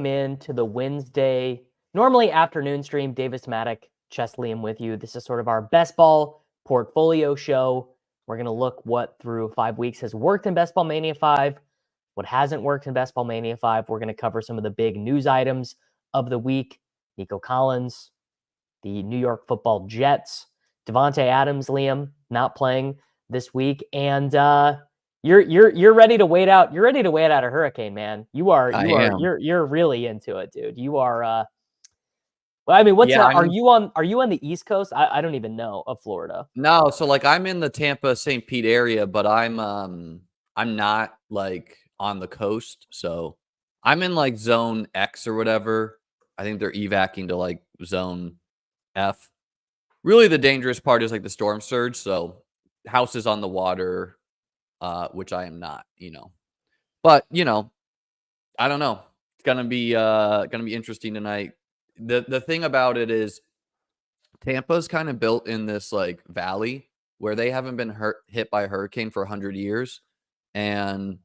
welcome in to the Wednesday, normally afternoon stream. Davis Mattek, ChessLiam with you. This is sort of our best ball portfolio show. We're going to look what through 5 weeks has worked in Best Ball Mania 5, what hasn't worked in Best Ball Mania 5. We're going to cover some of the big news items of the week. Nico Collins, the New York Football Jets, Devontae Adams, Liam, not playing this week. And you're ready to wait out. You're ready to wait out a hurricane, man. You're really into it, dude. You are. Well, I mean, are you on the East Coast? I don't even know of Florida. No, so like I'm in the Tampa St. Pete area, but I'm not like on the coast. So I'm in like zone X or whatever. I think they're evacing to like zone F. Really the dangerous part is like the storm surge. So houses on the water, which I am not, But, I don't know. It's gonna be interesting tonight. The thing about it is Tampa's kind of built in this like valley where they haven't been hit by a hurricane for 100 years. And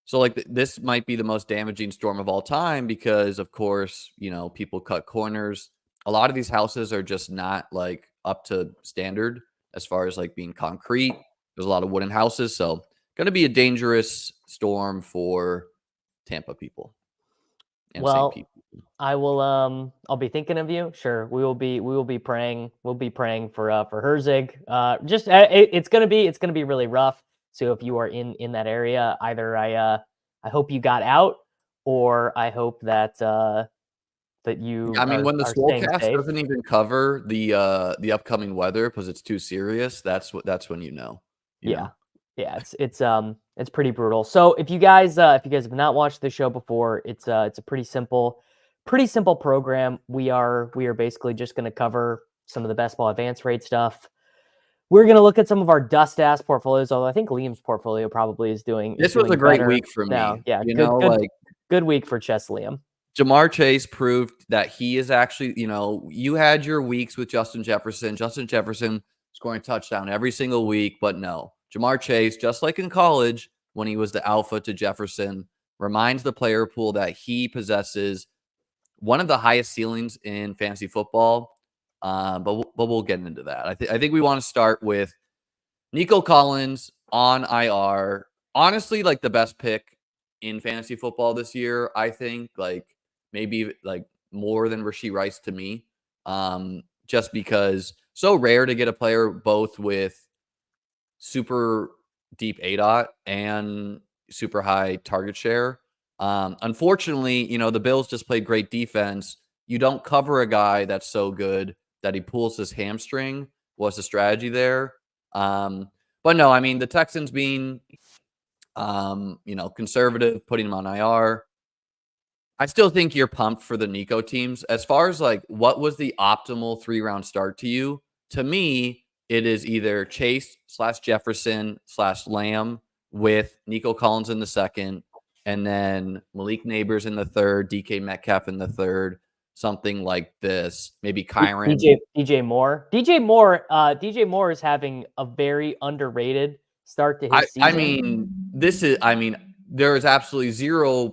so like this might be the most damaging storm of all time because of course, people cut corners. A lot of these houses are just not like up to standard as far as like being concrete. There's a lot of wooden houses. So going to be a dangerous storm for Tampa people. And well, St. Pete. I will. I'll be thinking of you. Sure, we will be praying. We'll be praying for Herzig. It's gonna be really rough. So if you are in that area, either I hope you got out, or I hope that you. I mean, when the Swolecast doesn't even cover the upcoming weather because it's too serious, that's when you know. Yeah. It's pretty brutal. So if you guys have not watched the show before, it's a pretty simple program. We are basically just going to cover some of the best ball advance rate stuff. We're going to look at some of our dust ass portfolios, although I think Liam's portfolio probably is doing. This was a great week for me. Now. Yeah, good week for ChessLiam. Jamar Chase proved that he is actually, you had your weeks with Justin Jefferson. Justin Jefferson scoring a touchdown every single week, but no. Jamar Chase, just like in college, when he was the alpha to Jefferson, reminds the player pool that he possesses one of the highest ceilings in fantasy football. But we'll get into that. I think we want to start with Nico Collins on IR. Honestly, like the best pick in fantasy football this year. I think like maybe like more than Rashee Rice to me. Just because so rare to get a player both with super deep ADOT and super high target share. Unfortunately, the Bills just played great defense. You don't cover a guy that's so good that he pulls his hamstring. What's the strategy there? But no, I mean, the Texans being, conservative, putting him on IR. I still think you're pumped for the Nico teams. As far as like what was the optimal 3-round start to you, to me, it is either Chase / Jefferson / Lamb with Nico Collins in the second, and then Malik Neighbors in the third, DK Metcalf in the third, something like this. Maybe Kyron. DJ Moore. DJ Moore is having a very underrated start to his season. There is absolutely 0%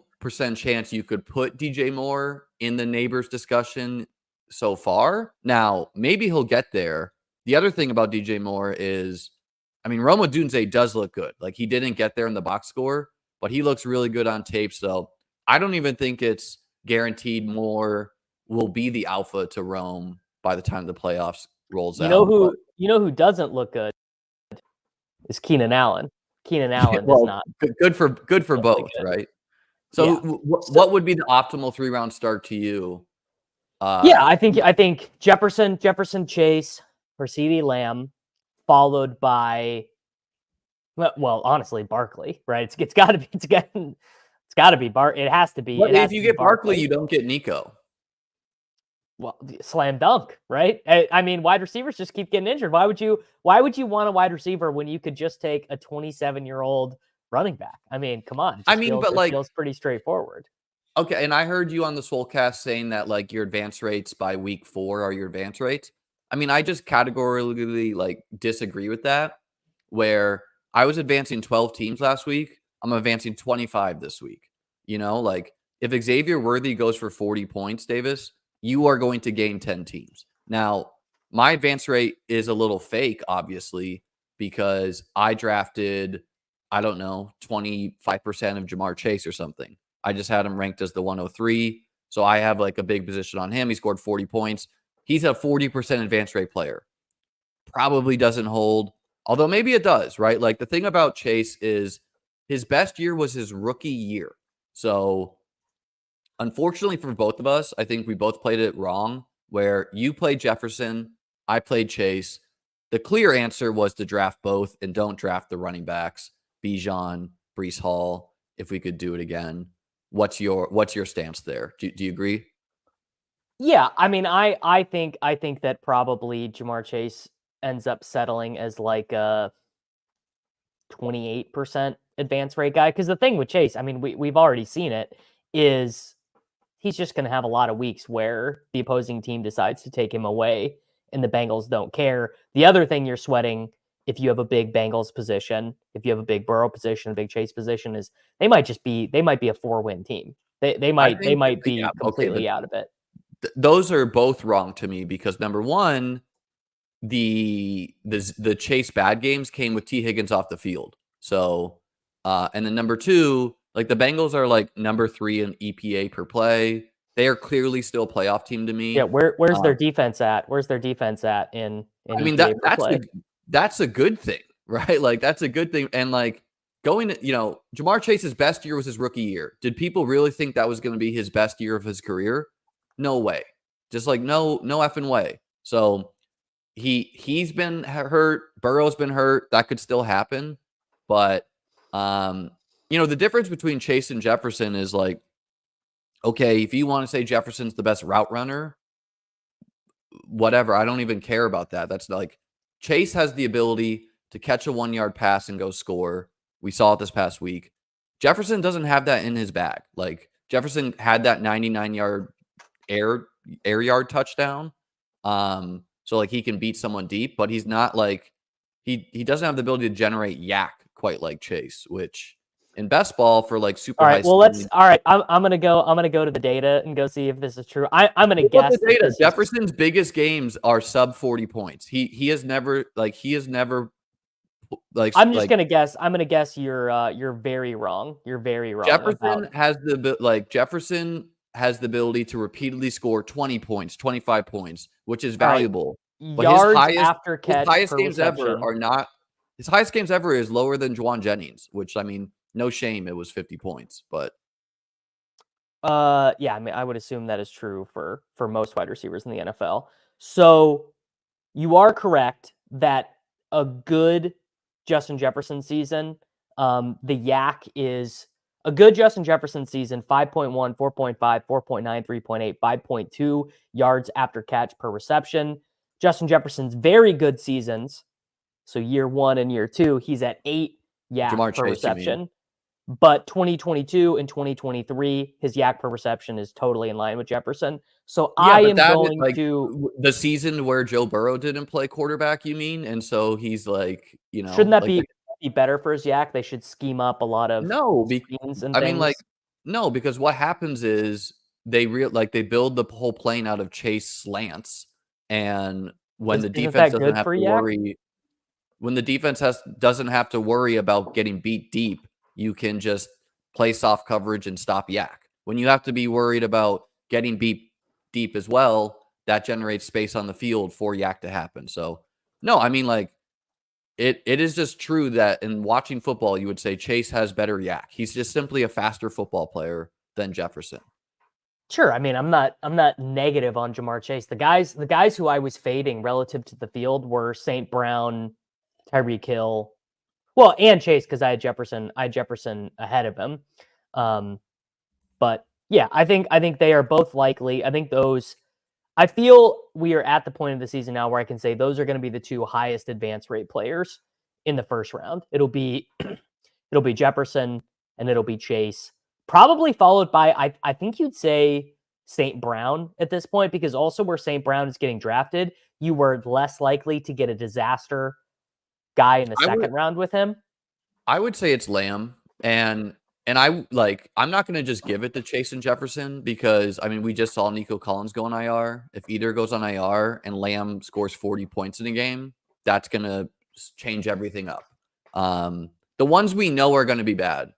chance you could put DJ Moore in the Neighbors discussion so far. Now, maybe he'll get there. The other thing about DJ Moore is, Rome Odunze does look good. Like, he didn't get there in the box score, but he looks really good on tape. So I don't even think it's guaranteed Moore will be the alpha to Rome by the time the playoffs rolls out. You know who doesn't look good is Keenan Allen. Keenan Allen does not. Good for both, good. Right? So what would be the optimal 3-round start to you? I think Jefferson, Chase, or CeeDee Lamb, followed by, well, honestly, Barkley, right? It has to be. But if you get Barkley, you don't get Nico. Well, slam dunk, right? Wide receivers just keep getting injured. Why would you want a wide receiver when you could just take a 27-year-old running back? Come on. It feels pretty straightforward. Okay, and I heard you on the Swolecast saying that like your advance rates by week 4 are your advance rates. I just categorically like disagree with that. Where I was advancing 12 teams last week, I'm advancing 25 this week. If if Xavier Worthy goes for 40 points, Davis, you are going to gain 10 teams. Now, my advance rate is a little fake, obviously, because I drafted, I don't know, 25% of Jamar Chase or something. I just had him ranked as the 103. So I have like a big position on him. He scored 40 points. He's a 40% advance rate player. Probably doesn't hold, although maybe it does, right? Like the thing about Chase is his best year was his rookie year. So unfortunately for both of us, I think we both played it wrong, where you played Jefferson, I played Chase. The clear answer was to draft both and don't draft the running backs, Bijan, Brees Hall, if we could do it again. What's your stance there? Do you agree? Yeah, I mean, I think that probably Jamar Chase ends up settling as like a 28% advance rate guy. Because the thing with Chase, I mean, we've already seen it, is he's just going to have a lot of weeks where the opposing team decides to take him away and the Bengals don't care. The other thing you're sweating if you have a big Bengals position, if you have a big Burrow position, a big Chase position, is they might be a 4-win team. They might be completely out of it. Those are both wrong to me because number one, the Chase bad games came with T. Higgins off the field. So, and then number two, like the Bengals are like number 3 in EPA per play. They are clearly still a playoff team to me. Yeah, where's their defense at? Where's their defense at in I mean, EPA per play? that's a good thing, right? Like that's a good thing. And like going to, Jamar Chase's best year was his rookie year. Did people really think that was going to be his best year of his career? No way. Just like no effing way. So he's been hurt. Burrow's been hurt. That could still happen. But the difference between Chase and Jefferson is like, okay, if you want to say Jefferson's the best route runner, whatever. I don't even care about that. That's like Chase has the ability to catch a 1-yard pass and go score. We saw it this past week. Jefferson doesn't have that in his bag. Like Jefferson had that 99-yard air yard touchdown. So like he can beat someone deep, but he's not like he doesn't have the ability to generate yak quite like Chase, which in best ball for like super all high. right, well, I'm gonna go to the data and go see if this is true. I'm gonna guess the data. Jefferson's biggest games are sub 40 points. He has never like I'm just gonna guess. I'm gonna guess you're very wrong. You're very wrong. Jefferson has the ability to repeatedly score 20 points, 25 points, which is valuable. Right. But yards after catch, his highest per games reception. ever are not. His highest games ever is lower than Juwan Jennings, which I mean, no shame, it was 50 points. But yeah, I mean, I would assume that is true for most wide receivers in the NFL. So you are correct that a good Justin Jefferson season, the yak is a good Justin Jefferson season, 5.1, 4.5, 4.9, 3.8, 5.2 yards after catch per reception. Justin Jefferson's very good seasons, so year 1 and year 2, he's at 8 yak Jamar per Chase, reception. But 2022 and 2023, his yak per reception is totally in line with Jefferson. So yeah, I am going to the season where Joe Burrow didn't play quarterback, you mean? And so he's like, shouldn't that be better for his yak? They should scheme up a lot of screens and things. No, because what happens is they build the whole plane out of chase slants, and when the defense doesn't have to worry, when the defense doesn't have to worry about getting beat deep, you can just play soft coverage and stop yak. When you have to be worried about getting beat deep as well, that generates space on the field for yak to happen. So no, I mean like it is just true that in watching football, you would say Chase has better yak. He's just simply a faster football player than Jefferson. Sure. I mean, I'm not negative on Jamar Chase. The guys who I was fading relative to the field were St. Brown, Tyreek Hill, well, and Chase, because I had Jefferson ahead of him. But yeah, I think they are both likely. I feel we are at the point of the season now where I can say those are going to be the 2 highest advance rate players in the first round. It'll be Jefferson and it'll be Chase, probably followed by I think you'd say St. Brown at this point, because also where St. Brown is getting drafted, you were less likely to get a disaster guy in the second round with him. I would say it's Lamb, and And I'm not going to just give it to Chase and Jefferson because, I mean, we just saw Nico Collins go on IR. If either goes on IR and Lamb scores 40 points in a game, that's going to change everything up. The ones we know are going to be bad,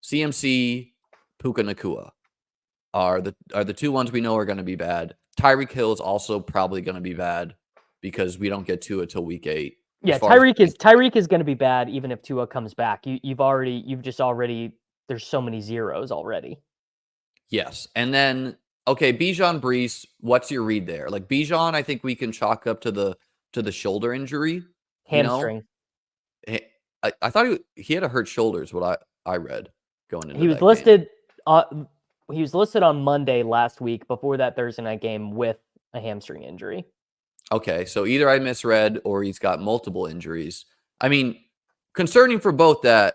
CMC, Puka Nakua are the two ones we know are going to be bad. Tyreek Hill is also probably going to be bad because we don't get Tua till week 8. Yeah, Tyreek is going to be bad even if Tua comes back. There's so many zeros already. Yes. And then, okay, Bijan Brees, what's your read there? Like Bijan, I think we can chalk up to the shoulder injury. Hamstring. You know? I thought he had a hurt shoulder is what I read going into He was that listed he was listed on Monday last week before that Thursday night game with a hamstring injury. Okay, so either I misread or he's got multiple injuries. I mean, concerning for both that,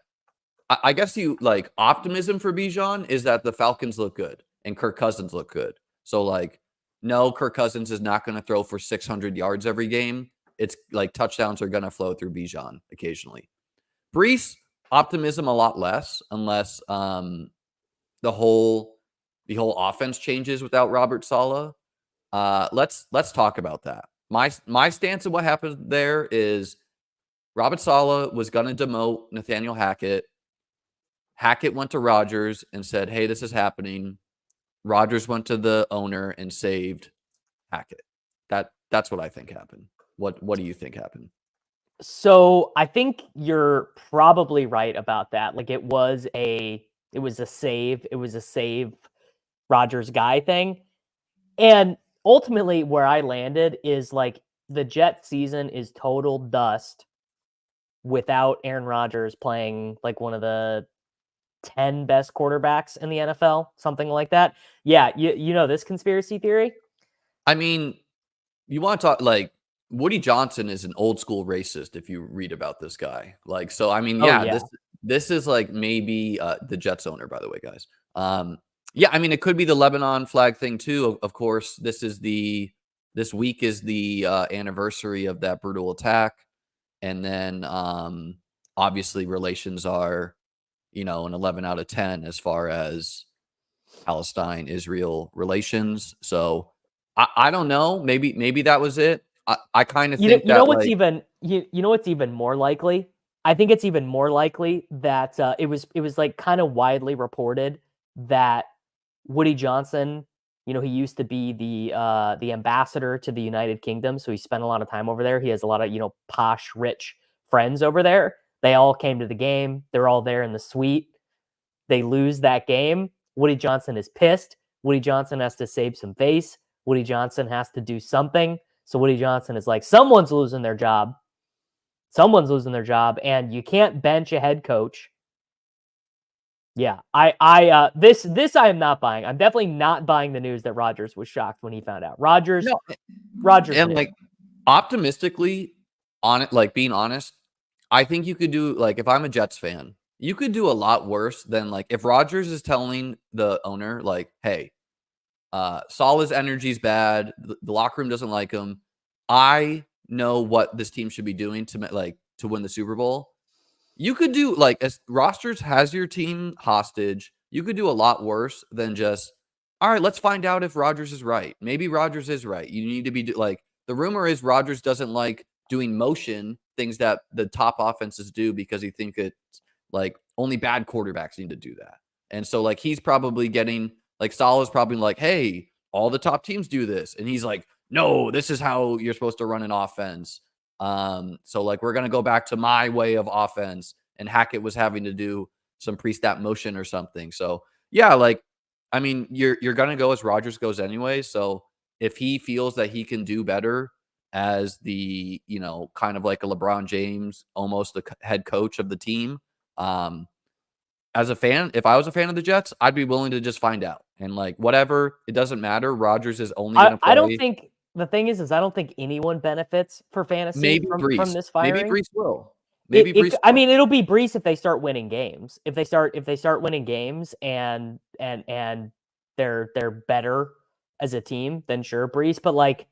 I guess you like optimism for Bijan is that the Falcons look good and Kirk Cousins look good. So like, no, Kirk Cousins is not going to throw for 600 yards every game. It's like touchdowns are going to flow through Bijan occasionally. Brees, optimism a lot less unless the whole offense changes without Robert Saleh. Let's talk about that. My stance of what happened there is Robert Saleh was going to demote Nathaniel Hackett. Hackett went to Rodgers and said, "Hey, this is happening." Rodgers went to the owner and saved Hackett. That's what I think happened. What do you think happened? So I think you're probably right about that. Like it was a save Rodgers guy thing. And ultimately where I landed is like the Jets season is total dust without Aaron Rodgers playing like one of the 10 best quarterbacks in the NFL, something like that. Yeah, you know this conspiracy theory? I mean, you want to talk like Woody Johnson is an old school racist if you read about this guy. Like, so I mean, yeah, this is like maybe the Jets owner, by the way, guys. Yeah, I mean, it could be the Lebanon flag thing too. Of course, this week is the anniversary of that brutal attack, and then obviously relations are, an 11 out of 10 as far as Palestine-Israel relations. So I don't know. Maybe that was it. I kind of think you know what's even more likely? I think it's even more likely that it was like kind of widely reported that Woody Johnson, he used to be the ambassador to the United Kingdom, so he spent a lot of time over there. He has a lot of posh, rich friends over there. They all came to the game. They're all there in the suite. They lose that game. Woody Johnson is pissed. Woody Johnson has to save some face. Woody Johnson has to do something. So Woody Johnson is like, someone's losing their job. Someone's losing their job, and you can't bench a head coach. Yeah, this I am not buying. I'm definitely not buying the news that Rodgers was shocked when he found out. Rodgers and knew. like optimistically on it, like being honest, I think you could do like if I'm a Jets fan, you could do a lot worse than like if Rodgers is telling the owner like, "Hey, Saleh's energy's bad. The locker room doesn't like him. I know what this team should be doing to win the Super Bowl." You could do like as rosters has your team hostage. You could do a lot worse than just, all right, let's find out if Rodgers is right. Maybe Rodgers is right. You need to be like the rumor is Rodgers doesn't like doing motion things that the top offenses do because he thinks it's like only bad quarterbacks need to do that. And so like he's probably getting like Saleh's probably like, hey, all the top teams do this. And he's like, no, this is how you're supposed to run an offense. So like we're gonna go back to my way of offense, and Hackett was having to do some pre-snap motion or something. So yeah, like I mean, you're gonna go as Rodgers goes anyway. So if he feels that he can do better as the kind of like a LeBron James, almost the head coach of the team, as a fan, if I was a fan of the Jets, I'd be willing to just find out and like whatever. It doesn't matter. Rodgers is only gonna play. I don't think the thing is I don't think anyone benefits for fantasy from this firing. Maybe Brees will. Brees I mean, it'll be Brees if they start winning games. If they start winning games and they're better as a team, then sure, Brees. But like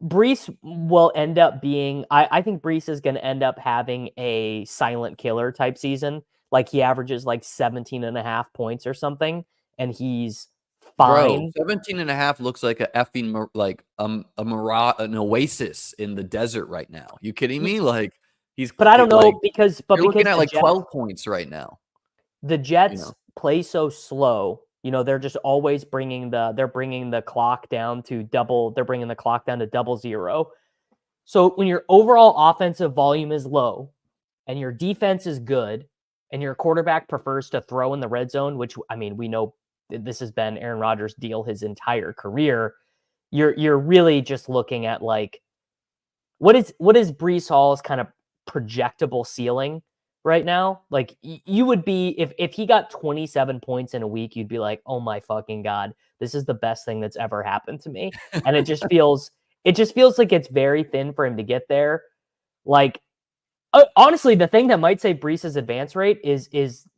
Brees will end up being I think Brees is going to end up having a silent killer type season. like he averages like 17.5 points or something, and he's Bro, fine. 17.5 looks like a effing an oasis in the desert right now. You kidding me? Like he's But I don't like know because you're looking at the like Jets 12 points right now, the you know. Jets play so slow. They're just always bringing the clock down to double. They're bringing the clock down to 00. So when your overall offensive volume is low and your defense is good and your quarterback prefers to throw in the red zone, which I mean, we know this has been Aaron Rodgers' deal his entire career. You're really just looking at like what is Brees Hall's kind of projectable ceiling right now? Like you would be if he got 27 points in a week, you'd be like, "Oh my fucking god, this is the best thing that's ever happened to me." And it just feels like it's very thin for him to get there. Like honestly, the thing that might save Brees's advance rate is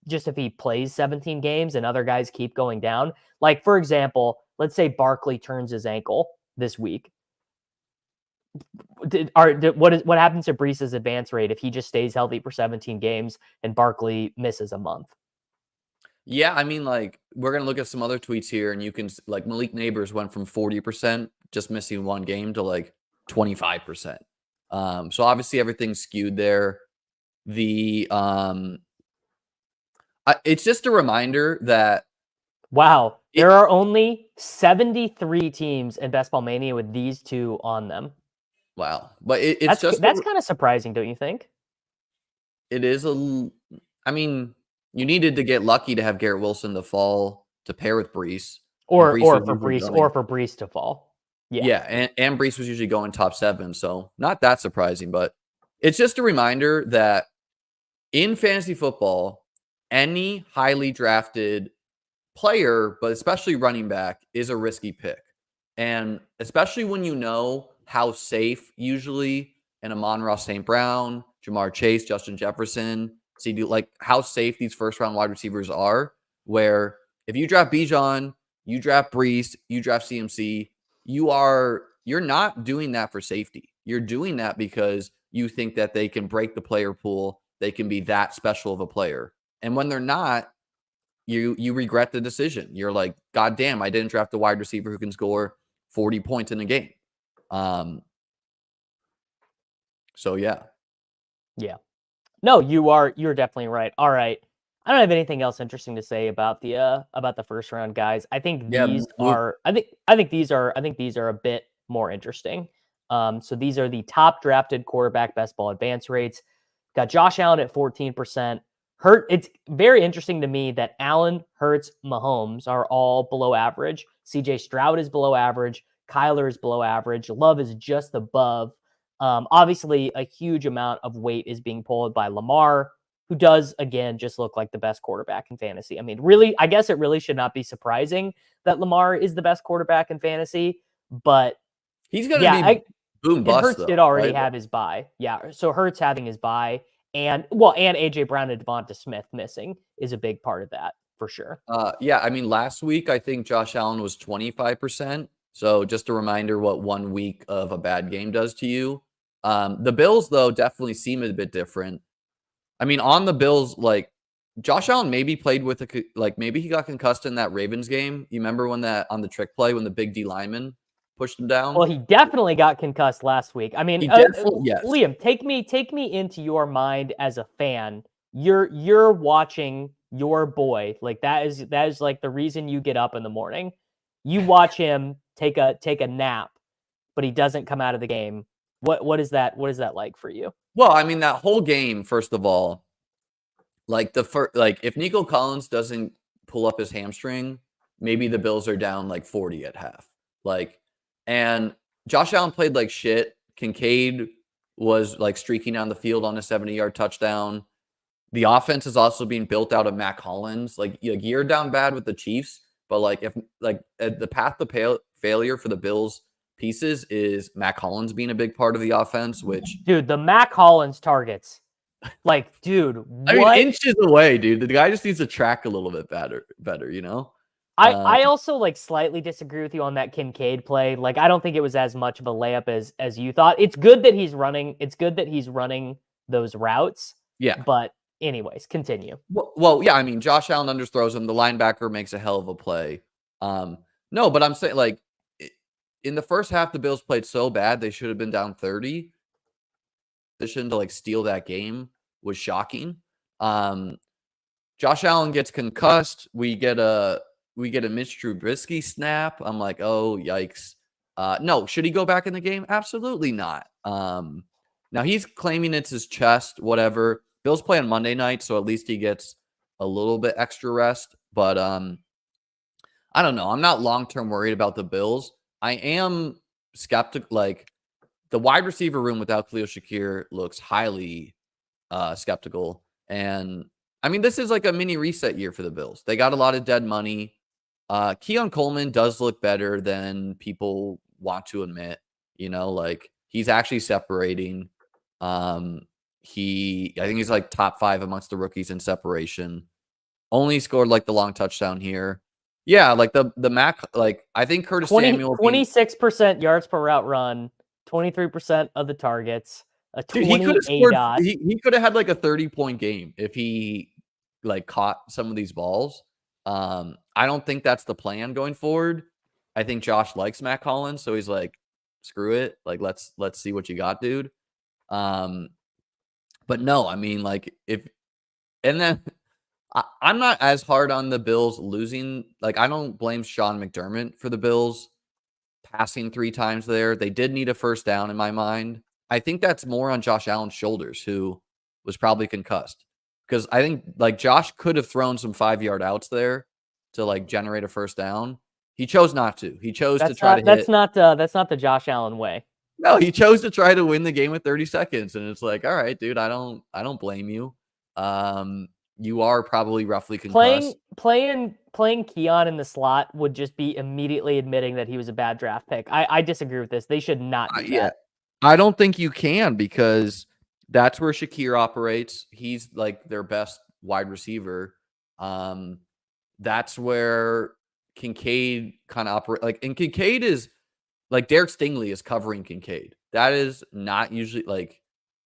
just if he plays 17 games and other guys keep going down. Like for example, let's say Barkley turns his ankle this week. What happens to Brees's advance rate if he just stays healthy for 17 games and Barkley misses a month? Yeah, I mean, like we're gonna look at some other tweets here, and you can like Malik Neighbors went from 40% just missing one game to like 25%. So obviously everything's skewed there. The it's just a reminder that Wow, it there are only 73 teams in Best Ball Mania with these two on them. wow, but it's just That's kind of surprising, don't you think? it is I mean, you needed to get lucky to have Garrett Wilson the fall to pair with Brees, and Or Brees was for usually Brees going to fall. Yeah. yeah, and Brees was usually going top 7, so not that surprising, but it's just a reminder that in fantasy football, any highly drafted player, but especially running back, is a risky pick. And especially when you know how safe usually an Amon-Ra St. Brown, Jamar Chase, Justin Jefferson, CD, like how safe these first round wide receivers are, where if you draft Bijan, you draft Brees, you draft CMC, you're not doing that for safety. You're doing that because you think that they can break the player pool, they can be that special of a player. And when they're not, you regret the decision. You're like, God damn, I didn't draft a wide receiver who can score 40 points in a game. So yeah. Yeah. No, you're definitely right. All right. I don't have anything else interesting to say about the first round guys. I think Yeah. these are a bit more interesting. So these are the top drafted quarterback best ball advance rates. Got Josh Allen at 14%. It's very interesting to me that Allen, Hurts, Mahomes are all below average. CJ Stroud is below average. Kyler is below average. Love is just above. Obviously, a huge amount of weight is being pulled by Lamar, who does, again, just look like the best quarterback in fantasy. I mean, really, I guess it really should not be surprising that Lamar is the best quarterback in fantasy, but He's going to yeah, be boom and bust Hurts though, did already right? have his bye. Yeah, so Hurts having his bye and AJ Brown and Devonta Smith missing is a big part of that for sure. Yeah, I mean, last week I think Josh Allen was 25%. So just a reminder what 1 week of a bad game does to you. The Bills, though, definitely seem a bit different. I mean, on the Bills, like Josh Allen maybe played with maybe he got concussed in that Ravens game. You remember when that on the trick play when the big D lineman pushed him down? Well, he definitely got concussed last week. I mean, He definitely yes. Liam, take me into your mind as a fan. You're watching your boy. Like that is like the reason you get up in the morning. You watch him take a nap, but he doesn't come out of the game. What is that like for you? Well, I mean that whole game, first of all, like if Nico Collins doesn't pull up his hamstring, maybe the Bills are down like 40 at half. Like, and Josh Allen played like shit. Kincaid was like streaking down the field on a 70-yard touchdown. The offense is also being built out of Mac Hollins. Like you're down bad with the Chiefs, but like if the path to failure for the Bills pieces is Mac Hollins being a big part of the offense, which Dude, the Mac Hollins targets. Like, dude, I mean, what? inches away, dude. The guy just needs to track a little bit better, you know? I also like slightly disagree with you on that Kincaid play. Like, I don't think it was as much of a layup as you thought. It's good that he's running. It's good that he's running those routes. Yeah. But Anyways, continue. Well, yeah, I mean, Josh Allen underthrows him. The linebacker makes a hell of a play. No, but I'm saying, like, in the first half, the Bills played so bad they should have been down 30. Position to like steal that game was shocking. Josh Allen gets concussed. We get a Mitch Trubisky snap. I'm like, oh yikes. No, should he go back in the game? Absolutely not. Now he's claiming it's his chest, whatever. Bills play on Monday night, so at least he gets a little bit extra rest. But I don't know. I'm not long-term worried about the Bills. I am skeptical. Like, the wide receiver room without Khalil Shakir looks highly skeptical. And I mean, this is like a mini reset year for the Bills. They got a lot of dead money. Keon Coleman does look better than people want to admit. You know, like, he's actually separating. I think he's like top 5 amongst the rookies in separation. Only scored like the long touchdown here. Yeah, like the Mac, like, I think Curtis Samuel 26% yards per route run, 23% of the targets, a 20 he could have scored. ADOT. He could have had like a 30-point game if he like caught some of these balls. I don't think that's the plan going forward. I think Josh likes Matt Collins, so he's like, screw it. Like, let's see what you got, dude. But no, I mean, like, and then I'm not as hard on the Bills losing. Like, I don't blame Sean McDermott for the Bills passing 3 times there. They did need a first down in my mind. I think that's more on Josh Allen's shoulders, who was probably concussed. Because I think, like, Josh could have thrown some 5-yard outs there to like generate a first down. He chose not to. He chose to try to hit. That's not the Josh Allen way. No, he chose to try to win the game with 30 seconds. And it's like, all right, dude, I don't blame you. You are probably roughly concussed. Playing Keon in the slot would just be immediately admitting that he was a bad draft pick. I disagree with this. They should not do that. Yeah, I don't think you can, because that's where Shakir operates. He's like their best wide receiver. That's where Kincaid kind of operates. Like, and Kincaid is like, Derek Stingley is covering Kincaid. That is not usually like,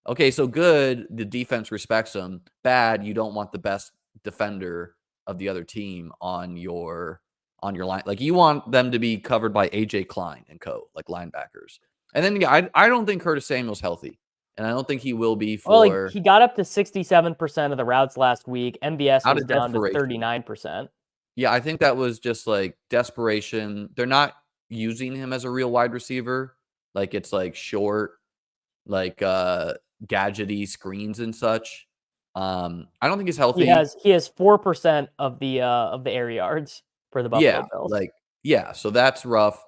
okay, so good, the defense respects him. Bad, you don't want the best defender of the other team on your line. Like, you want them to be covered by AJ Klein and co, like linebackers. And then I don't think Curtis Samuel's healthy, and I don't think he will be for. Well, like, he got up to 67% of the routes last week. MBS was down to 39%. Yeah, I think that was just like desperation. They're not using him as a real wide receiver. Like, it's like short, like gadgety screens and such. I don't think he's healthy. He has 4% of the air yards for the Buffalo Bills. So that's rough.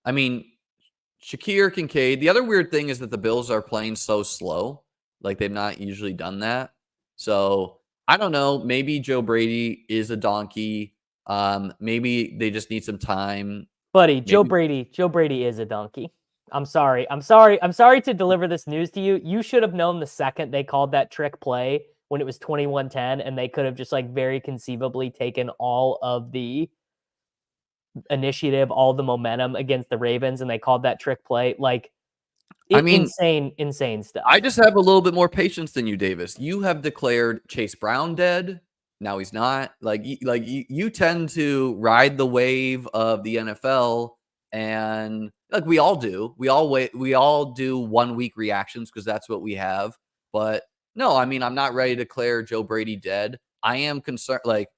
I mean, Shakir, Kincaid. The other weird thing is that the Bills are playing so slow. Like, they've not usually done that. So I don't know. Maybe Joe Brady is a donkey. Maybe they just need some time. Buddy, Joe Brady is a donkey. I'm sorry to deliver this news to you. You should have known the second they called that trick play when it was 21-10, and they could have just like very conceivably taken all of the initiative, all the momentum against the Ravens, and they called that trick play. Like, I mean, insane stuff. I just have a little bit more patience than you, Davis. You have declared Chase Brown dead. Now he's not. Like you tend to ride the wave of the NFL, and like we all do. We all do 1 week reactions because that's what we have. But no, I mean, I'm not ready to declare Joe Brady dead. I am concerned. Like,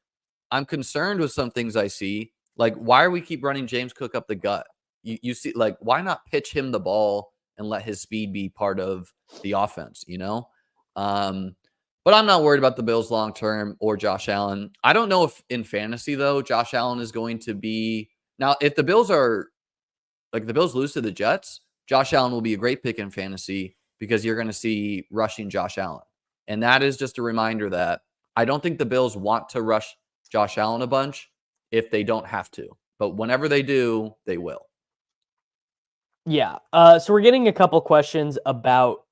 I'm concerned with some things I see. Like, why are we keep running James Cook up the gut? You see, like, why not pitch him the ball and let his speed be part of the offense, you know? But I'm not worried about the Bills long term or Josh Allen. I don't know if in fantasy, though, Josh Allen is going to be. Now, if the Bills lose to the Jets, Josh Allen will be a great pick in fantasy because you're going to see rushing Josh Allen. And that is just a reminder that I don't think the Bills want to rush Josh Allen a bunch if they don't have to. But whenever they do, they will. Yeah. So we're getting a couple questions about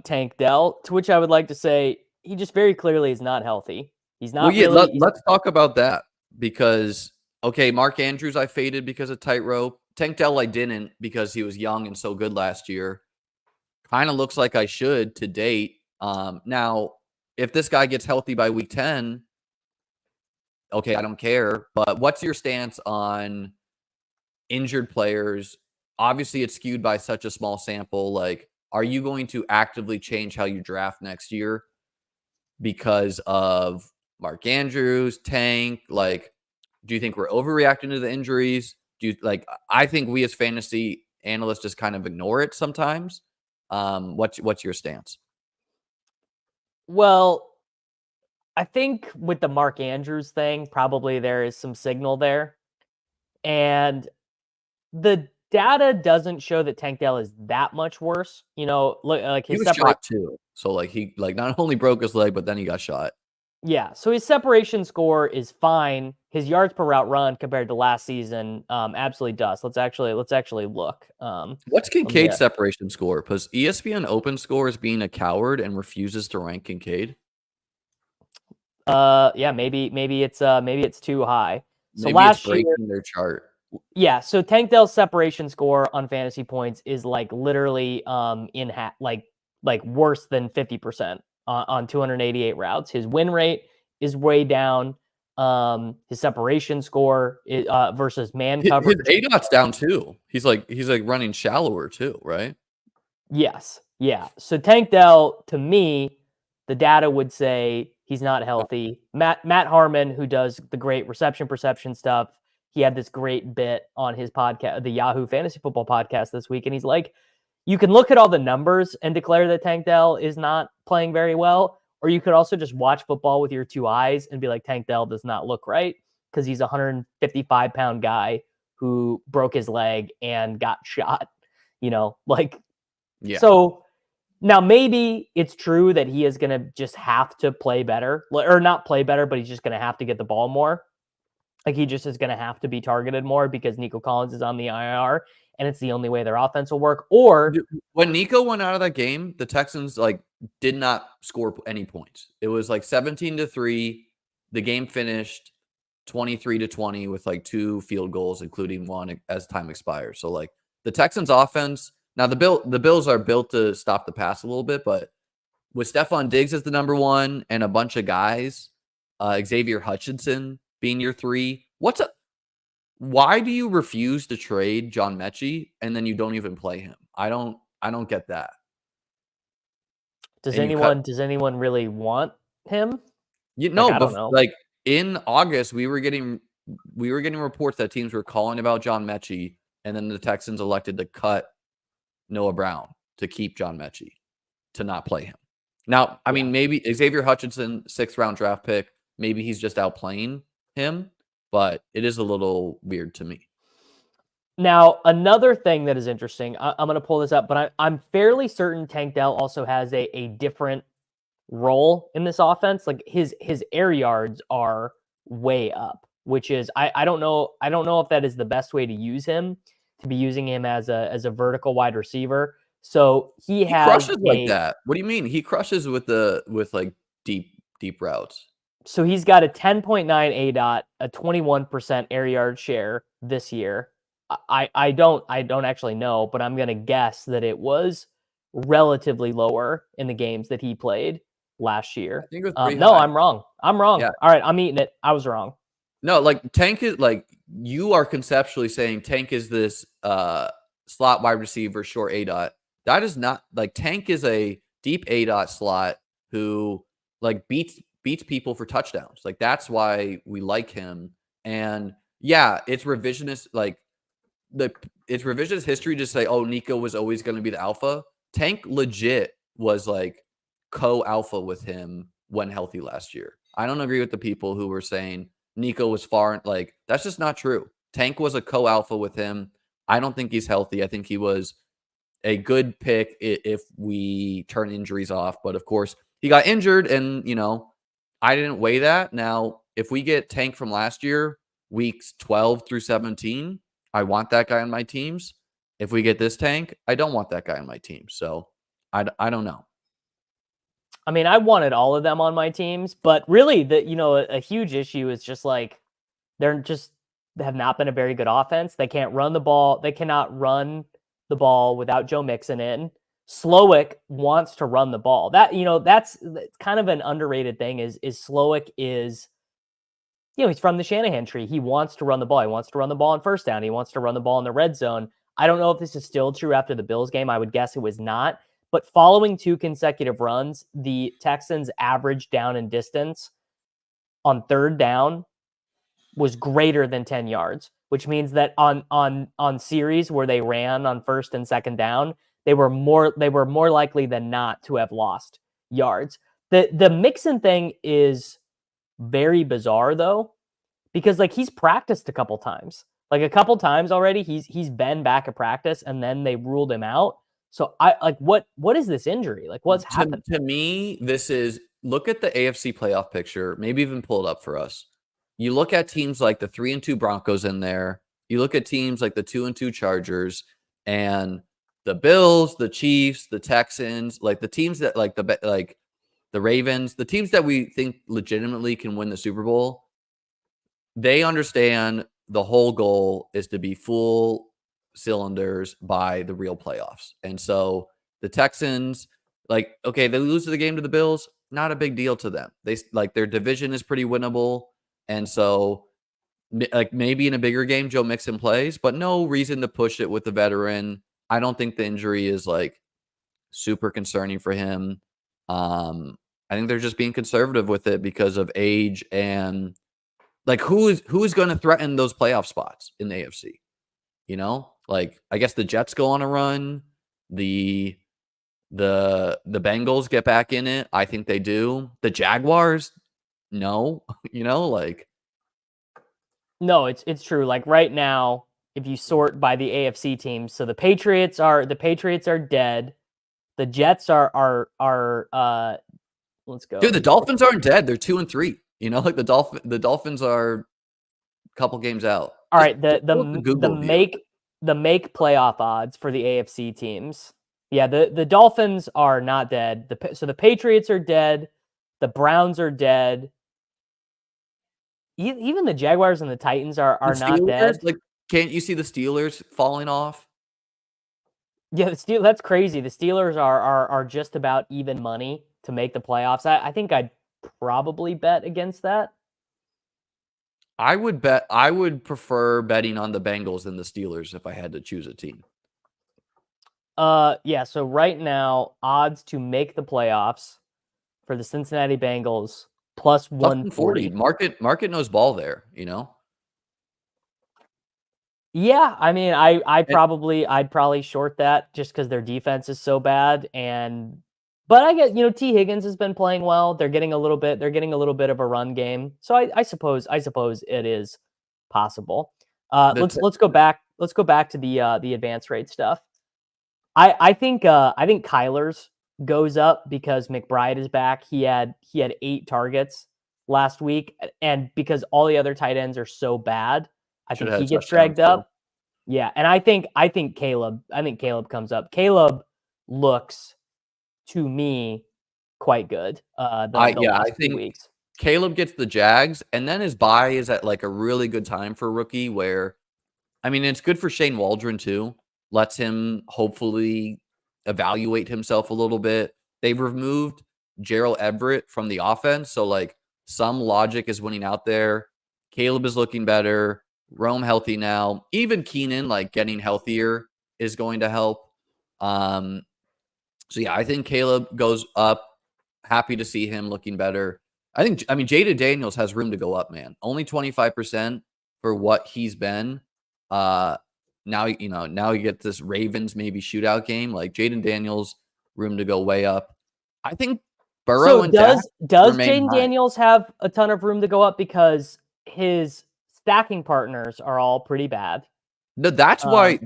Tank Dell, to which I would like to say he just very clearly is not healthy. He's not. Well, yeah, let's talk about that because, okay, Mark Andrews I faded because of tightrope. Tank Dell I didn't because he was young and so good last year. Kind of looks like I should to date. Now, if this guy gets healthy by week 10, okay, I don't care. But what's your stance on injured players? Obviously, it's skewed by such a small sample. Like, are you going to actively change how you draft next year because of Mark Andrews, Tank? Like, do you think we're overreacting to the injuries? I think we as fantasy analysts just kind of ignore it sometimes. What's your stance? Well, I think with the Mark Andrews thing, probably there is some signal there. And the data doesn't show that Tank Dell is that much worse. Look, like He his was shot too. So like he not only broke his leg, but then he got shot. Yeah, so his separation score is fine. His yards per route run compared to last season, absolutely does. Let's actually look. What's Let me Kincaid's separation score? Because ESPN Open Score is being a coward and refuses to rank Kincaid. Yeah, maybe it's too high. So Maybe it's last year, breaking their chart. yeah. So Tank Dell's separation score on fantasy points is like literally like worse than 50% on 288 routes. His win rate is way down. His separation score versus man His coverage. ADOT's down too. He's like running shallower too, right? Yes. Yeah. So Tank Dell, to me, the data would say he's not healthy. Matt Harmon, who does the great reception perception stuff, he had this great bit on his podcast, the Yahoo Fantasy Football podcast this week, and he's like, you can look at all the numbers and declare that Tank Dell is not playing very well, or you could also just watch football with your two eyes and be like, Tank Dell does not look right because he's a 155-pound guy who broke his leg and got shot. Like, Yeah. so now maybe it's true that he is going to just have to play better, or not play better, but he's just going to have to get the ball more. Like he just is going to have to be targeted more because Nico Collins is on the IR and it's the only way their offense will work. Or when Nico went out of that game, the Texans did not score any points. It was like 17-3. The game finished 23-20 with like 2 field goals, including one as time expires. So like the Texans offense, now the Bills are built to stop the pass a little bit, but with Stephon Diggs as the number 1 and a bunch of guys, Xavier Hutchinson being your 3, why do you refuse to trade John Mechie and then you don't even play him? I don't get that. does anyone really want him? I don't know. Like in August, we were getting reports that teams were calling about John Mechie, and then the Texans elected to cut Noah Brown to keep John Mechie, to not play him. Now, I mean, maybe Xavier Hutchinson, 6th round draft pick, maybe he's just outplaying him, but it is a little weird to me. Now, another thing that is interesting, I'm going to pull this up, but I'm fairly certain Tank Dell also has a different role in this offense. Like his air yards are way up, which is I don't know if that is the best way to use him, to be using him as a vertical wide receiver. So he crushes like that. What do you mean? He crushes with like deep routes. So he's got a 10.9 ADOT, a 21% air yard share this year. I don't actually know, but I'm gonna guess that it was relatively lower in the games that he played last year. I think it was pretty No, high. I'm wrong. Yeah. All right, I'm eating it. I was wrong. No, like Tank is like, you are conceptually saying Tank is this slot wide receiver, short ADOT. That is not, like, Tank is a deep ADOT slot who like beats people for touchdowns. Like that's why we like him. And yeah, it's revisionist, like it's revisionist history to say, oh, Nico was always going to be the alpha. Tank legit was like co-alpha with him when healthy last year. I don't agree with the people who were saying Nico was far, like that's just not true. Tank was a co-alpha with him. I don't think he's healthy. I think he was a good pick if we turn injuries off. But of course, he got injured, and I didn't weigh that. Now, if we get Tank from last year, weeks 12 through 17, I want that guy on my teams. If we get this Tank, I don't want that guy on my team. So I don't know. I mean, I wanted all of them on my teams, but really a huge issue is just like they have not been a very good offense. They can't run the ball. They cannot run the ball without Joe Mixon in. Slowick wants to run the ball. That's kind of an underrated thing. Is Slowick is, he's from the Shanahan tree. He wants to run the ball. He wants to run the ball on first down. He wants to run the ball in the red zone. I don't know if this is still true after the Bills game. I would guess it was not. But following 2 consecutive runs, the Texans' average down and distance on third down was greater than 10 yards, which means that on series where they ran on first and second down, they were more likely than not to have lost yards. The Mixon thing is very bizarre though, because like he's practiced a couple times already. He's been back at practice and then they ruled him out. So I like what is this injury? Like what's happened? To me, this is, look at the AFC playoff picture, maybe even pull it up for us. You look at teams like the 3-2 Broncos in there. You look at teams like the 2-2 Chargers and the Bills, the Chiefs, the Texans, like the teams that like the Ravens, the teams that we think legitimately can win the Super Bowl. They understand the whole goal is to be full cylinders by the real playoffs. And so the Texans, like, okay, they lose the game to the Bills, not a big deal to them. They like their division is pretty winnable. And so like maybe in a bigger game, Joe Mixon plays, but no reason to push it with the veteran. I don't think the injury is like super concerning for him. I think they're just being conservative with it because of age and like who is going to threaten those playoff spots in the AFC? Like I guess the Jets go on a run. The Bengals get back in it. I think they do. The Jaguars, no, like no, it's true. Like right now, if you sort by the AFC teams, so the Patriots are dead. The Jets are let's go. Dude, the Dolphins aren't dead. They're 2-3. Like the Dolphins are a couple games out. All right, the make playoff odds for the AFC teams. Yeah, the Dolphins are not dead. So the Patriots are dead. The Browns are dead. Even the Jaguars and the Titans are not dead. Like, can't you see the Steelers falling off? Yeah, that's crazy. The Steelers are just about even money to make the playoffs. I think I'd probably bet against that. I would prefer betting on the Bengals than the Steelers if I had to choose a team. Yeah, so right now, odds to make the playoffs for the Cincinnati Bengals plus 140. Market knows ball there, Yeah, I mean, I'd probably short that just because their defense is so bad. But I get, T. Higgins has been playing well. They're getting a little bit of a run game. So I suppose it is possible. Let's go back to the advance rate stuff. I think Kyler's goes up because McBride is back. He had 8 targets last week, and because all the other tight ends are so bad, I think he gets dragged up. Yeah, and I think Caleb comes up. Caleb looks to me quite good. I think weeks. Caleb gets the Jags, and then his bye is at like a really good time for a rookie where, I mean, it's good for Shane Waldron too. Lets him hopefully evaluate himself a little bit. They've removed Gerald Everett from the offense. So like some logic is winning out there. Caleb is looking better. Rome healthy now. Even Keenan, like getting healthier is going to help. So yeah, I think Caleb goes up. Happy to see him looking better. I mean, Jaden Daniels has room to go up, man. Only 25% for what he's been. Now you get this Ravens maybe shootout game. Like Jaden Daniels, room to go way up. I think Burrow and does Jaden Daniels have a ton of room to go up because his stacking partners are all pretty bad? No, that's why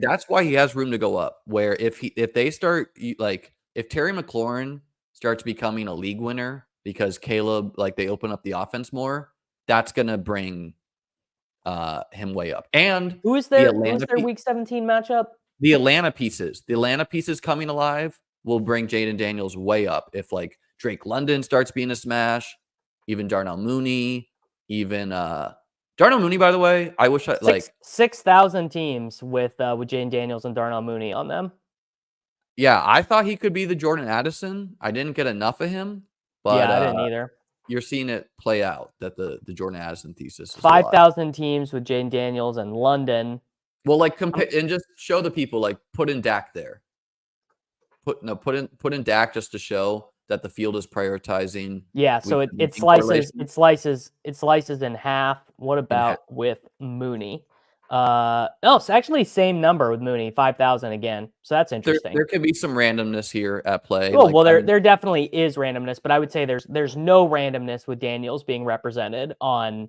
he has room to go up. Where if they start like if Terry McLaurin starts becoming a league winner because Caleb like they open up the offense more, that's gonna bring him way up. And who's their week 17 matchup? The Atlanta pieces coming alive will bring Jaden Daniels way up. If like Drake London starts being a smash, even Darnell Mooney, even Darnell Mooney, by the way, I wish 6,000 teams with Jaden Daniels and Darnell Mooney on them. Yeah, I thought he could be the Jordan Addison. I didn't get enough of him, but Yeah, I didn't either. you're seeing it play out that the Jordan Addison thesis is alive. 5,000 teams with Jaden Daniels and London. Well, like compare and just show the people, like put in Dak there. Put in Dak just to show that the field is prioritizing. Yeah, so it weak slices correlation. it slices in half. What In half. about with Mooney? No, it's actually same number with Mooney, 5,000 again. So that's interesting. There could be some randomness here at play. Oh, like, well, I mean, there definitely is randomness, but I would say there's no randomness with Daniels being represented on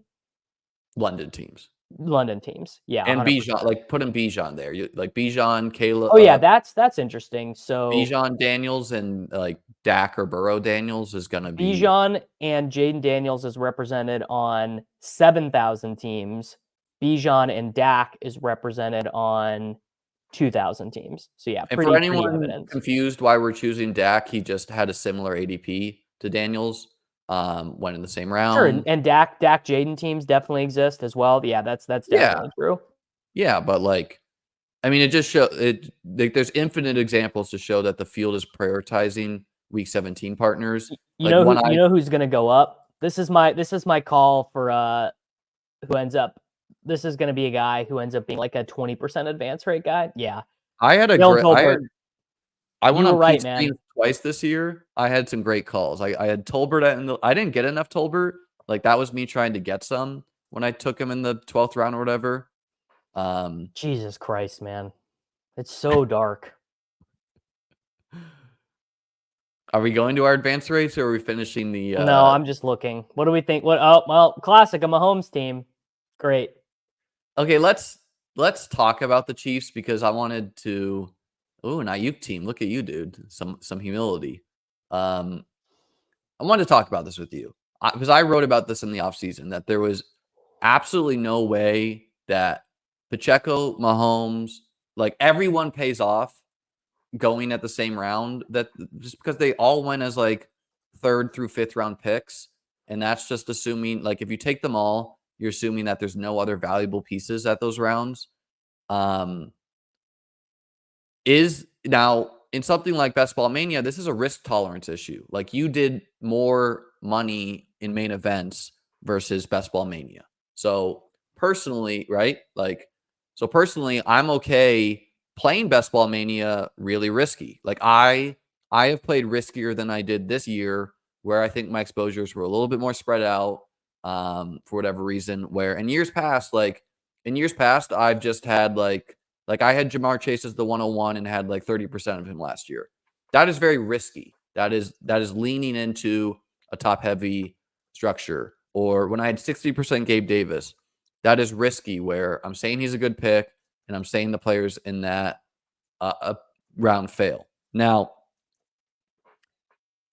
London teams. London teams. Yeah, And 100%. Bijan, like put in Bijan there. Like Bijan, Kayla. Oh yeah, that's interesting. So Bijan Daniels and like Dak or Burrow Daniels is gonna be Bijan and Jaden Daniels is represented on 7,000 teams. Bijan and Dak is represented on 2,000 teams. So yeah, And pretty for pretty anyone evident. confused why we're choosing Dak, he just had a similar ADP to Daniels. Went in the same Sure, round. and Dak Jaden teams definitely exist as well. Yeah, that's Yeah, definitely true. yeah, but like, I mean, it just show it. Like, there's infinite examples to show that the field is prioritizing Week 17 partners. You Like know one, who you know who's gonna go up? This is my call for who ends up. This is gonna be a guy who ends up being like a 20% advance rate guy. Yeah, I had a Dale great. Tolbert. I You went were on right, Pete man. Screens twice this year. I had some great calls. I had Tolbert I didn't get enough Tolbert. Like that was me trying to get some when I took him in the 12th round or whatever. Jesus Christ, man. It's so dark. Are we going to our advanced rates or are we finishing the No, I'm just looking. What do we think? What? Oh, well, classic. I'm a Mahomes team. Great. Okay, let's talk about the Chiefs because I wanted to. Oh, an Aiyuk team. Look at you, dude. Some humility. I wanted to talk about this with you because I wrote about this in the offseason that there was absolutely no way that Pacheco, Mahomes, like everyone pays off going at the same round. That just because they all went as like 3rd through 5th round picks, and that's just assuming like if you take them all, you're assuming that there's no other valuable pieces at those rounds. Is now in something like Best Ball Mania, this is a risk tolerance issue. Like you did more money in main events versus Best Ball Mania. So personally, right? Like, so personally, I'm okay playing Best Ball Mania really risky. Like I have played riskier than I did this year, where I think my exposures were a little bit more spread out for whatever reason. Where in years past, I've just had like I had Jamar Chase as the 101 and had like 30% of him last year. That is very risky. That is leaning into a top heavy structure. Or when I had 60% Gabe Davis, that is risky where I'm saying he's a good pick and I'm saying the players in that round fail. Now,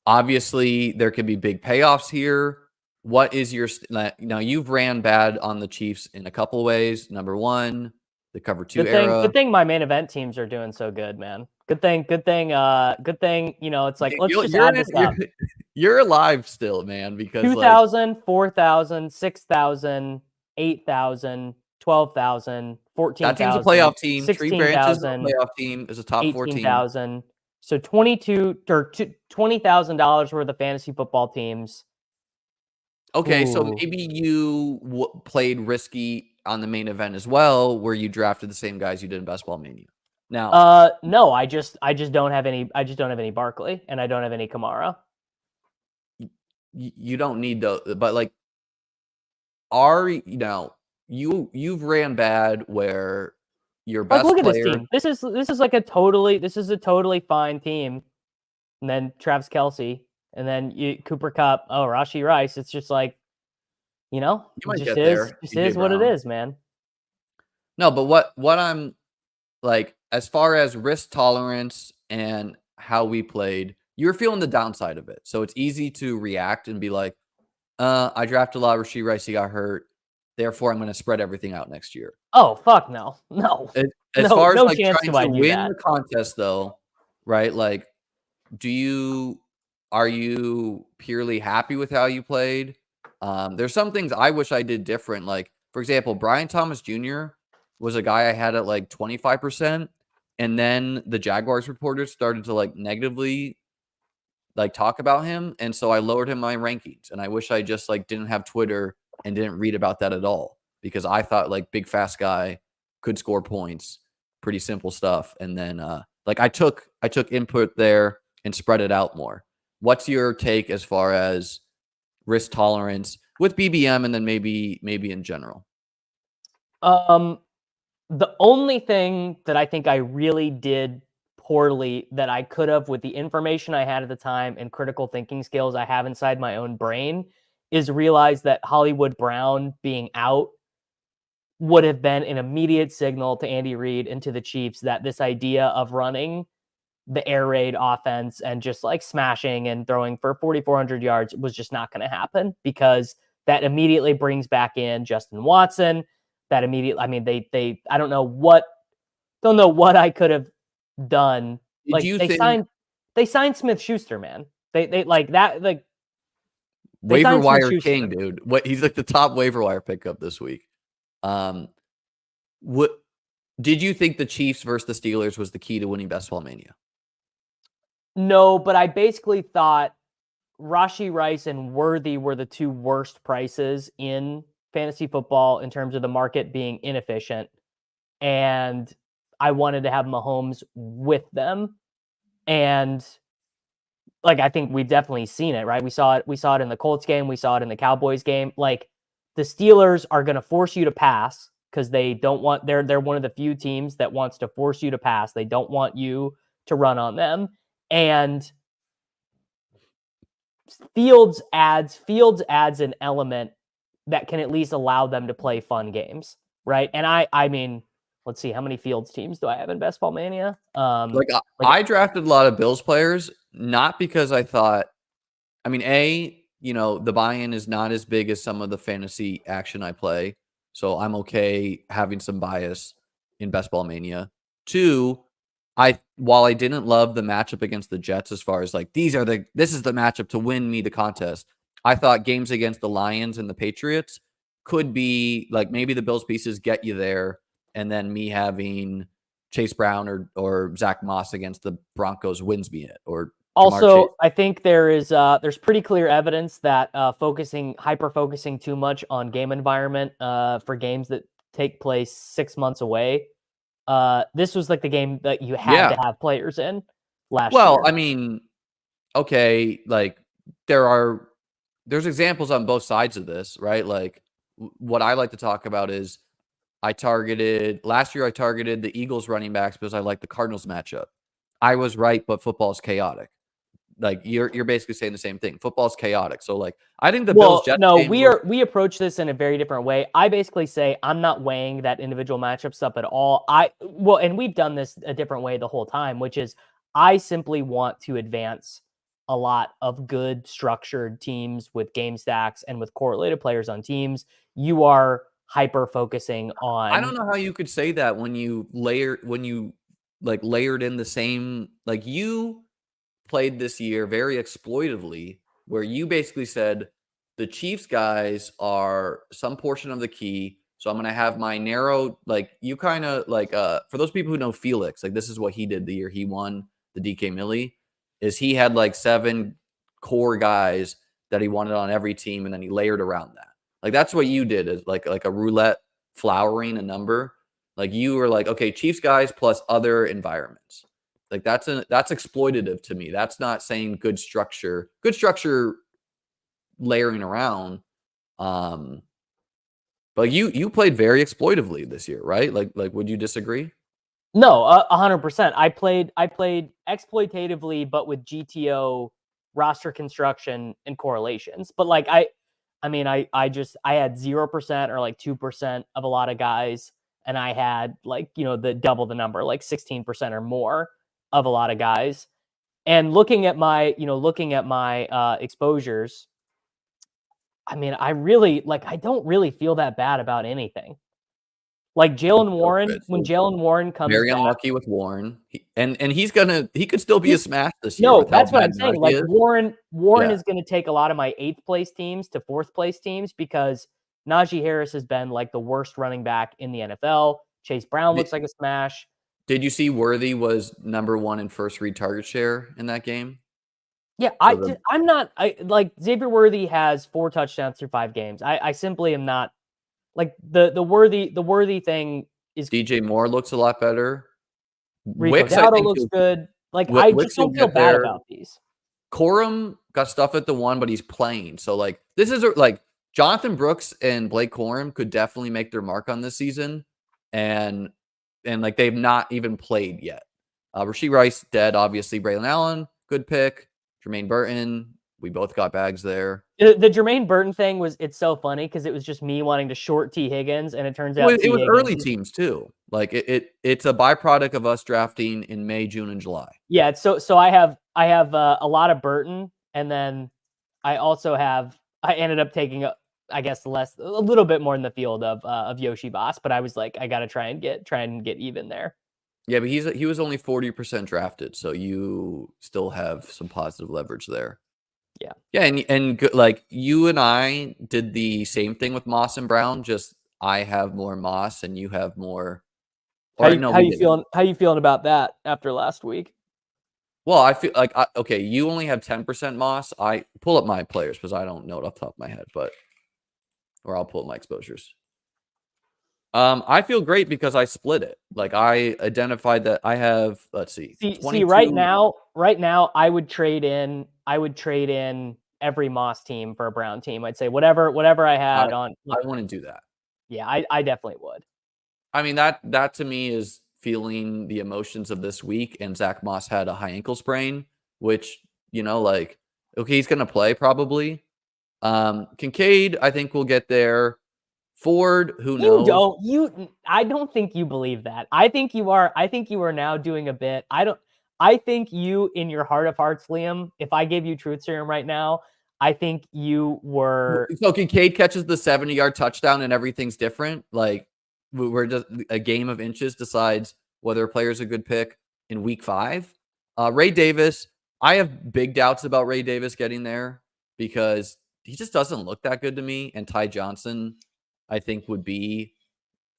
obviously there could be big payoffs here. What is your now you've ran bad on the Chiefs in a couple ways. Number one, the cover 2 era. Good thing my main event teams are doing so good, man. Good thing, you know, it's like, let's just add this up. You're alive still, man, because 2,000, 4,000, 6,000, 8,000, 12,000, 14,000. That team's a playoff team. 16,000, Tree Branches is a playoff team, is a top 4 team. 18,000. So $20,000 worth of fantasy football teams. Okay, Ooh. so maybe you played risky on the main event as well, where you drafted the same guys you did in Best Ball Mania. Now, no, I just don't have any. I just don't have any Barkley, and I don't have any Kamara. You don't need the, but like, you've ran bad where your best look player. At this team. This is a totally fine team, and then Travis Kelce, and then Cooper Kupp. Oh, Rashee Rice. It's just like, you know, You might it get there. Just is what it is, man. No, but what I'm like, as far as risk tolerance and how we played, you're feeling the downside of it. So it's easy to react and be like, I drafted a lot of Rashee Rice, he got hurt. Therefore, I'm going to spread everything out next year. Oh, fuck no. No. As far as like chance trying to win that. the contest, though, right? Like, are you purely happy with how you played? There's some things I wish I did different. Like, for example, Brian Thomas Jr. was a guy I had at like 25%. And then the Jaguars reporters started to like negatively like talk about him. And so I lowered him my rankings. And I wish I just like didn't have Twitter and didn't read about that at all, because I thought like big fast guy could score points, pretty simple stuff. And then like I took input there and spread it out more. What's your take as far as risk tolerance with BBM and then maybe in general? The only thing that I think I really did poorly that I could have, with the information I had at the time and critical thinking skills I have inside my own brain, is realize that Hollywood Brown being out would have been an immediate signal to Andy Reid and to the Chiefs that this idea of running the air raid offense and just like smashing and throwing for 4,400 yards was just not going to happen, because that immediately brings back in Justin Watson. That immediately, I mean, I don't know what I could have done. Did Like you they think signed Smith-Schuster, man. They like that, like they waiver signed wire Smith-Schuster. king, dude? What, he's like the top waiver wire pickup this week. What did you think the Chiefs versus the Steelers was the key to winning Best Ball Mania? No, but I basically thought Rashee Rice and Worthy were the two worst prices in fantasy football in terms of the market being inefficient. And I wanted to have Mahomes with them. And like, I think we've definitely seen it, right? We saw it in the Colts game. We saw it in the Cowboys game. Like, the Steelers are going to force you to pass because they don't want, they're one of the few teams that wants to force you to pass. They don't want you to run on them. And Fields adds an element that can at least allow them to play fun games, right? And I mean, let's see, how many Fields teams do I have in Best Ball Mania? I drafted a lot of Bills players, not because I thought, I mean, the buy-in is not as big as some of the fantasy action I play, so I'm okay having some bias in Best Ball Mania. Two, while I didn't love the matchup against the Jets as far as like this is the matchup to win me the contest, I thought games against the Lions and the Patriots could be like maybe the Bills pieces get you there, and then me having Chase Brown or Zach Moss against the Broncos wins me it, or also, I think there's pretty clear evidence that hyper focusing too much on game environment for games that take place 6 months away. This was like the game that you had to have players in last year. Well, I mean, okay, like there's examples on both sides of this, right? Like what I like to talk about is last year I targeted the Eagles running backs because I like the Cardinals matchup. I was right, but football is chaotic. Like you're basically saying the same thing. Football is chaotic. So like I think the Bills Jets game we approach this in a very different way. I basically say I'm not weighing that individual matchup stuff at all. And we've done this a different way the whole time, which is I simply want to advance a lot of good structured teams with game stacks and with correlated players on teams. You are hyper focusing on. I don't know how you could say that when you layered in the same, like you played this year very exploitively, where you basically said the Chiefs guys are some portion of the key. So I'm going to have my narrow, like you kind of like, for those people who know Felix, like this is what he did the year he won the DK Millie, is he had like 7 core guys that he wanted on every team. And then he layered around that. Like, that's what you did, is like a roulette flowering a number. Like you were like, okay, Chiefs guys plus other environments. Like that's exploitative to me. That's not saying good structure layering around. But you played very exploitively this year, right? Like would you disagree? No, 100%. I played exploitatively, but with GTO roster construction and correlations. But like I had 0% or like 2% of a lot of guys, and I had like, the double the number, like 16% or more of a lot of guys. And looking at my exposures, I mean, I don't really feel that bad about anything. Like Jaylen Warren, when Jaylen Warren comes very back, unlucky with Warren, and he could still be a smash this year. No, with that's how what bad I'm saying. Najee Like is. Warren is going to take a lot of my 8th place teams to 4th place teams, because Najee Harris has been like the worst running back in the NFL. Chase Brown looks like a smash. Did you see Worthy was #1 in first read target share in that game? Yeah, I'm not like Xavier Worthy has 4 touchdowns through 5 games. I simply am not like the Worthy thing is. DJ Moore looks a lot better. Rico Wicks, I Dowdle think looks good. Like I just Wicks will don't feel get bad there. about these. Corum got stuff at the 1, but he's playing. So like this is like Jonathan Brooks and Blake Corum could definitely make their mark on this season, and like they've not even played yet. Rashee Rice dead, obviously. Braylon Allen, good pick. Jermaine Burton, we both got bags there. The Jermaine Burton thing it's so funny because it was just me wanting to short T Higgins, and it turns out It was early teams too. Like it's a byproduct of us drafting in May, June, and July. Yeah, so I have a lot of Burton, and then I ended up taking I guess a little bit more in the field of Yoshi Boss, but I was like, I gotta try and get even there. Yeah, but he was only 40% drafted, so you still have some positive leverage there. Yeah. Yeah, and like you and I did the same thing with Moss and Brown, just I have more Moss and you have more. How you feeling about that after last week? Well, I feel like okay, you only have 10% Moss. I pull up my players because I don't know it off the top of my head, or I'll pull up my exposures. I feel great because I split it. Like I identified that I have, let's see. See right now I would trade in every Moss team for a Brown team. I'd say whatever I had on. I wouldn't do that. Yeah, I definitely would. I mean, that to me is feeling the emotions of this week. And Zach Moss had a high ankle sprain, which, like, okay, he's going to play probably. Kincaid, I think we'll get there. Ford, who knows? I don't think you believe that. I think you are now doing a bit. I think you, in your heart of hearts, Liam, if I gave you truth serum right now, I think you were. So Kincaid catches the 70-yard touchdown and everything's different. Like, we're just a game of inches decides whether a player's a good pick in week 5. Ray Davis, I have big doubts about Ray Davis getting there because he just doesn't look that good to me. And Ty Johnson, I think, would be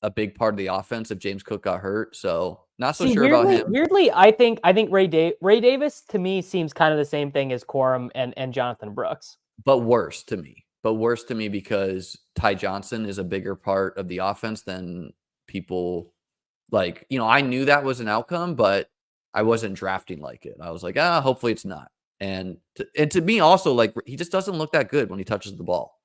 a big part of the offense if James Cook got hurt. So not so sure about him. Weirdly, I think Ray Davis to me seems kind of the same thing as Corum and Jonathan Brooks. But worse to me because Ty Johnson is a bigger part of the offense than people like. I knew that was an outcome, but I wasn't drafting like it. I was like, hopefully it's not. And to me also, like, he just doesn't look that good when he touches the ball.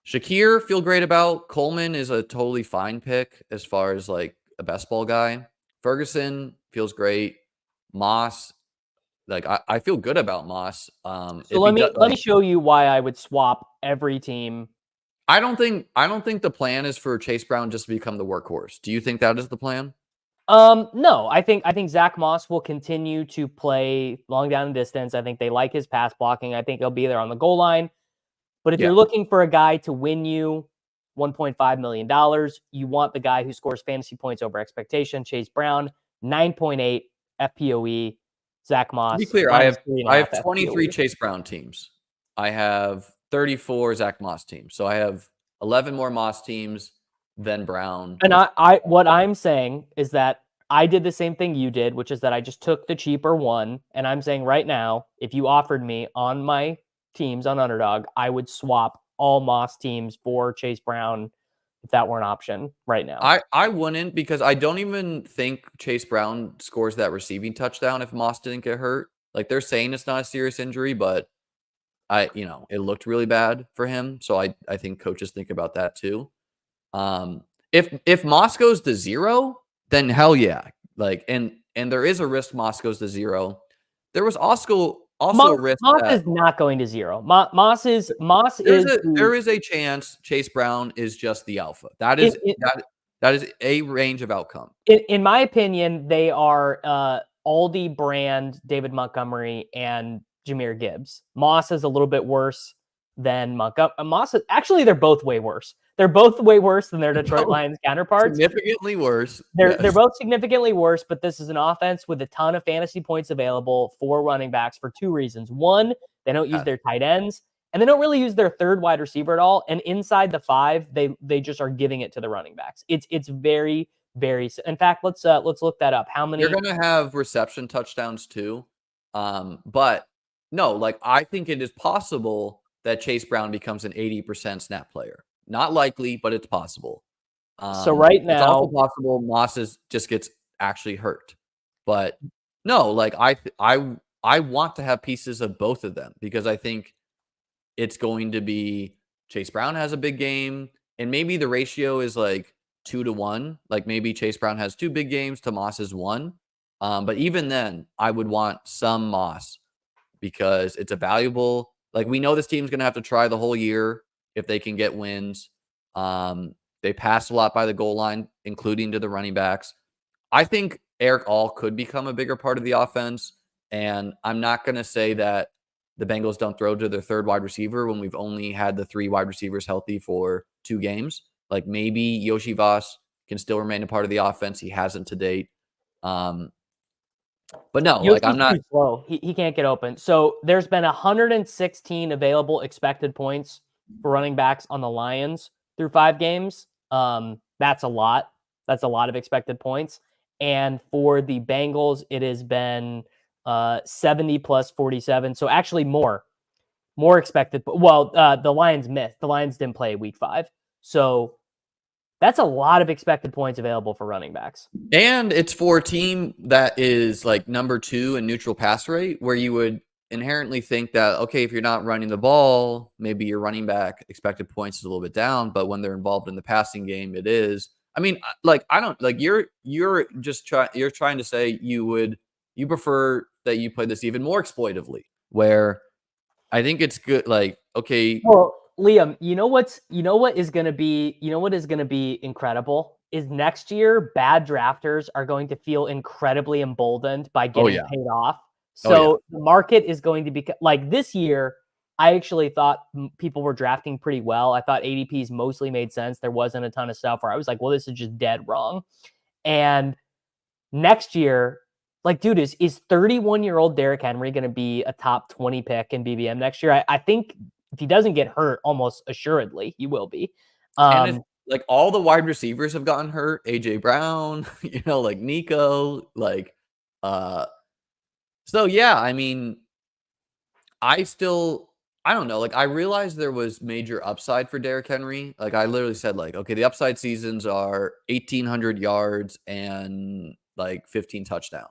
Shakir, feel great about. Coleman is a totally fine pick as far as like a best ball guy. Ferguson feels great. Moss, like I feel good about Moss. So let me show you why I would swap every team. I don't think the plan is for Chase Brown just to become the workhorse. Do you think that is the plan? No, I think Zach Moss will continue to play long down and distance. I think they like his pass blocking. I think he'll be there on the goal line. But if you're looking for a guy to win you $1.5 million, you want the guy who scores fantasy points over expectation. Chase Brown, 9.8 FPOE. Zach Moss. To be clear, I have 23 FPOE. Chase Brown teams. I have 34 Zach Moss teams. So I have 11 more Moss teams than Brown. And what I'm saying is that I did the same thing you did, which is that I just took the cheaper one. And I'm saying right now, if you offered me on my teams on Underdog, I would swap all Moss teams for Chase Brown if that were an option right now. I wouldn't, because I don't even think Chase Brown scores that receiving touchdown if Moss didn't get hurt. Like, they're saying it's not a serious injury, but it looked really bad for him. So I think coaches think about that too. If Moss goes to 0, then hell yeah. Like, and there is a risk Moss goes to 0. There was also a risk. Moss is not going to 0. There is a chance Chase Brown is just the alpha. That is a range of outcome. In my opinion, they are Aldi brand David Montgomery and Jahmyr Gibbs. Moss is a little bit worse than Montgomery. They're both way worse. They're both way worse than their Detroit Lions counterparts. Significantly worse. They're both significantly worse, but this is an offense with a ton of fantasy points available for running backs for 2 reasons. One, they don't use their tight ends, and they don't really use their third wide receiver at all. And inside the 5, they just are giving it to the running backs. It's very, In fact, let's look that up. How You're many? going to have reception touchdowns too. But no, like I think it is possible that Chase Brown becomes an 80% snap player. Not likely, but it's possible. So right It's also now, possible just gets actually hurt. But no, like I want to have pieces of both of them because I think it's going to be Chase Brown has a big game, and maybe the ratio is like 2-1. Like maybe Chase Brown has 2 big games, Tomas is 1. But even then, I would want some Moss because it's a valuable. Like we know this team's going to have to try the whole year if they can get wins. They pass a lot by the goal line, including to the running backs. I think Eric All could become a bigger part of the offense, and I'm not going to say that the Bengals don't throw to their third wide receiver when we've only had the 3 wide receivers healthy for 2 games. Like maybe Yoshi Voss can still remain a part of the offense. He hasn't to date. But no, like I'm Yoshi's not. too slow. He can't get open. So there's been 116 available expected points for running backs on the Lions through 5 games. That's a lot. That's a lot of expected points. And for the Bengals, it has been 70 plus 47. So actually more expected. Well, the Lions missed. The Lions didn't play week 5. So that's a lot of expected points available for running backs. And it's for a team that is like number 2 in neutral pass rate, where you would inherently think that, okay, if you're not running the ball, maybe your running back expected points is a little bit down, but when they're involved in the passing game, it is. I mean, like I don't like you're trying to say you prefer that you play this even more exploitively, where I think it's good. Like, okay, Well, Liam, you know what is going to be incredible is next year bad drafters are going to feel incredibly emboldened by getting paid off. So the market is going to be like this year. I actually thought people were drafting pretty well. I thought ADPs mostly made sense. There wasn't a ton of stuff where I was like, well, this is just dead wrong. And next year, like, dude, is 31-year-old Derrick Henry going to be a top 20 pick in BBM next year? I think if he doesn't get hurt, almost assuredly he will be. And it's like all the wide receivers have gotten hurt. AJ Brown, like Nico, like so yeah, I mean, I don't know. Like I realized there was major upside for Derrick Henry. Like I literally said, like, okay, the upside seasons are 1,800 yards and like 15 touchdowns.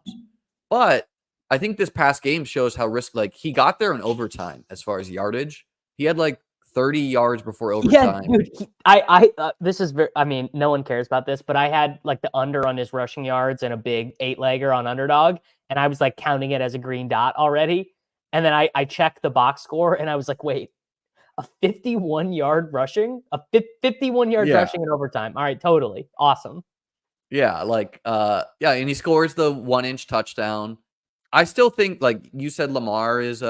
But I think this past game shows how like he got there in overtime as far as yardage. He had like 30 yards before overtime. Yeah, dude. This is very. I mean, no one cares about this, but I had like the under on his rushing yards and a big 8-legger on Underdog, and I was like counting it as a green dot already. And then I checked the box score, and I was like, wait, a 51-yard rushing, 51 yards rushing in overtime. All right, totally awesome. Yeah, like and he scores the 1-inch touchdown. I still think, like you said, Lamar is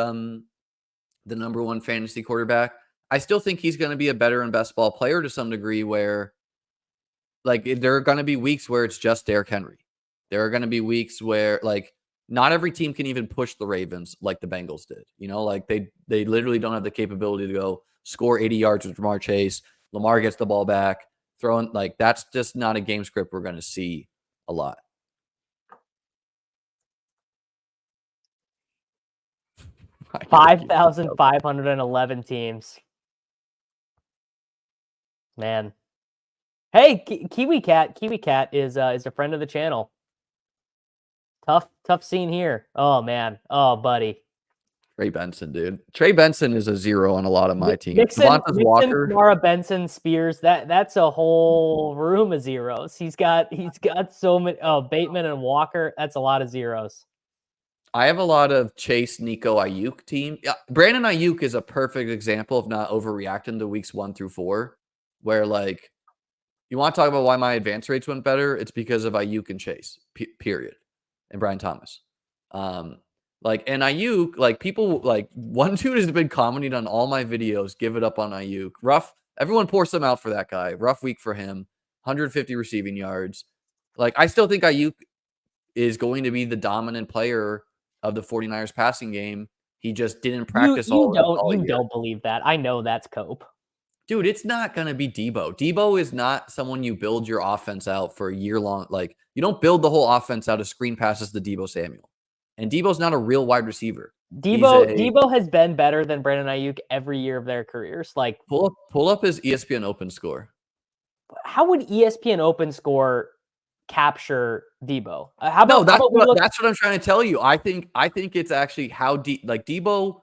the number 1 fantasy quarterback. I still think he's going to be a better and best ball player to some degree, where like there are going to be weeks where it's just Derrick Henry. There are going to be weeks where like not every team can even push the Ravens like the Bengals did. Like they literally don't have the capability to go score 80 yards with Jamar Chase. Lamar gets the ball back, throwing like that's just not a game script we're going to see a lot. – 5,511 teams. Man. Hey, Kiwi Cat is a friend of the channel. Tough scene here. Oh man. Oh buddy. Trey Benson, dude. Trey Benson is a 0 on a lot of my teams. Mixon, Kamara, Benson, Spears. That's a whole room of zeros. He's got so many. Oh, Bateman and Walker. That's a lot of zeros. I have a lot of Chase, Nico, Aiyuk team. Yeah, Brandon Aiyuk is a perfect example of not overreacting to weeks 1 through 4, where like you want to talk about why my advance rates went better. It's because of Aiyuk and Chase, period, and Brian Thomas. Like, and Aiyuk, like people, like one dude has been commenting on all my videos, give it up on Aiyuk. Rough, everyone pours some out for that guy. Rough week for him, 150 receiving yards. Like, I still think Aiyuk is going to be the dominant player of the 49ers passing game. He just didn't practice you all year. Don't believe that. I know that's Cope. Dude, it's not going to be Debo. Debo is not someone you build your offense out for a year long. Like, you don't build the whole offense out of screen passes to Debo Samuel. And Debo's not a real wide receiver. Debo has been better than Brandon Aiyuk every year of their careers. Like, pull up his ESPN Open score. how would ESPN Open score capture Debo? That's what I'm trying to tell you. I think it's actually how Debo.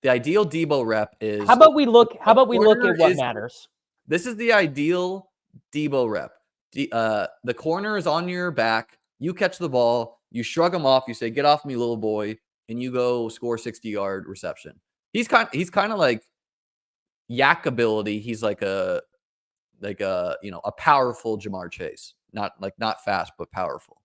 The ideal Debo rep is. How about we look at what matters? This is the ideal Debo rep. The corner is on your back. You catch the ball. You shrug him off. You say, "Get off me, little boy," and you go score 60-yard reception. He's kind of like yak ability. He's like a powerful Jamar Chase. Not fast, but powerful.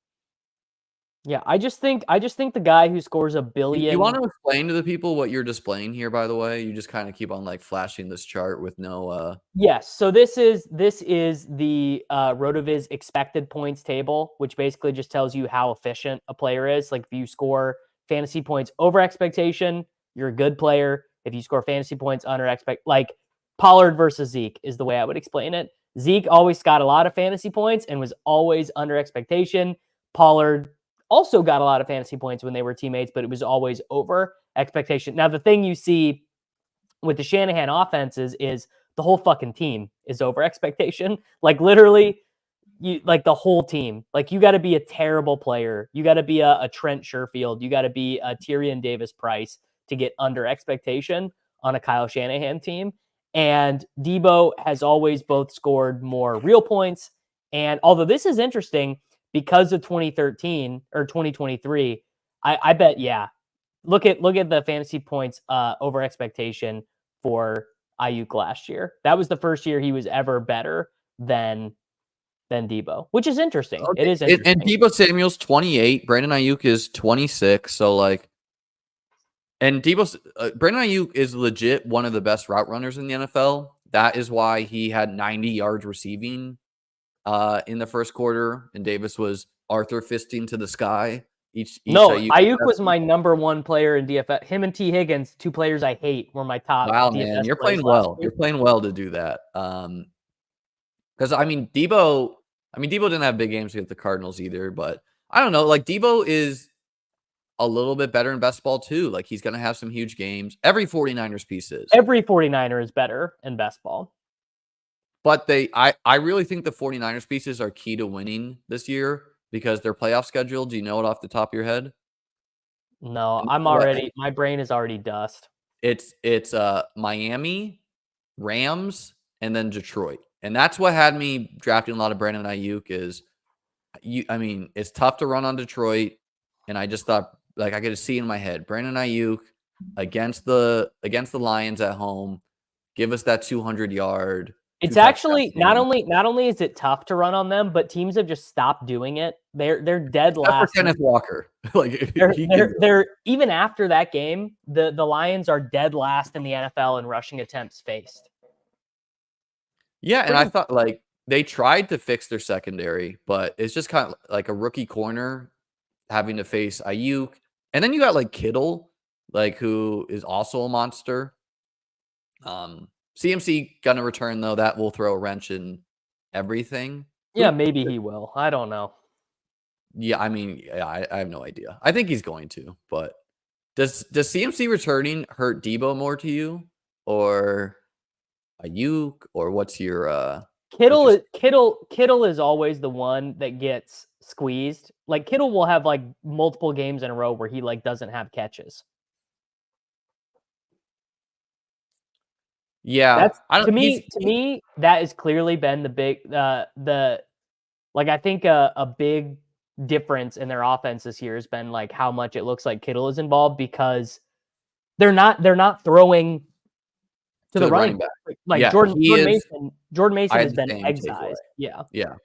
Yeah, I just think the guy who scores $1 billion. You want to explain to the people what you're displaying here, by the way? You just kind of keep on like flashing this chart with no. Yes, so this is the RotoViz expected points table, which basically just tells you how efficient a player is. Like, if you score fantasy points over expectation, you're a good player. If you score fantasy points under like Pollard versus Zeke is the way I would explain it. Zeke always got a lot of fantasy points and was always under expectation. Pollard also got a lot of fantasy points when they were teammates, but it was always over expectation. Now, the thing you see with the Shanahan offenses is the whole fucking team is over expectation. Like, literally, the whole team. Like, you got to be a terrible player. You got to be a Trent Sherfield. You got to be a Tyrion Davis-Price to get under expectation on a Kyle Shanahan team. And Debo has always both scored more real points. And although this is interesting, because of 2013 or 2023, I bet, yeah. Look at the fantasy points over expectation for Aiyuk last year. That was the first year he was ever better than Debo, which is interesting. Okay. It is interesting. And Debo Samuel's 28. Brandon Aiyuk is 26. So like, and Brandon Aiyuk is legit one of the best route runners in the NFL. That is why he had 90 yards receiving in the first quarter, and Davis was Arthur fisting to the sky. Aiyuk was my number one player in DFS. Him and T. Higgins, two players I hate, were my top. Wow, DFS man, you're playing well. You're playing well to do that. Because Debo didn't have big games against the Cardinals either, but I don't know. Like, Debo is a little bit better in best ball too. Like, he's gonna have some huge games. Every 49ers piece is. Every 49er is better in best ball. But I really think the 49ers pieces are key to winning this year because their playoff schedule. Do you know it off the top of your head? No, my brain is already dust. It's Miami, Rams, and then Detroit. And that's what had me drafting a lot of Brandon Aiyuk it's tough to run on Detroit. And I just thought, like, I could see in my head, Brandon Aiyuk against the Lions at home, give us that 200-yard. It's actually not only is it tough to run on them, but teams have just stopped doing it. They're dead last. For Kenneth Walker, like they're even after that game, the Lions are dead last in the NFL in rushing attempts faced. Yeah, and I thought, like, they tried to fix their secondary, but it's just kind of like a rookie corner having to face Aiyuk, and then you got like Kittle, like, who is also a monster. CMC gonna return though. That will throw a wrench in everything. Yeah, maybe he will. I don't know. Yeah, I have no idea. I think he's going to, but does CMC returning hurt Debo more to you, or Aiyuk, or what's your Kittle is always the one that gets squeezed. Like, Kittle will have like multiple games in a row where he like doesn't have catches. Yeah, to me, that has clearly been the big I think a big difference in their offense this year has been like how much it looks like Kittle is involved, because they're not throwing to the running back. Like, yeah, Jordan Mason has been excised. Yeah.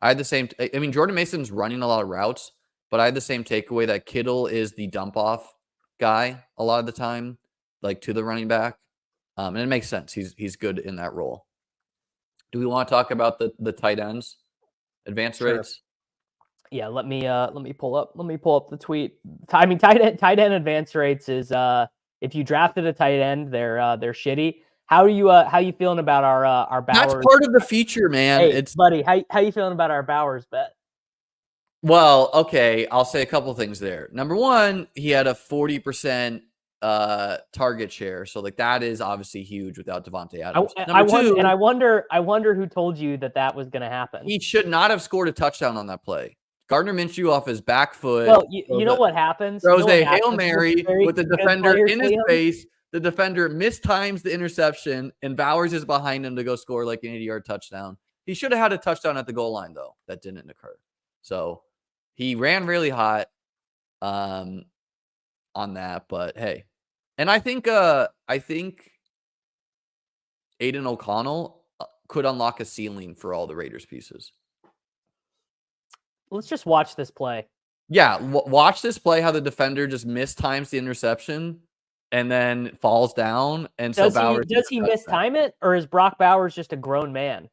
I had the same. Jordan Mason's running a lot of routes, but I had the same takeaway that Kittle is the dump off guy a lot of the time, like to the running back. And it makes sense. He's good in that role. Do we want to talk about the tight ends advance rates? Yeah, let me pull up the tweet. Tight end advance rates is if you drafted a tight end, they're shitty. How you feeling about our Bowers? That's part of the feature, man. Hey, It's buddy, how you feeling about our Bowers bet? well, okay. I'll say a couple things there. Number one, he had a 40% target share, so like that is obviously huge without Devontae Adams. Number two, I wonder who told you that was going to happen. he should not have scored a touchdown on that play. Gardner Minshew off his back foot. Well, you know what happens? Throws a Hail Hail Mary with the defender in his face. The defender mistimes the interception, and Bowers is behind him to go score like an 80-yard touchdown. He should have had a touchdown at the goal line, though. That didn't occur. So he ran really hot on that, but hey. And I think Aiden O'Connell could unlock a ceiling for all the Raiders pieces. Let's just watch this play. Yeah, watch this play, how the defender just mistimes the interception and then falls down. And does he mistime it, or is Brock Bowers just a grown man?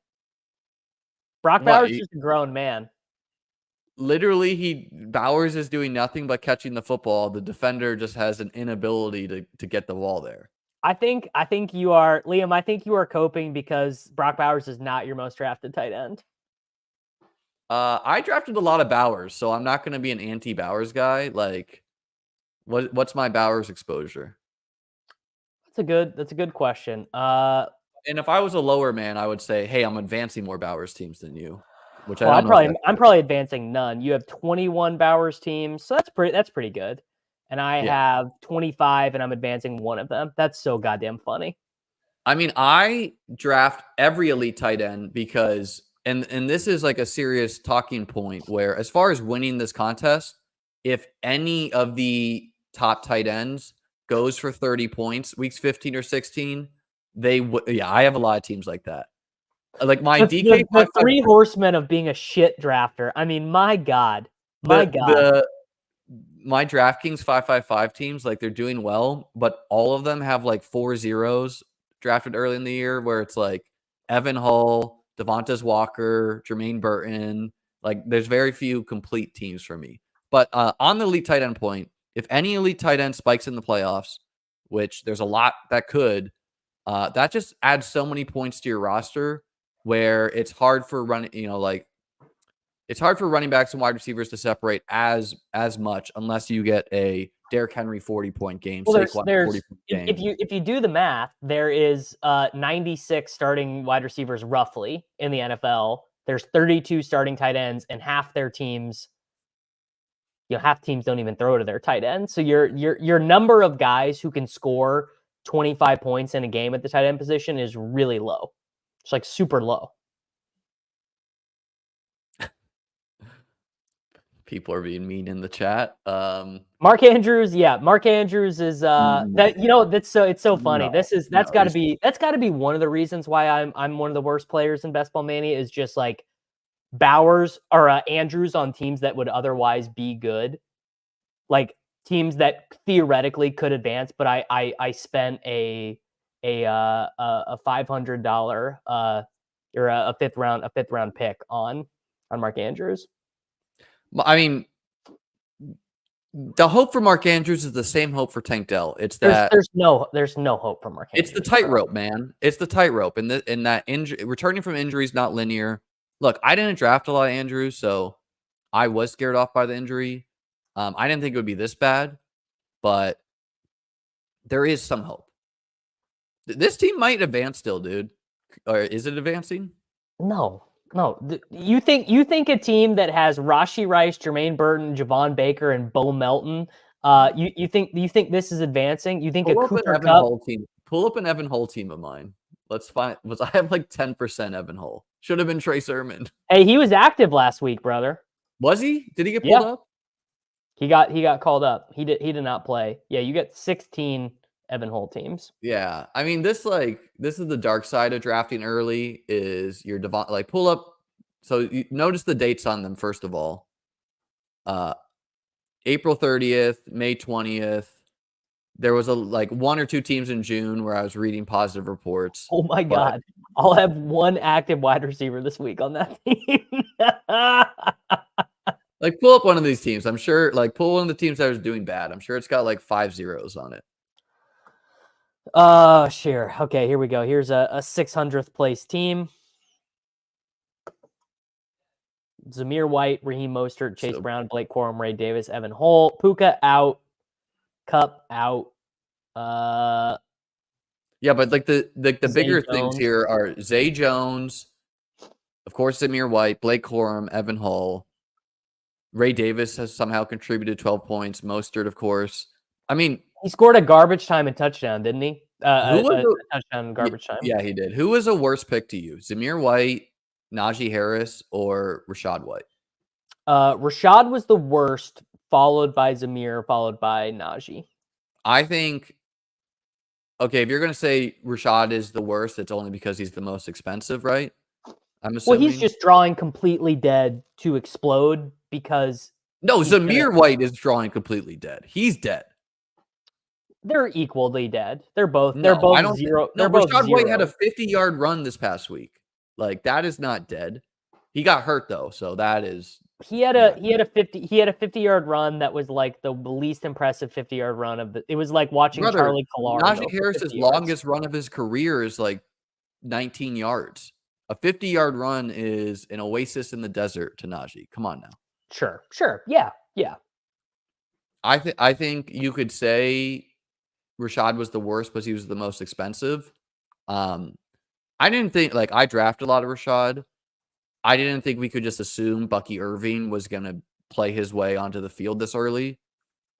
Bowers is just a grown man. Literally, Bowers is doing nothing but catching the football. The defender just has an inability to get the ball there. I think you are, Liam, I think you are coping because Brock Bowers is not your most drafted tight end. I drafted a lot of Bowers, so I'm not going to be an anti-Bowers guy. Like, what's my Bowers exposure? That's a good question. And if I was a lower man, I would say, hey, I'm advancing more Bowers teams than you. Which I'm probably advancing none. You have 21 Bowers teams, so that's pretty good. And I have 25, and I'm advancing one of them. That's so goddamn funny. I mean, I draft every elite tight end because. And this is like a serious talking point where, as far as winning this contest, if any of the top tight ends goes for 30 points, weeks 15 or 16, I have a lot of teams like that. Like my DK, the three horsemen of being a shit drafter. I mean, my God. My DraftKings 555 teams, like they're doing well, but all of them have like 4 zeros drafted early in the year where it's like Evan Hull, Devontae Walker, Jermaine Burton. Like, there's very few complete teams for me. But on the elite tight end point, if any elite tight end spikes in the playoffs, which there's a lot that could, that just adds so many points to your roster where it's hard for it's hard for running backs and wide receivers to separate as much unless you get a Derrick Henry 40-point game. Well, if you do the math, there is 96 starting wide receivers roughly in the NFL. There's 32 starting tight ends, and half their teams, half teams don't even throw to their tight end. So your number of guys who can score 25 points in a game at the tight end position is really low. It's like super low. People are being mean in the chat. Mark Andrews, Mark Andrews is it's so funny. That's got to be one of the reasons why I'm one of the worst players in Best Ball Mania is just like Bowers or Andrews on teams that would otherwise be good, like teams that theoretically could advance, but I spent a $500 or a fifth round pick on Mark Andrews. I mean, the hope for Mark Andrews is the same hope for Tank Dell. It's that there's no hope for Mark Andrews. It's the tightrope, man. It's the tightrope, and that injury, returning from injury is not linear. Look, I didn't draft a lot of Andrews, so I was scared off by the injury. I didn't think it would be this bad, but there is some hope. This team might advance still, dude. Or is it advancing? No. You think a team that has Rashee Rice, Jermaine Burton, Javon Baker, and Bo Melton, you think this is advancing? You think Pull a up Cooper an Kupp team? Pull up an Evan Hull team of mine. Let's find. I have like 10% Evan Hull. Should have been Trey Sermon. Hey, he was active last week, brother. Was he? Did he get pulled up? He got called up. He did not play. Yeah, you get 16 Evan Hull teams. Yeah, I mean this is the dark side of drafting early. Is your Devon pull up? So you notice the dates on them first of all. April 30th, May 20th. There was one or two teams in June where I was reading positive reports. Oh my God. I'll have one active wide receiver this week on that team. Pull up one of these teams. I'm sure pull one of the teams that was doing bad. I'm sure it's got 5 zeros on it. Sure. Okay, here we go. Here's a 600th place team. Zamir White, Raheem Mostert, Chase Brown, Blake Corum, Ray Davis, Evan Hull, Puka out, Cup out. Yeah, but like the Zay bigger Jones. things here are Zay Jones, of course, Zamir White, Blake Corum, Evan Hull. Ray Davis has somehow contributed 12 points. Mostert, of course. I mean, he scored a garbage time and touchdown, didn't he? who was A touchdown and garbage time. Yeah, he did. Who was a worse pick to you? Zamir White, Najee Harris, or Rashad White? Rashad was the worst, followed by Zamir, followed by Najee. I think, okay, if you're going to say Rashad is the worst, it's only because he's the most expensive, right? I'm assuming. Well, he's just drawing completely dead to explode because... No, Zamir White is drawing completely dead. He's dead. They're equally dead. They're both I don't zero. No, they're both Rashad zero. White had a 50-yard run this past week. Like, that is not dead. He got hurt though, so that is... He had a 50-yard run that was like the least impressive 50-yard run of the... It was like watching Charlie Collar. Najee Harris's longest run of his career is like 19 yards. A 50-yard run is an oasis in the desert to Najee. Come on now. Sure. Yeah. I think you could say Rashad was the worst, but he was the most expensive. I didn't think, like, I drafted a lot of Rashad. I didn't think we could just assume Bucky Irving was going to play his way onto the field this early.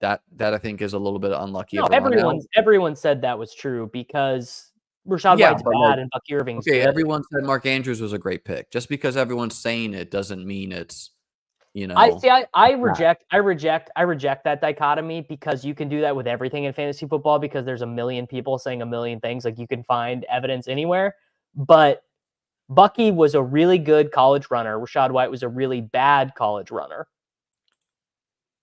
That I think is a little bit unlucky. No, everyone said that was true because Rashad White's bad and Bucky Irving's good. Everyone said Mark Andrews was a great pick. Just because everyone's saying it doesn't mean it's, I reject that dichotomy because you can do that with everything in fantasy football because there's a million people saying a million things. Like, you can find evidence anywhere. But Bucky was a really good college runner. Rashad White was a really bad college runner.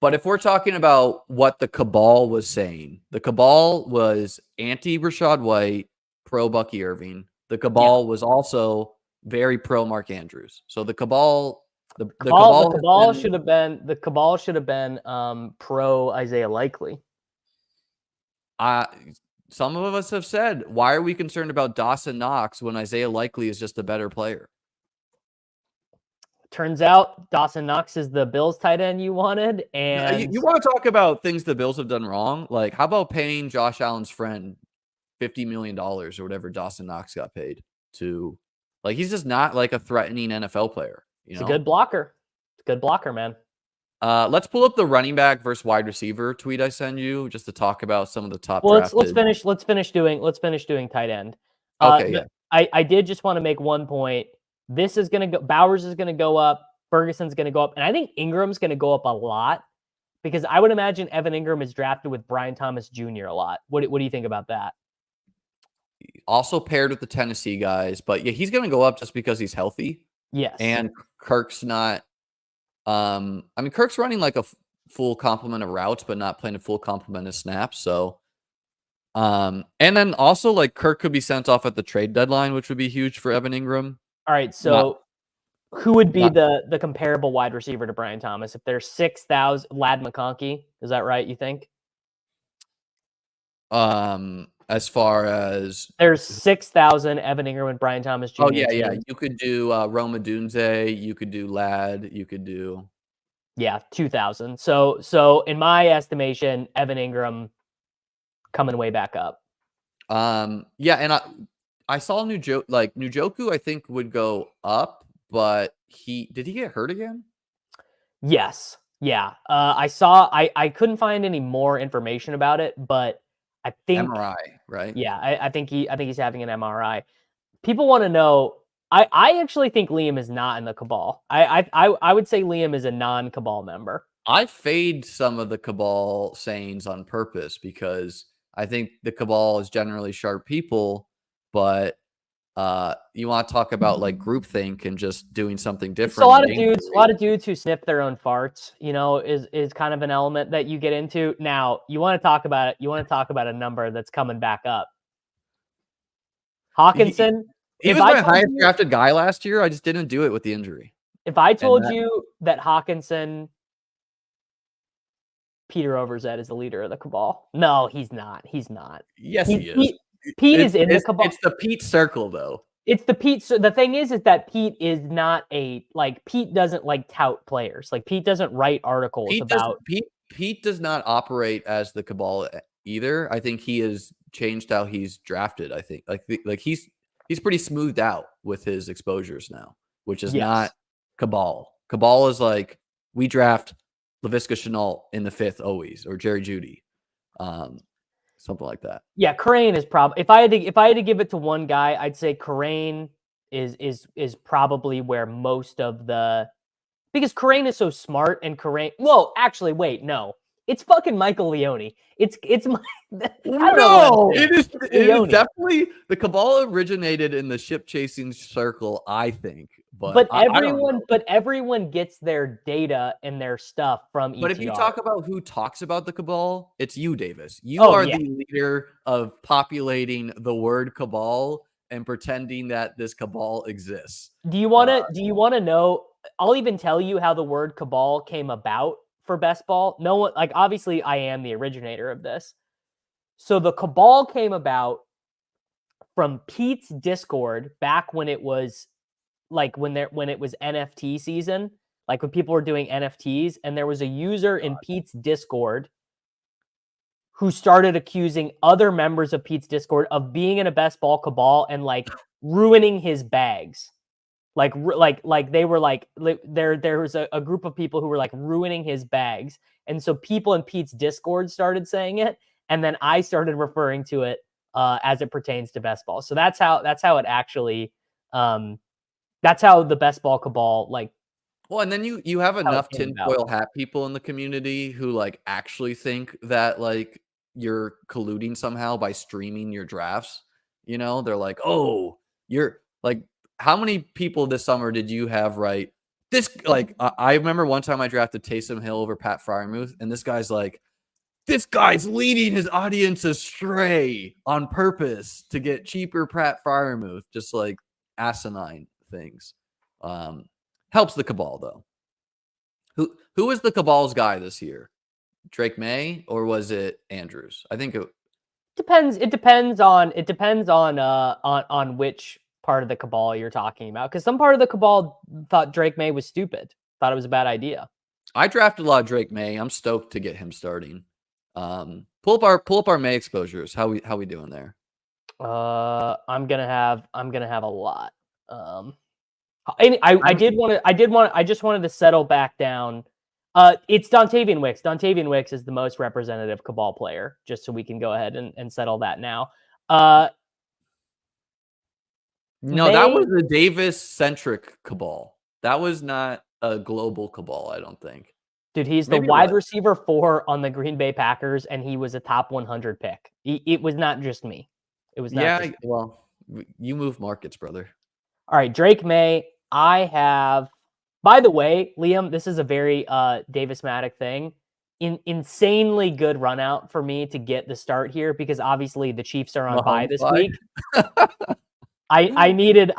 But if we're talking about what the Cabal was saying, the Cabal was anti-Rashad White, pro Bucky Irving. The Cabal was also very pro Mark Andrews. So the Cabal... The Cabal should have been pro Isaiah Likely. Some of us have said, why are we concerned about Dawson Knox when Isaiah Likely is just a better player? Turns out Dawson Knox is the Bills tight end you wanted. And you want to talk about things the Bills have done wrong? Like, how about paying Josh Allen's friend $50 million or whatever Dawson Knox got paid to? Like, he's just not like a threatening NFL player. He's a good blocker. It's a good blocker, man. Let's pull up the running back versus wide receiver tweet I send you just to talk about some of the top. Well, let's finish doing tight end. Okay, yeah. I did just want to make one point. This is gonna go. Bowers is gonna go up. Ferguson's gonna go up, and I think Ingram's gonna go up a lot because I would imagine Evan Ingram is drafted with Brian Thomas Jr. a lot. What do you think about that? Also paired with the Tennessee guys, but yeah, he's gonna go up just because he's healthy. Yes. And Kirk's not, I mean, Kirk's running like a full complement of routes, but not playing a full complement of snaps. So, and then also like Kirk could be sent off at the trade deadline, which would be huge for Evan Ingram. All right. So who would be the comparable wide receiver to Brian Thomas? If there's 6,000, Lad McConkey, is that right? You think? As far as there's 6,000 Evan Ingram and Brian Thomas Jr. Oh yeah. You could do Roma Dunze, you could do Ladd, you could do 2,000. So in my estimation, Evan Ingram coming way back up. Yeah, and I saw Njoku I think would go up, but did he get hurt again? Yes. Yeah. I couldn't find any more information about it, but I think MRI, right? Yeah, I think he's having an MRI. People want to know. I actually think Liam is not in the Cabal. I would say Liam is a non-Cabal member. I fade some of the Cabal sayings on purpose because I think the Cabal is generally sharp people, but you want to talk about like groupthink and just doing something different. So a lot of dudes who sniff their own farts, is kind of an element that you get into. Now, you want to talk about it. You want to talk about a number that's coming back up. Hawkinson. He was my highest drafted guy last year. I just didn't do it with the injury. If I told you that Hawkinson, Peter Overzet is the leader of the Cabal. No, he's not. He's not. Yes, he is. Pete is in the Cabal. It's the Pete circle, though. It's the Pete. So the thing is that Pete is not Pete doesn't tout players. Like Pete doesn't write articles about. Pete does not operate as the Cabal either. I think he has changed how he's drafted. I think he's pretty smoothed out with his exposures now, which is not Cabal. Cabal is like, we draft LaVisca Chenault in the 5th always, or Jerry Jeudy, something like that. Yeah, Crane is probably, if I had to give it to one guy, I'd say Crane is probably where most of the, because Crane is so smart, and Crane. Well, actually, wait, no, it's fucking Michael Leone. It's my. No, it is definitely the Cabal originated in the ship chasing circle, I think. But everyone gets their data and their stuff from ETR. But if you talk about who talks about the Cabal, it's you, Davis. You are the leader of populating the word Cabal and pretending that this Cabal exists. Do you want to know? I'll even tell you how the word Cabal came about for best ball. No one, obviously I am the originator of this. So the Cabal came about from Pete's Discord back when it was when it was NFT season, when people were doing NFTs, and there was a user in Pete's Discord who started accusing other members of Pete's Discord of being in a best ball Cabal and ruining his bags. There was a group of people who were ruining his bags. And so people in Pete's Discord started saying it. And then I started referring to it as it pertains to best ball. So that's how it actually, that's how the best ball Cabal, well, and then you have enough tinfoil hat people in the community who actually think that you're colluding somehow by streaming your drafts. You know, they're like, oh, you're how many people this summer did you have right? This I remember one time I drafted Taysom Hill over Pat Freiermuth, and this guy's leading his audience astray on purpose to get cheaper Pat Freiermuth, just asinine things. Helps the Cabal though. Who was the Cabal's guy this year? Drake Maye, or was it Andrews? I think it depends. It depends on which part of the Cabal you're talking about, because some part of the Cabal thought Drake Maye was stupid, thought it was a bad idea. I drafted a lot of Drake Maye. I'm stoked to get him starting. Pull up our Maye exposures. How we doing there? I'm gonna have a lot. I just wanted to settle back down. It's Dontavian Wicks. Dontavian Wicks is the most representative Cabal player, just so we can go ahead and settle that now. No, that was a Davis-centric Cabal. That was not a global Cabal, I don't think. Dude, he's the wide receiver 4 on the Green Bay Packers, and he was a top 100 pick. It was not just me. It was not just me. Well, you move markets, brother. All right, Drake Maye. I have, by the way, Liam, this is a very Davis Mattek thing. Insanely good run out for me to get the start here, because obviously the Chiefs are on bye this week. I needed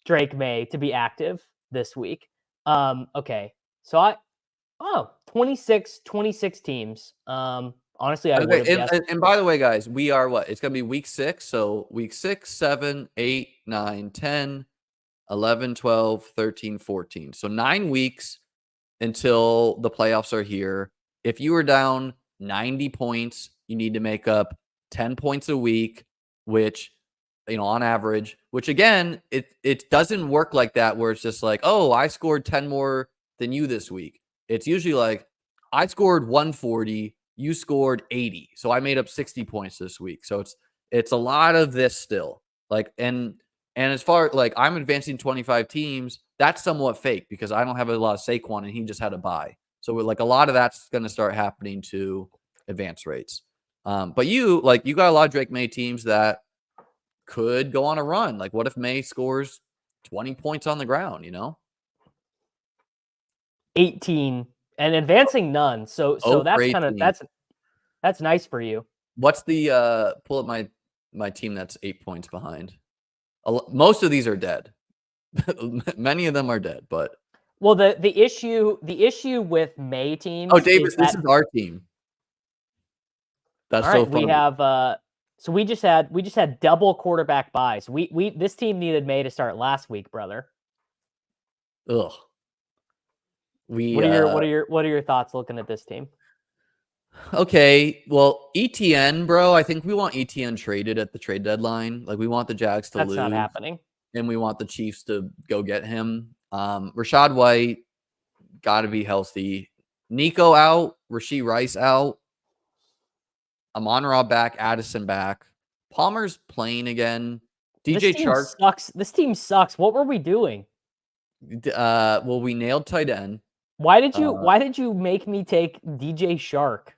Drake Maye to be active this week. Okay. So 26 teams. Honestly, I would have guessed. And by the way, guys, we are what? It's going to be week 6. So week 6, 7, 8, 9, 10, 11, 12, 13, 14. So 9 weeks until the playoffs are here. If you were down 90 points, you need to make up 10 points a week, which, on average, which again, it doesn't work like that where it's just oh, I scored 10 more than you this week. It's usually I scored 140, you scored 80. So I made up 60 points this week. So it's a lot of this still. And as far I'm advancing 25 teams, that's somewhat fake because I don't have a lot of Saquon and he just had a bye. So a lot of that's going to start happening to advance rates. But you got a lot of Drake Maye teams that could go on a run. What if Maye scores 20 points on the ground, 18 and advancing none. So that's that's nice for you. What's the pull up my team that's 8 points behind? Most of these are dead. Many of them are dead, but the issue with Maye teams. Oh, Davis, this is our team. That's all so right, funny. We have So we just had double quarterback buys. This team needed Maye to start last week, brother. Ugh. What are your thoughts looking at this team? Okay, well, ETN, bro, I think we want ETN traded at the trade deadline. Like, we want the Jags to That's lose. not happening. And we want the Chiefs to go get him. Rachaad White, got to be healthy. Nico out. Rashee Rice out. Amon-Ra back. Addison back. Palmer's playing again. DJ Chark. Sucks. This team sucks. What were we doing? Well, we nailed tight end. Why did you make me take DJ Chark?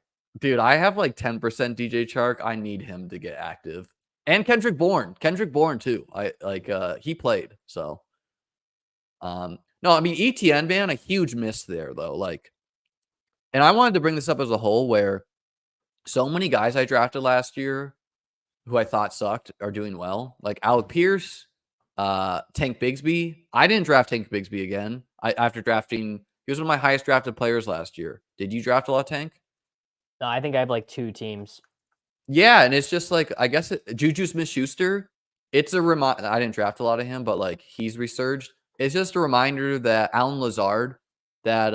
Dude, I have like 10% DJ Chark. I need him to get active. And Kendrick Bourne. Kendrick Bourne too. He played. So no, I mean ETN, man, a huge miss there though. Like, and I wanted to bring this up as a whole where so many guys I drafted last year who I thought sucked are doing well. Like Alec Pierce, Tank Bigsby. I didn't draft Tank Bigsby again. After drafting, he was one of my highest drafted players last year. Did you draft a lot, Tank? No, I think I have like 2 teams. Yeah, and it's just like, I guess Juju Smith-Schuster, it's a reminder. I didn't draft a lot of him, but like he's resurged. It's just a reminder that Alan Lazard, that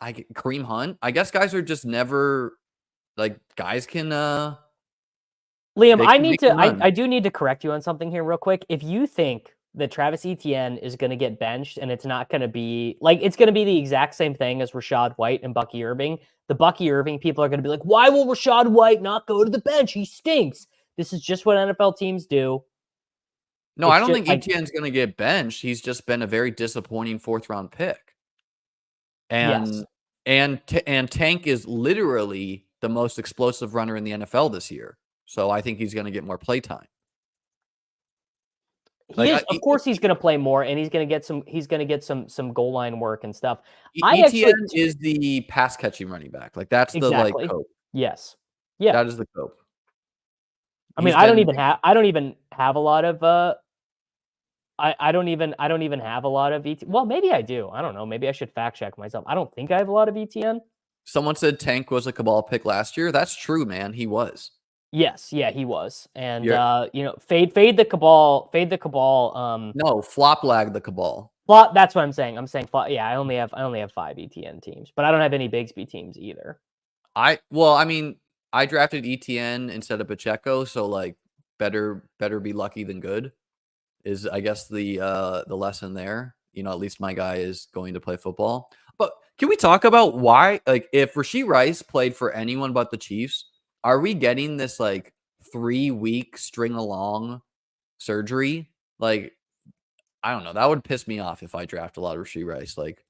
Kareem Hunt, I guess guys are just never like guys can Liam, I do need to correct you on something here real quick. If you think that Travis Etienne is going to get benched and it's not going to be like, it's going to be the exact same thing as Rachaad White and Bucky Irving, the Bucky Irving people are going to be like, why will Rachaad White not go to the bench? He stinks. This is just what NFL teams do. No, I don't think Etienne's going to get benched. He's just been a very disappointing 4th round pick. And and Tank is literally the most explosive runner in the NFL this year. So I think he's going to get more play time. Of course he's going to play more, and he's going to get some goal line work and stuff. ETN is the pass catching running back. Like that's the like cope. Yes. Yeah. That is the cope. I mean, I don't even have a lot of I don't even have a lot of ETN. Well, maybe I do. I don't know. Maybe I should fact check myself. I don't think I have a lot of ETN. Someone said Tank was a Cabal pick last year. That's true, man. He was. Yes, yeah, he was. And fade the Cabal. No, flop lag the Cabal. Well, that's what I'm saying. I'm saying yeah, I only have 5 ETN teams, but I don't have any Bigsby teams either. I mean, I drafted ETN instead of Pacheco, so like better be lucky than good is I guess the lesson there. You know, at least my guy is going to play football. But can we talk about why, like, if Rashee Rice played for anyone but the Chiefs, are we getting this like 3-week string along surgery? Like, I don't know. That would piss me off if I draft a lot of Rashee Rice. Like,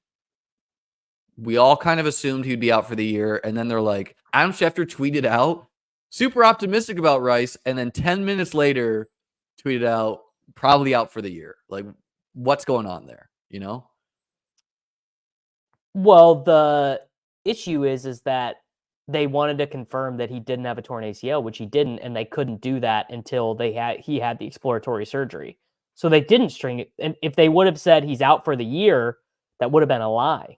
we all kind of assumed he'd be out for the year, and then they're like, Adam Schefter tweeted out, super optimistic about Rice, and then 10 minutes later tweeted out, probably out for the year. Like, what's going on there, you know? Well, the issue is that they wanted to confirm that he didn't have a torn ACL, which he didn't, and they couldn't do that until he had the exploratory surgery. So they didn't string it. And if they would have said he's out for the year, that would have been a lie.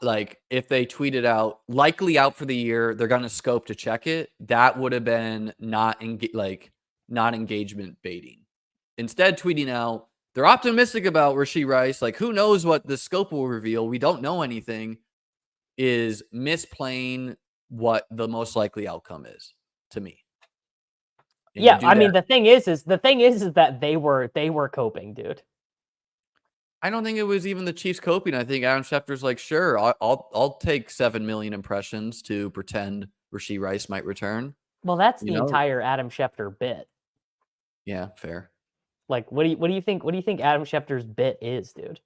Like if they tweeted out likely out for the year, they're going to scope to check it. That would have been not engagement baiting. Instead, tweeting out they're optimistic about Rashee Rice. Like, who knows what the scope will reveal? We don't know anything. Is misplaying what the most likely outcome is to me. Yeah, I mean the thing is that they were coping, dude. I don't think it was even the Chiefs coping. I think Adam Schefter's like, sure, I'll take 7 million impressions to pretend Rashee Rice might return. Well, that's the entire Adam Schefter bit. Yeah, fair. Like, what do you think Adam Schefter's bit is, dude?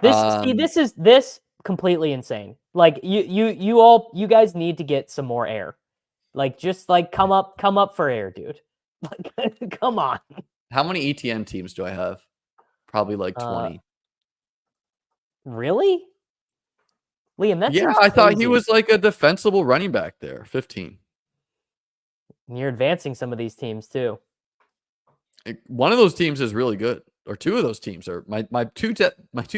This completely insane. Like you guys need to get some more air. Like just like come up for air, dude. Like come on. How many ETN teams do I have? Probably like 20. Really? Liam, that's I thought he was like a defensible running back there. 15. You're advancing some of these teams too. One of those teams is really good, or 2 of those teams are my two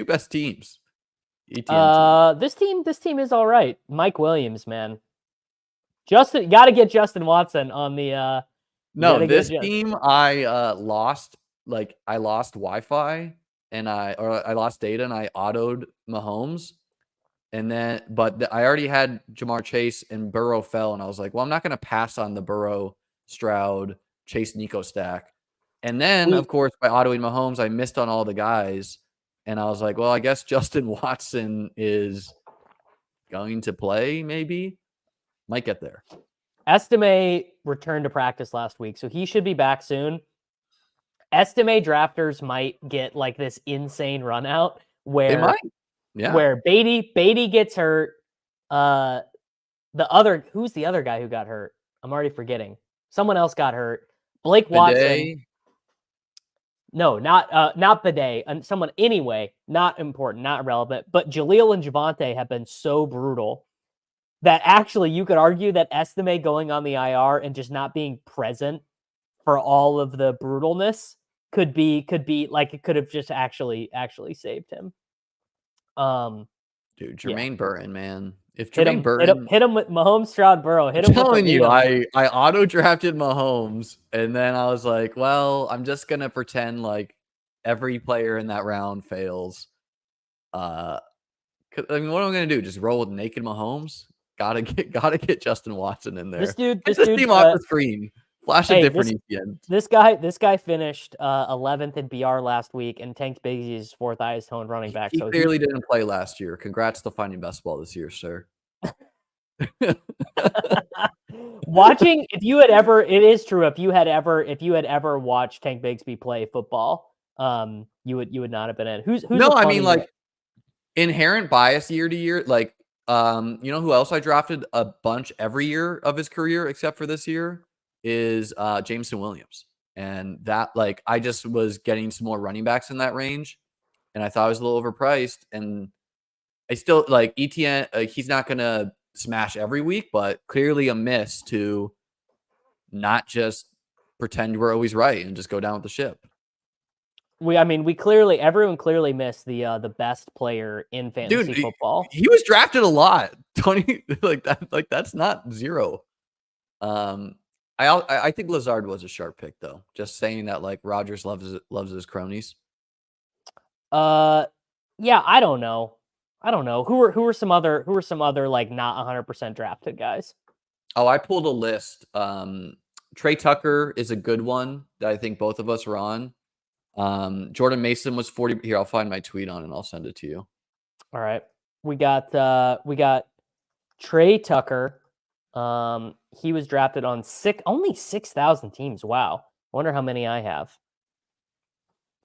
best teams. ETN. This team is all right. Mike Williams, man. Justin, got to get Justin Watson on the. No, this team I lost. Like I lost Wi-Fi and I lost data and I autoed Mahomes. And then, but I already had Jamar Chase and Burrow fell, and I was like, well, I'm not going to pass on the Burrow, Stroud, Chase, Nico stack. And then, of course, by autoing Mahomes, I missed on all the guys, and I was like, well, I guess Justin Watson is going to play. Maybe might get there. Estime returned to practice last week, so he should be back soon. Estime drafters might get like this insane run out where they might. Yeah. Where Beatty gets hurt. Who's the other guy who got hurt? I'm already forgetting. Someone else got hurt. Blake Watson. No, not Bidet. Someone anyway, not important, not relevant. But Jaleel and Javonte have been so brutal that actually you could argue that Estime going on the IR and just not being present for all of the brutalness could be like it could have just actually saved him. Dude, Jermaine Burton, man. If hit Jermaine him, Burton hit him with Mahomes, Stroud, Burrow. Hit him. I'm telling you, I auto drafted Mahomes, and then I was like, well, I'm just gonna pretend like every player in that round fails. I mean, what am I gonna do? Just roll with naked Mahomes? Gotta get Justin Watson in there. This dude, team off the screen. Flash a different ETN. This guy finished 11th in BR last week and tanked Biggie's 4th highest owned running back. He clearly didn't play last year. Congrats to finding best ball this year, sir. Watching, if you had ever watched Tank Bigsby play football, you would not have been in. Who's no, I mean like inherent bias year to year. Like, you know who else I drafted a bunch every year of his career except for this year is Jameson Williams. And that, like, I just was getting some more running backs in that range, and I thought I was a little overpriced. And I still like ETN. He's not gonna smash every week, but clearly a miss to not just pretend we're always right and just go down with the ship. Everyone clearly missed the best player in fantasy football. He was drafted a lot. Tony, that's not zero. I think Lazard was a sharp pick though. Just saying that, like, Rodgers loves his cronies. Yeah, I don't know. Who are some other like not 100% drafted guys? Oh, I pulled a list. Trey Tucker is a good one that I think both of us are on. Jordan Mason was 40. Here, I'll find my tweet on and I'll send it to you. All right. We got Trey Tucker. He was drafted on only 6,000 teams. Wow. I wonder how many I have.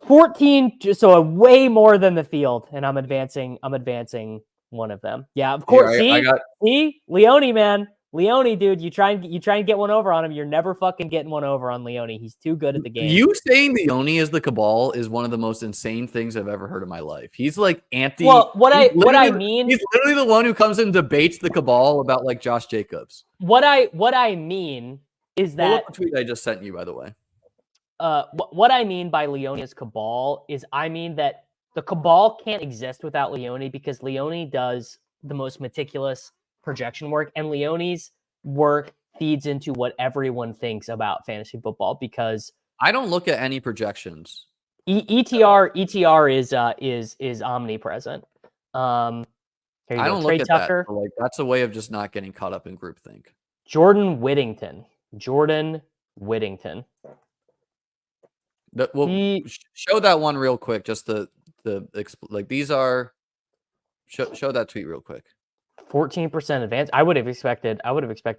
14, so way more than the field, and I'm advancing one of them. Yeah, of course. See, Leone, man. Leone, dude, you try and get one over on him. You're never fucking getting one over on Leone. He's too good at the game. You saying Leone is the Cabal is one of the most insane things I've ever heard in my life. He's like anti. Well, what I mean, he's literally the one who comes and debates the Cabal about like Josh Jacobs. What I mean is that the tweet I just sent you, by the way. What I mean by Leone's Cabal is I mean that the Cabal can't exist without Leone, because Leone does the most meticulous projection work, and Leone's work feeds into what everyone thinks about fantasy football, because I don't look at any projections. ETR is omnipresent. I don't look at Tucker. That. Like, that's a way of just not getting caught up in groupthink. Jordan Whittington. Show that one real quick. Just these are. Show that tweet real quick. 14% advance. I would have expected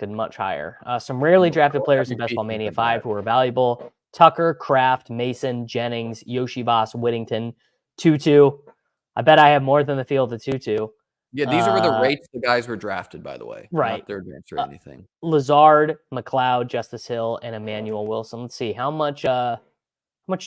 much higher. Some rarely drafted players in Best Ball Mania 5 who are valuable: Tucker, Kraft, Mason, Jennings, Yoshi Voss, Whittington, Tutu. I bet I have more than the field of Tutu. Yeah, these are the rates the guys were drafted, by the way. Right. Not their advance or anything. Lazard, McLeod, Justice Hill, and Emmanuel Wilson. Let's see how much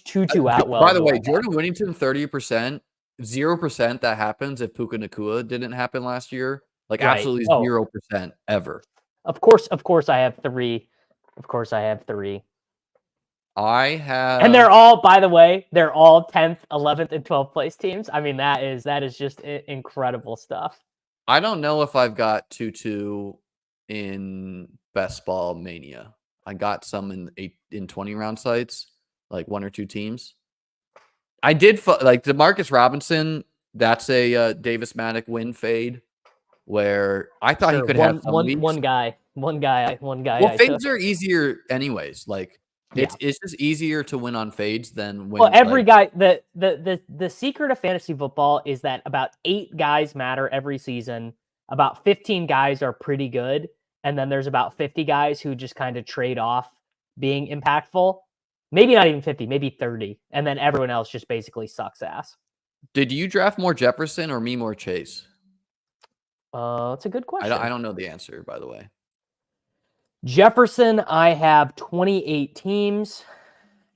Tutu Atwell. By the way, Jordan Whittington 30%, 0% that happens if Puka Nacua didn't happen last year. Like, right. Absolutely 0% ever. Of course I have 3. I have, And they're all, by the way, they're all 10th, 11th, and 12th place teams. I mean, that is just incredible stuff. I don't know if I've got 2-2 in Best Ball Mania. I got some in 20 round sites, like 1 or 2 teams. I did like Demarcus Robinson. That's a Davis Mattek win fade where I thought he could have some weeks. One guy. Well, fades are easier anyways. Like it's just easier to win on fades than when. Well, every guy. The secret of fantasy football is that about 8 guys matter every season. About 15 guys are pretty good, and then there's about 50 guys who just kind of trade off being impactful. Maybe not even 50, maybe 30, and then everyone else just basically sucks ass. Did you draft more Jefferson or me more Chase? That's a good question. I don't know the answer, by the way. Jefferson, I have 28 teams.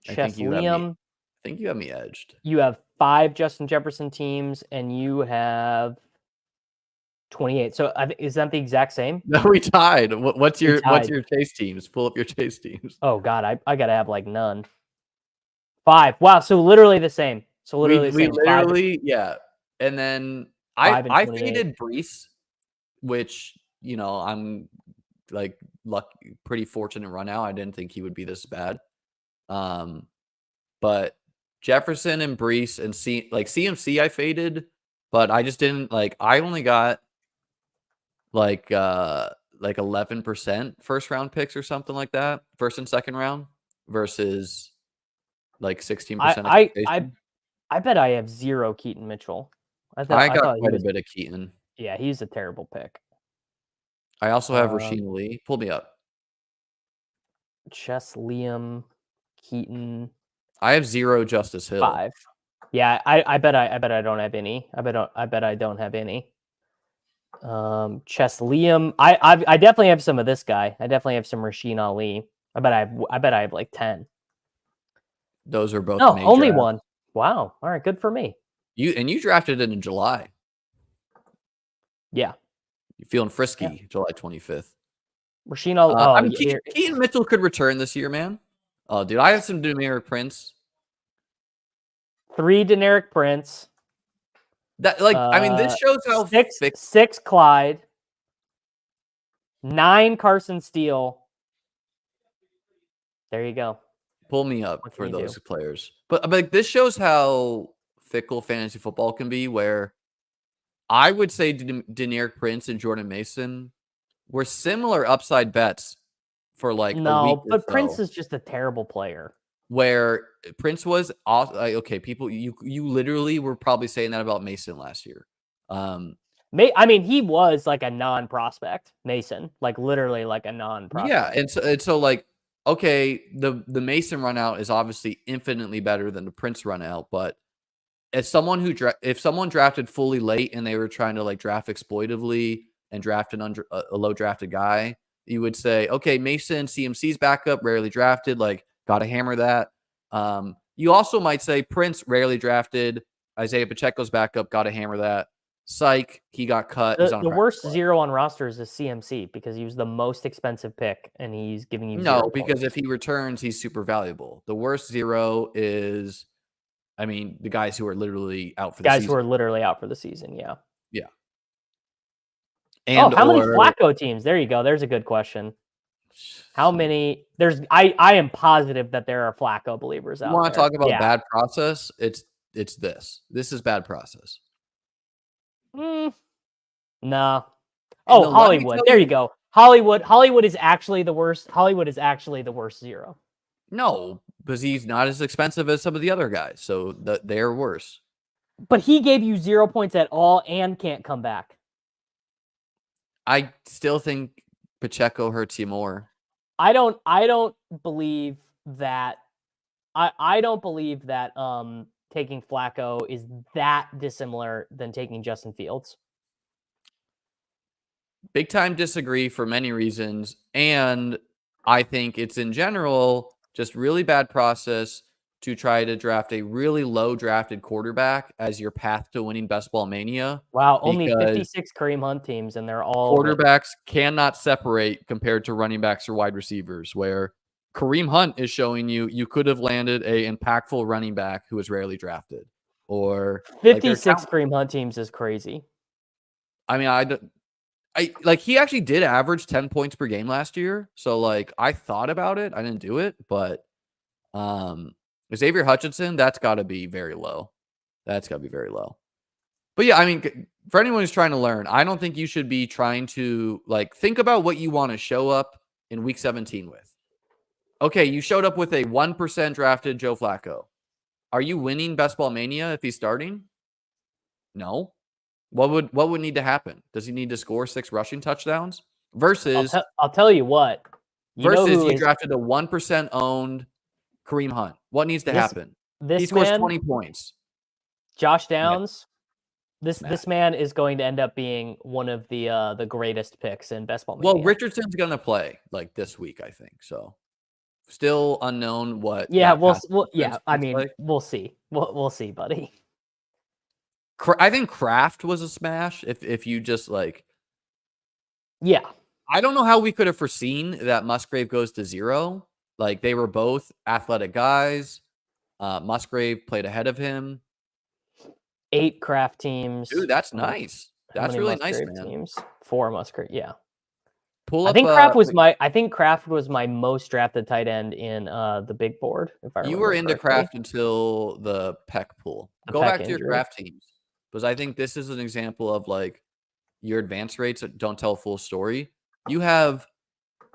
I think you have me edged. You have 5 Justin Jefferson teams, and you have 28. So is that the exact same? No, we tied. What's your Chase teams? Pull up your Chase teams. Oh God, I gotta have like none. 5. Wow, so literally the same. So literally we literally, yeah. And then I faded Brees, which I'm like pretty fortunate run out. I didn't think he would be this bad. But Jefferson and Brees and CMC I faded, but I just didn't I only got like 11% first round picks or something like that, first and second round versus like 16%. I bet I have 0 Keaton Mitchell. I got quite a bit of Keaton. Yeah, he's a terrible pick. I also have Rasheen Lee. Pull me up. ChessLiam, Keaton. I have 0 Justice Hill. 5. Yeah, I bet I don't have any. I bet I don't have any. ChessLiam. I definitely have some of this guy. I definitely have some Rasheen Ali. I bet I have like 10. Those are both. No, only drafts. 1. Wow. All right, good for me. You drafted it in July. Yeah. You're feeling frisky, July 25th. Rasheen Ali. Keaton Mitchell could return this year, man. Oh, dude, I have some Deneric Prince. 3 Deneric Prince. That I mean, this shows how 6 Clyde. 9 Carson Steele. There you go. Pull me up for those players. But this shows how fickle fantasy football can be, where I would say Deneric Prince and Jordan Mason were similar upside bets for a week. But Prince is just a terrible player. Where Prince was okay, people, you literally were probably saying that about Mason last year. I mean, he was like a non-prospect, Mason, like literally like a non-prospect. Yeah, and so okay, the Mason run out is obviously infinitely better than the Prince run out, but as someone if someone drafted fully late and they were trying to draft exploitively and draft a low drafted guy, you would say, okay, Mason, CMC's backup, rarely drafted, got to hammer that. You also might say Prince, rarely drafted, Isaiah Pacheco's backup, got to hammer that. Psych, he got cut. The worst 0 on rosters is CMC because he was the most expensive pick and he's giving you 0 because points. If he returns, he's super valuable. The worst 0 is, I mean, the guys who are literally out for the season. Guys who are literally out for the season, yeah. Yeah. And how many Flacco teams? There you go. There's a good question. How many? I am positive that there are Flacco believers out there. You want to talk about bad process? It's this. This is bad process. No. Oh, Hollywood. There you go. Hollywood is actually the worst. Hollywood is actually the worst 0. No, because he's not as expensive as some of the other guys, so they're worse. But he gave you 0 points at all and can't come back. I still think Pacheco hurts you more. I don't believe that. I don't believe that taking Flacco is that dissimilar than taking Justin Fields. Big time disagree for many reasons, and I think it's in general just really bad process to try to draft a really low drafted quarterback as your path to winning Best Ball Mania. Wow, only 56 Kareem Hunt teams, and they're all quarterbacks cannot separate compared to running backs or wide receivers, where Kareem Hunt is showing you could have landed a impactful running back who was rarely drafted. Or 56 Kareem Hunt teams is crazy. I mean, I like he actually did average 10 points per game last year. So like I thought about it. I didn't do it, but Xavier Hutchinson, that's got to be very low. That's got to be very low. But yeah, I mean, for anyone who's trying to learn, I don't think you should be trying to like think about what you want to show up in week 17 with. Okay, you showed up with a 1% drafted Joe Flacco. Are you winning Best Ball Mania if he's starting? No. What would need to happen? Does he need to score 6 rushing touchdowns? Versus I'll tell you what. You drafted a 1% owned Kareem Hunt. What needs to happen? He scores 20 points. Josh Downs. This man is going to end up being one of the greatest picks in Best Ball Mania. Well, Richardson's going to play like this week, I think. So still unknown what. Yeah, I mean, like. We'll see. We'll see, buddy. I think Kraft was a smash. If you just like, yeah, I don't know how we could have foreseen that Musgrave goes to 0. Like they were both athletic guys. Musgrave played ahead of him. 8 Kraft teams. Dude, that's nice. That's really nice, man. Teams? 4 Musgrave. Yeah. Pull up. I think Kraft was my most drafted tight end in the big board. If I you were into Kraft until the Peck pool. Go back to your draft teams, because I think this is an example of like your advance rates don't tell a full story. You have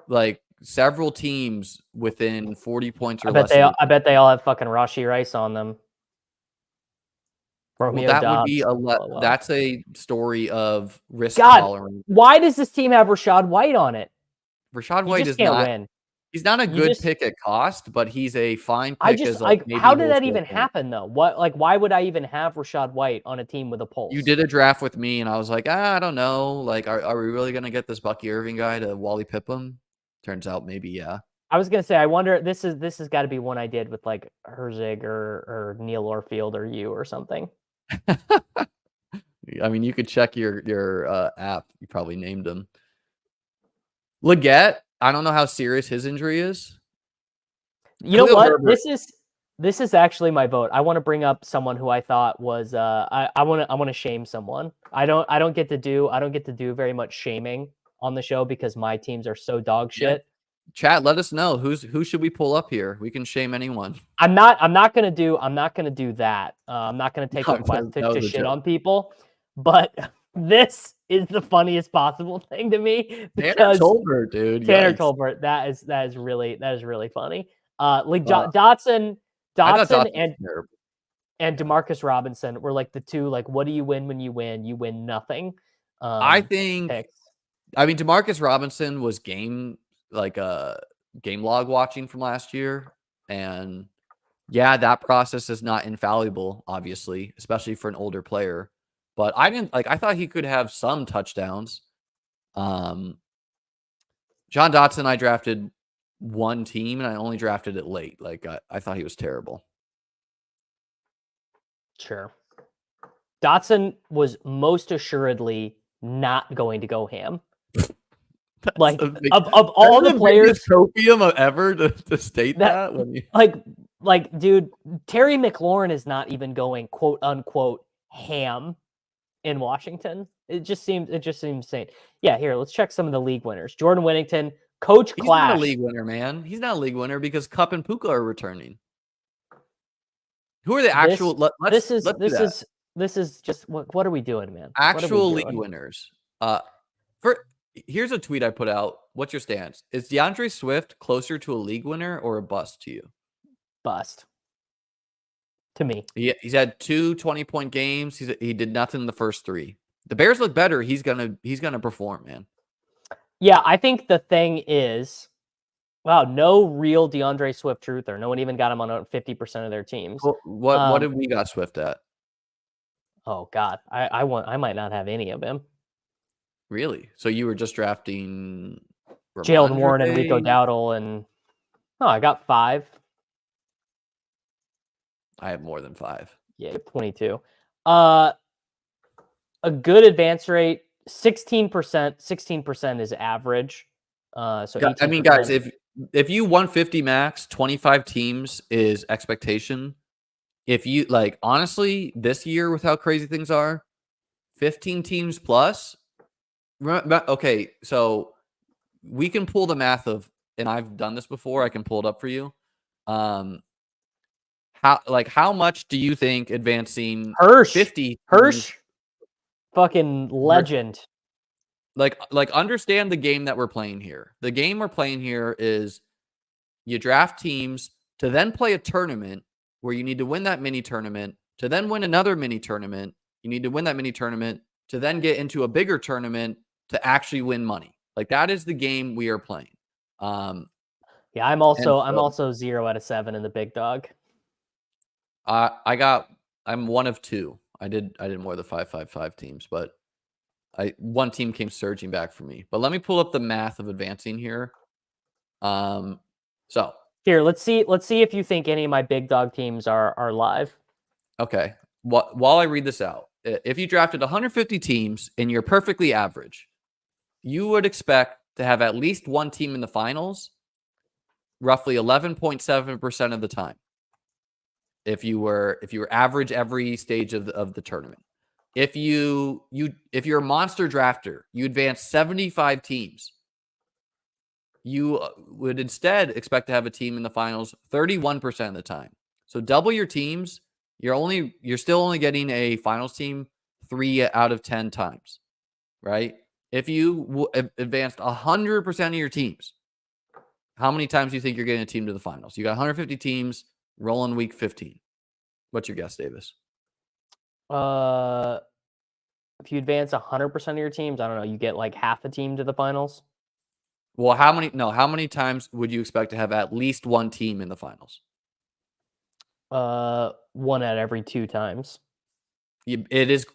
like several teams within 40 points or less. I bet they all have fucking Rashee Rice on them. Well, that would be that's a story of risk tolerance. Why does this team have Rachaad White on it? Rachaad White is not win. He's not a good pick at cost, but he's a fine pick. How did that even happen though? Why would I even have Rachaad White on a team with a pulse? You did a draft with me, and I was like, I don't know. Like, are we really gonna get this Bucky Irving guy to Wally Pipp him? Turns out maybe yeah. I was gonna say, I wonder. This has got to be one I did with like Herzig or Neil Orfield or you or something. I mean, you could check your app. You probably named him. Leggett, I don't know how serious his injury is. You know what? Herbert. This is actually my vote. I want to bring up someone who I thought was I want to shame someone. I don't get to do very much shaming on the show because my teams are so dog shit. Yeah. Chat, let us know who should we pull up here. We can shame anyone. I'm not gonna do that. I'm not gonna take requests to shit on people. But this is the funniest possible thing to me. Tanner Tolbert, dude. Tanner Tolbert. That is really funny. Like Dotson and DeMarcus Robinson were like the two. Like, what do you win when you win? You win nothing. I think. Picks. I mean, DeMarcus Robinson was game log watching from last year, and yeah, that process is not infallible, obviously, especially for an older player. But I thought he could have some touchdowns. John Dotson, I drafted one team, and I only drafted it late. Like I thought he was terrible. Sure, Dotson was most assuredly not going to go ham. Like of all the players, copium ever to state that like, dude, Terry McLaurin is not even going quote unquote ham in Washington. It just seems insane. Yeah, here, let's check some of the league winners. Jordan Whittington, Coach Clash. He's not a league winner, man. He's not a league winner because Cup and Puka are returning. Who are the actual? This is just what are we doing, man? Actual league winners. Here's a tweet I put out. What's your stance? Is DeAndre Swift closer to a league winner or a bust to you? Bust. To me. He's had 2 20-point games. He did nothing in the first 3. The Bears look better. He's gonna perform, man. Yeah, I think the thing is, wow, no real DeAndre Swift truther. No one even got him on 50% of their teams. What did we got Swift at? Oh God, I might not have any of him. Really? So you were just drafting Jalen Warren and Rico Dowdle, and I got 5. I have more than 5. Yeah, 22. A good advance rate, 16%. 16% is average. So I mean, guys, if you 150 max, 25 teams is expectation. If you like, honestly, this year with how crazy things are, 15 teams plus. Okay, so we can pull the math of, and I've done this before. I can pull it up for you. How much do you think advancing Hirsch, 50 teams fucking legend. like understand the game that we're playing here. The game we're playing here is you draft teams to then play a tournament where you need to win that mini tournament, to then win another mini tournament. You need to win that mini tournament to then get into a bigger tournament to actually win money. Like that is the game we are playing. Yeah, I'm also 0 out of 7 in the big dog. I'm one of two. I did more of the 5-5-5 teams, but one team came surging back for me. But let me pull up the math of advancing here. So here, let's see if you think any of my big dog teams are live. Okay. While I read this out, if you drafted 150 teams and you're perfectly average, you would expect to have at least one team in the finals roughly 11.7% of the time. If you were average every stage of the tournament. If you're a monster drafter, you advance 75 teams. You would instead expect to have a team in the finals 31% of the time. So double your teams, you're still only getting a finals team 3 out of 10 times, right? If you advanced 100% of your teams, how many times do you think you're getting a team to the finals? You got 150 teams rolling week 15. What's your guess, Davis? If you advance 100% of your teams, I don't know, you get like half a team to the finals. Well, how many times would you expect to have at least one team in the finals? 1 out every 2 times. It is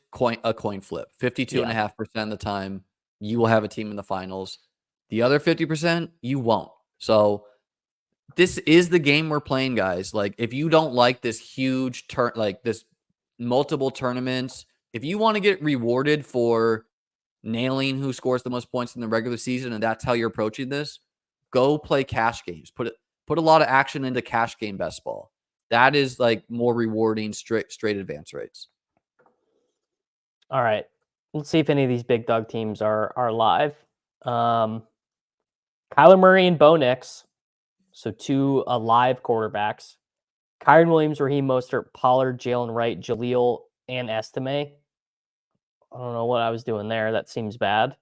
a coin flip. 52.5% of the time, you will have a team in the finals. The other 50%, you won't. So this is the game we're playing, guys. Like, if you don't like this huge like this multiple tournaments, if you want to get rewarded for nailing who scores the most points in the regular season, and that's how you're approaching this, go play cash games. Put a lot of action into cash game best ball. That is like more rewarding straight advance rates. All right. Let's see if any of these big dog teams are live. Kyler Murray and Bo Nix. So 2 alive quarterbacks. Kyron Williams, Raheem Mostert, Pollard, Jalen Wright, Jaleel, and Estime. I don't know what I was doing there. That seems bad.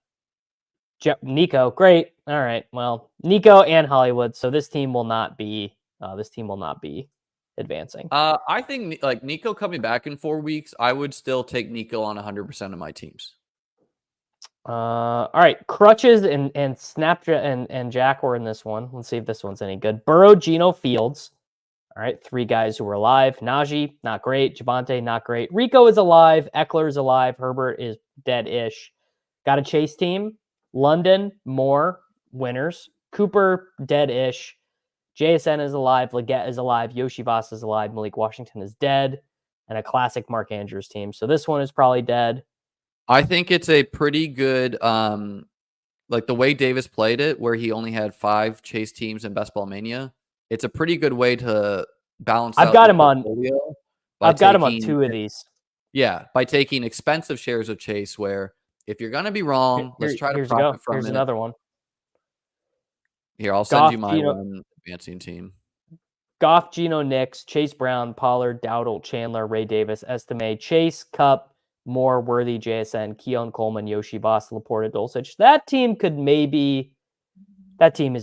Nico, great. All right. Well, Nico and Hollywood. So this team will not be advancing. I think like Nico coming back in 4 weeks, I would still take Nico on 100% of my teams. All right. Crutches and Snapchat and Jack were in this one. Let's see if this one's any good. Burrow, Geno, Fields. All right. 3 guys who are alive. Najee, not great. Javonte, not great. Rico is alive. Eckler is alive. Herbert is dead-ish. Got a chase team. London, Moore, winners. Cooper, dead-ish. JSN is alive. Leggett is alive. Yoshi Voss is alive. Malik Washington is dead. And a classic Mark Andrews team. So this one is probably dead. I think it's a pretty good, like the way Davis played it, where he only had 5 chase teams in Best Ball Mania. It's a pretty good way to balance out I've got him on 2 of these. Yeah, by taking expensive shares of chase, where if you're going to be wrong, let's try to profit from it. Here's another one. Here, I'll send you my one advancing team. Goff, Geno, Nix, Chase Brown, Pollard, Dowdle, Chandler, Ray Davis, Estime, Chase, Cup, Moore, Worthy, JSN, Keon Coleman, Yoshi Voss, Laporta, Dulcich. That team is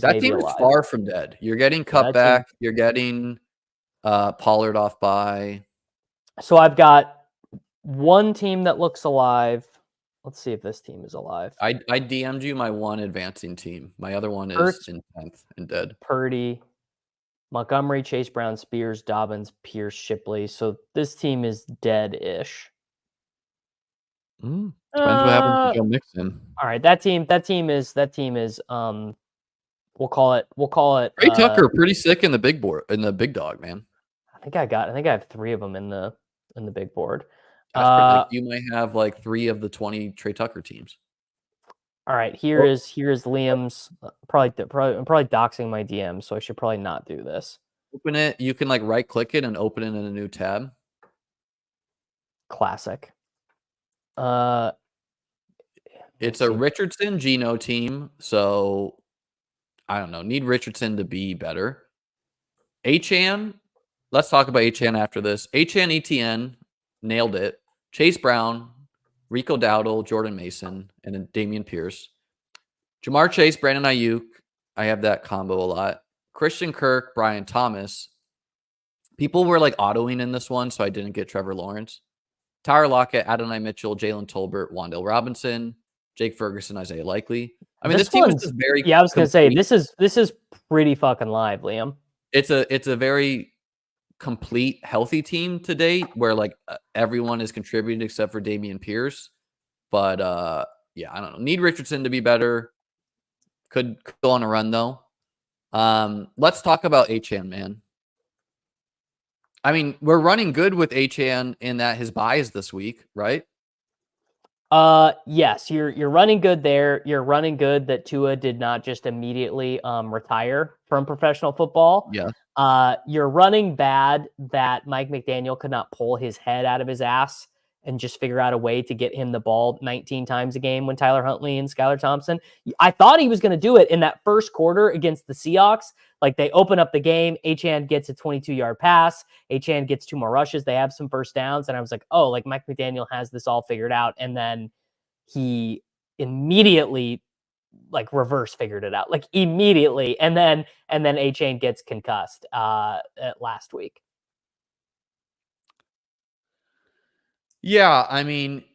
maybe alive. Far from dead. You're getting Cup back. You're getting Pollard off by. So I've got one team that looks alive. Let's see if this team is alive. I DM'd you my one advancing team. My other one is in 10th and dead. Purdy, Montgomery, Chase Brown, Spears, Dobbins, Pierce, Shipley. So this team is dead-ish. Depends what happens to Joe Mixon. All right, that team is we'll call it Ray Tucker, pretty sick in the big big dog, man. I think I have 3 of them in the big board. You might have like 3 of the 20 Trey Tucker teams. All right, here is Liam's. I'm probably doxing my DM, so I should probably not do this. Open it. You can like right click it and open it in a new tab. Classic. It's a Richardson Geno team, so I don't know. Need Richardson to be better. Achan, let's talk about Achan after this. Achan ETN nailed it. Chase Brown, Rico Dowdle, Jordan Mason, and then Damian Pierce. Jamar Chase, Brandon Aiyuk. I have that combo a lot. Christian Kirk, Brian Thomas. People were like autoing in this one, so I didn't get Trevor Lawrence. Tyler Lockett, Adonai Mitchell, Jalen Tolbert, Wan'Dale Robinson, Jake Ferguson, Isaiah Likely. I mean, this team is just very I was gonna say complete. this is pretty fucking live, Liam. It's a very complete, healthy team to date, where like everyone is contributing except for Damian Pierce. But yeah, I don't know. Need Richardson to be better. Could go on a run though. Let's talk about Achan, man. I mean, we're running good with Achan in that his bye is this week, right? Yes, you're running good there. You're running good that Tua did not just immediately retire from professional football. Yeah. You're running bad that Mike McDaniel could not pull his head out of his ass and just figure out a way to get him the ball 19 times a game when Tyler Huntley and Skylar Thompson. I thought he was going to do it in that first quarter against the Seahawks. Like they open up the game, Achan gets a 22-yard pass, Achan gets 2 more rushes, they have some first downs, and I was like, oh, like Mike McDaniel has this all figured out, and then he immediately like reverse figured it out, like immediately, and then Achan gets concussed last week. Yeah, I mean,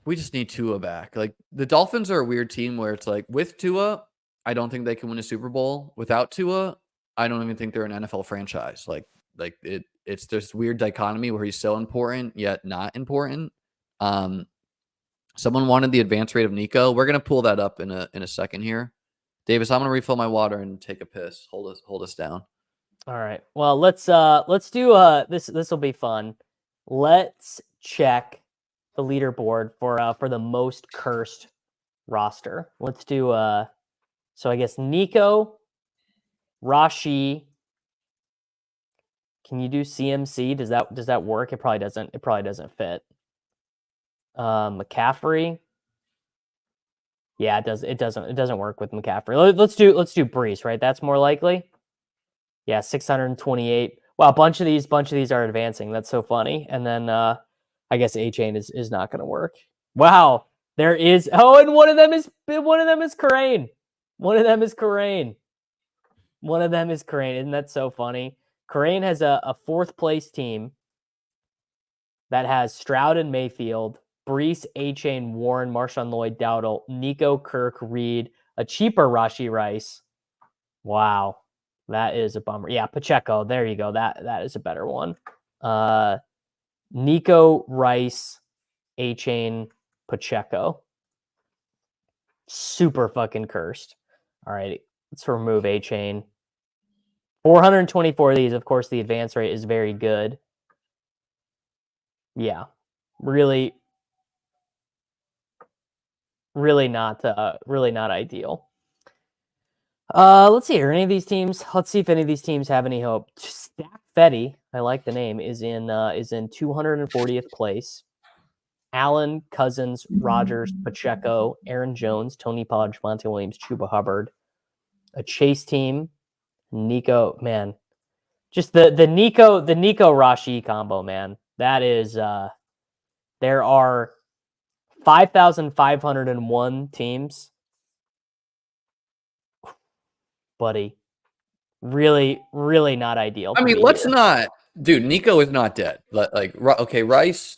we just need Tua back. Like the Dolphins are a weird team where it's like with Tua, I don't think they can win a Super Bowl. Without Tua, I don't even think they're an NFL franchise. It's this weird dichotomy where he's so important yet not important. Someone wanted the advance rate of Nico. We're gonna pull that up in a second here. Davis, I'm gonna refill my water and take a piss. Hold us down. All right. Well, let's do this will be fun. Let's check the leaderboard for the most cursed roster. Let's do so I guess Nico, Rashi. Can you do CMC? Does that work? It probably doesn't fit. McCaffrey. Yeah, it doesn't work with McCaffrey. Let's do Brees, right? That's more likely. Yeah, 628. Wow, a bunch of these are advancing. That's so funny. And then I guess Achan is not going to work. Wow, there is. Oh, and one of them is Karain. One of them is Karain. Isn't that so funny? Karain has a 4th place team that has Stroud and Mayfield, Brees, Achan, Warren, Marshawn Lloyd, Dowdle, Nico, Kirk, Reed, a cheaper Rashee Rice. Wow. That is a bummer. Yeah, Pacheco. There you go. That is a better one. Nico, Rice, Achan, Pacheco. Super fucking cursed. All right, let's remove Achan. 424 of these. Of course, the advance rate is very good. Yeah, really not ideal. Let's see. Are any of these teams? Let's see if any of these teams have any hope. Stack Fetty, I like the name, is in 240th place. Allen, Cousins, Rogers, Pacheco, Aaron Jones, Tony Pollard, Javonte Williams, Chuba Hubbard. A Chase team, Nico, man. Just the Nico Rashi combo, man. That is there are 5,501 teams. Buddy. Really not ideal. I mean, let's not, dude. Nico is not dead. Okay, Rice.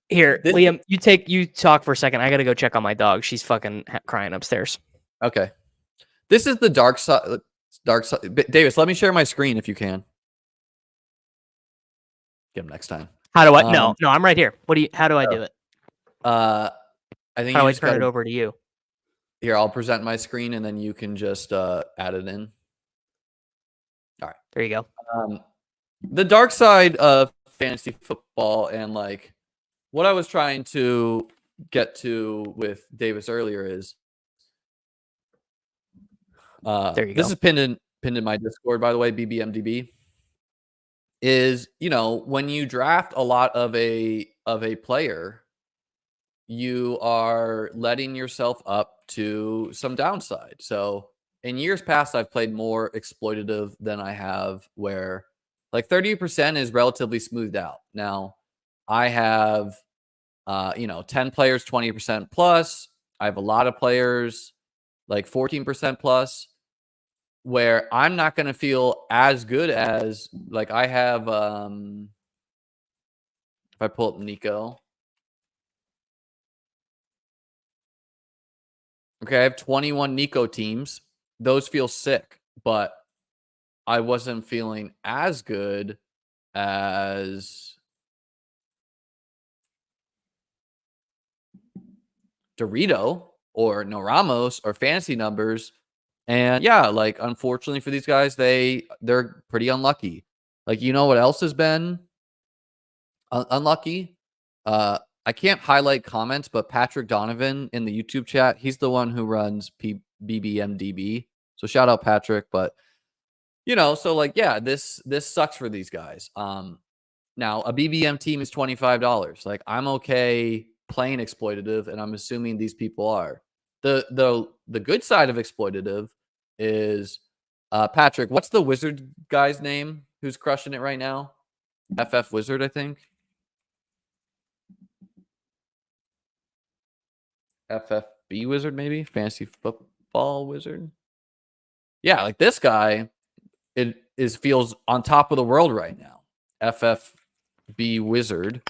Here, Liam, you talk for a second. I gotta go check on my dog. She's fucking crying upstairs. Okay, this is the dark side. Davis, let me share my screen if you can. Get him next time. How do I? No, I'm right here. How do I do it? I think. How do I turn it over to you? Here, I'll present my screen and then you can just add it in. All right. There you go. The dark side of fantasy football and like what I was trying to get to with Davis earlier is There you this go. is pinned in my Discord, by the way, BBMDB. Is, you know, when you draft a lot of a player, you are letting yourself up to some downside. So in years past, I've played more exploitative than I have where like 30% is relatively smoothed out. Now I have, you know, 10 players, 20% plus. I have a lot of players like 14% plus where I'm not going to feel as good as like I have, if I pull up Nico. Okay, I have 21 Nico teams. Those feel sick, but I wasn't feeling as good as Dorito or No Ramos or fantasy numbers. And yeah, like unfortunately for these guys, they're pretty unlucky. Like, you know what else has been unlucky? I can't highlight comments, but Patrick Donovan in the YouTube chat, he's the one who runs BBMDB. So shout out Patrick, but you know, so like, yeah, this sucks for these guys. Now a BBM team is $25. Like, I'm okay playing exploitative, and I'm assuming these people are. The good side of exploitative is Patrick. What's the wizard guy's name who's crushing it right now? FF Wizard, I think. FFB Wizard, maybe fantasy football wizard. Yeah, like this guy, it feels on top of the world right now. FFB Wizard.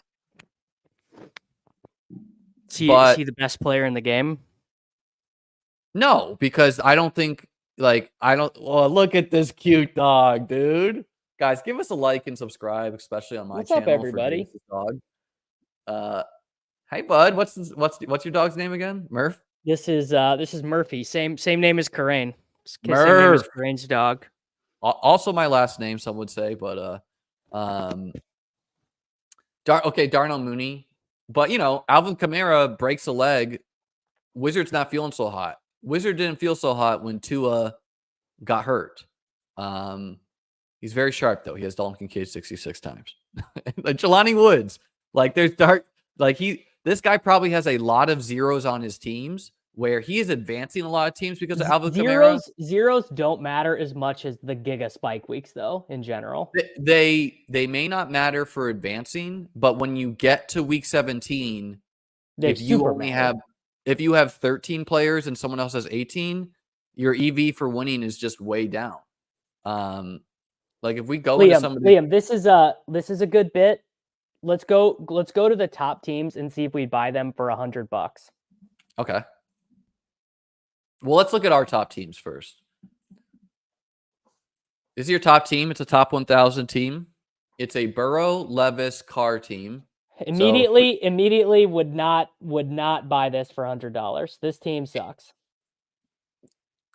Is he the best player in the game? No, because I don't think like well, look at this cute dog, dude. Guys, give us a like and subscribe, especially on my What's channel up, everybody? for Davis's dog. Hey bud, what's your dog's name again? Murph? This is Murphy. Same name as Karain. Same name as Murph. Karain's dog. Also my last name, some would say, but Darnell Mooney. But you know, Alvin Kamara breaks a leg. Wizard's not feeling so hot. Wizard didn't feel so hot when Tua got hurt. He's very sharp though. He has Dalton Kincaid 66 times. Like Jelani Woods. Like there's dark. Like this guy probably has a lot of zeros on his teams where he is advancing a lot of teams because of Alvin Kamara. Zeros don't matter as much as the Giga spike weeks though, in general. They may not matter for advancing, but when you get to week 17, if you have 13 players and someone else has 18, your EV for winning is just way down. Like if we go into somebody, Liam, this is a good bit. Let's go to the top teams and see if we buy them for $100. Okay. Well, let's look at our top teams first. This is your top team. It's a top 1,000 team. It's a Burrow, Levis, Carr team. Immediately would not buy this for $100. This team sucks.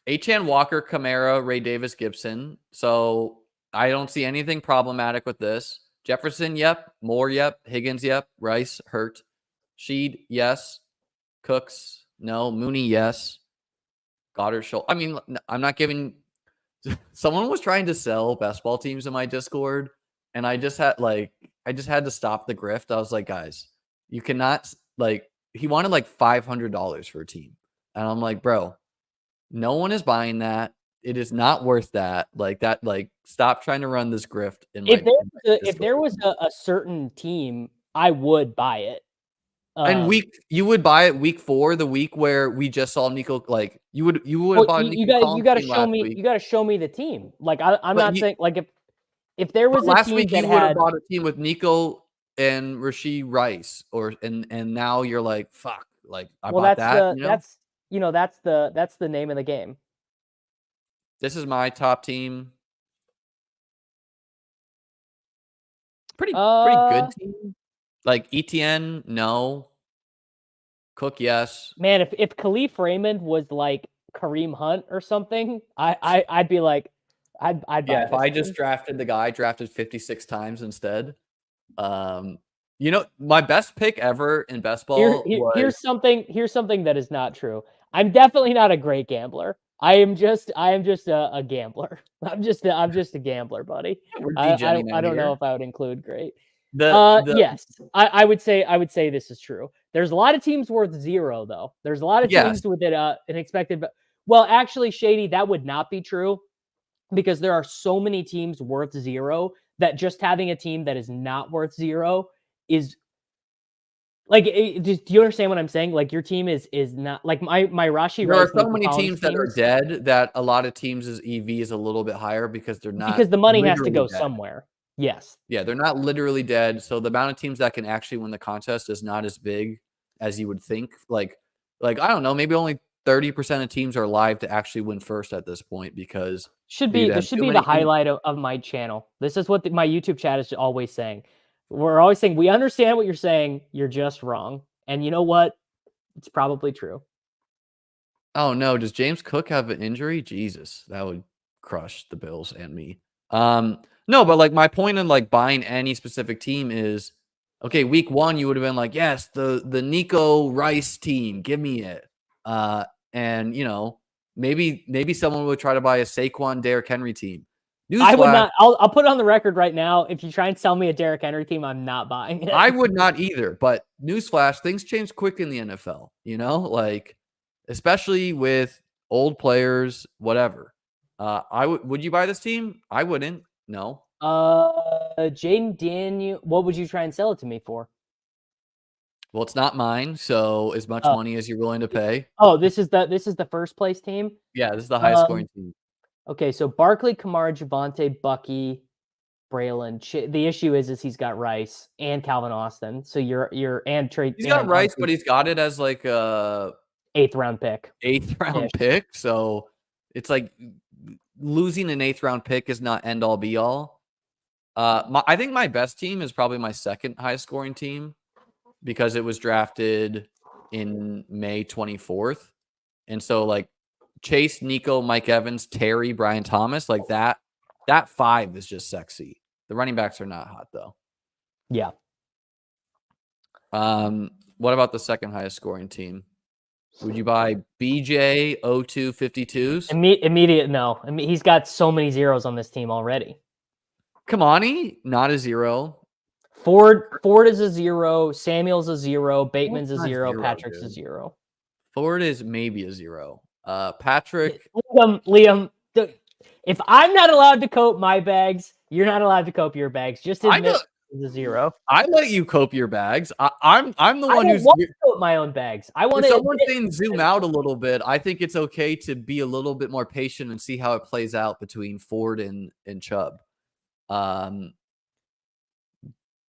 Achan Walker, Kamara, Ray Davis, Gibson. So I don't see anything problematic with this. Jefferson, yep. Moore, yep. Higgins, yep. Rice, hurt. Sheed, yes. Cooks, no. Mooney, yes. Goddard, Schultz. I mean, I'm not giving. Someone was trying to sell best ball teams in my Discord, and I just had to stop the grift. I was like, guys, you cannot he wanted like $500 for a team. And I'm like, bro, no one is buying that. It is not worth that. Stop trying to run this grift in my if there was a certain team, I would buy it. And you would buy it week 4, the week where we just saw Nico. Like you would have bought Nico. You got to show me. You got to show me the team. Like I'm not saying like if there was a team week that you would have bought a team with Nico and Rashee Rice, and now you're like, fuck. Like I bought that. That's the name of the game. This is my top team. Pretty good team. Like ETN, no. Cook, yes. Man, if Khalif Raymond was like Kareem Hunt or something, I'd be like, I'd buy. Yeah, if I just drafted the guy, drafted 56 times instead. You know, my best pick ever in best ball was Here's something that is not true. I'm definitely not a great gambler. I am just a gambler. I'm just a gambler, buddy. we're degenning I out don't know here. if I would include great. The Yes, I would say this is true. There's a lot of teams worth 0 though. There's a lot of Yes. teams with it an expected. Well, actually, Shady, that would not be true because there are so many teams worth 0 that just having a team that is not worth 0 is like. Do you understand what I'm saying? Like your team is not like my Rashi There are Rice. so Nico many Collins teams that are dead that a lot of teams' EV is a little bit higher because they're not because the money has to literally go dead. somewhere. Yes. Yeah, they're not literally dead. So the amount of teams that can actually win the contest is not as big as you would think. Like I don't know, maybe only 30% of teams are live to actually win first at this point because This should be the highlight of my channel. This is what my YouTube chat is always saying. We're always saying, we understand what you're saying. You're just wrong. And you know what? It's probably true. Oh no, does James Cook have an injury? Jesus, that would crush the Bills and me. No, but like my point in like buying any specific team is okay, week 1 you would have been like, yes, the Nico Rice team, give me it. And you know, maybe someone would try to buy a Saquon Derrick Henry team. I would Newsflash, not. I'll put it on the record right now. If you try and sell me a Derrick Henry team, I'm not buying it. I would not either, but newsflash, things change quick in the NFL, you know, like especially with old players, whatever. Would you buy this team? I wouldn't. No. Jaden Daniel, what would you try and sell it to me for? Well, it's not mine, so as much money as you're willing to pay. Oh, this is the first place team? Yeah, this is the highest scoring team. Okay, so Barkley, Kamara, Javonte, Bucky, Braylon. The issue is he's got Rice and Calvin Austin. So you're and trade. He's got Rice, but he's got it as like a 8th round pick. 8th round pick. So it's like losing an 8th round pick is not end all be all. I think my best team is probably my second highest scoring team because it was drafted in May 24th. And so like Chase, Nico, Mike Evans, Terry, Brian Thomas, like that 5 is just sexy. The running backs are not hot though. Yeah. What about the second highest scoring team? Would you buy BJ 0252s? Immediate no. I mean, he's got so many zeros on this team already. Kamani, not a 0. Ford is a 0. Samuel's a 0. Bateman's a 0. Patrick's a 0. Ford is maybe a 0. Patrick. Liam, if I'm not allowed to cope my bags, you're not allowed to cope your bags. Just admit it's a 0. I let you cope your bags. I'm the one who's want to cope my own bags. I want to. Someone saying zoom out a little bit. I think it's okay to be a little bit more patient and see how it plays out between Ford and Chubb.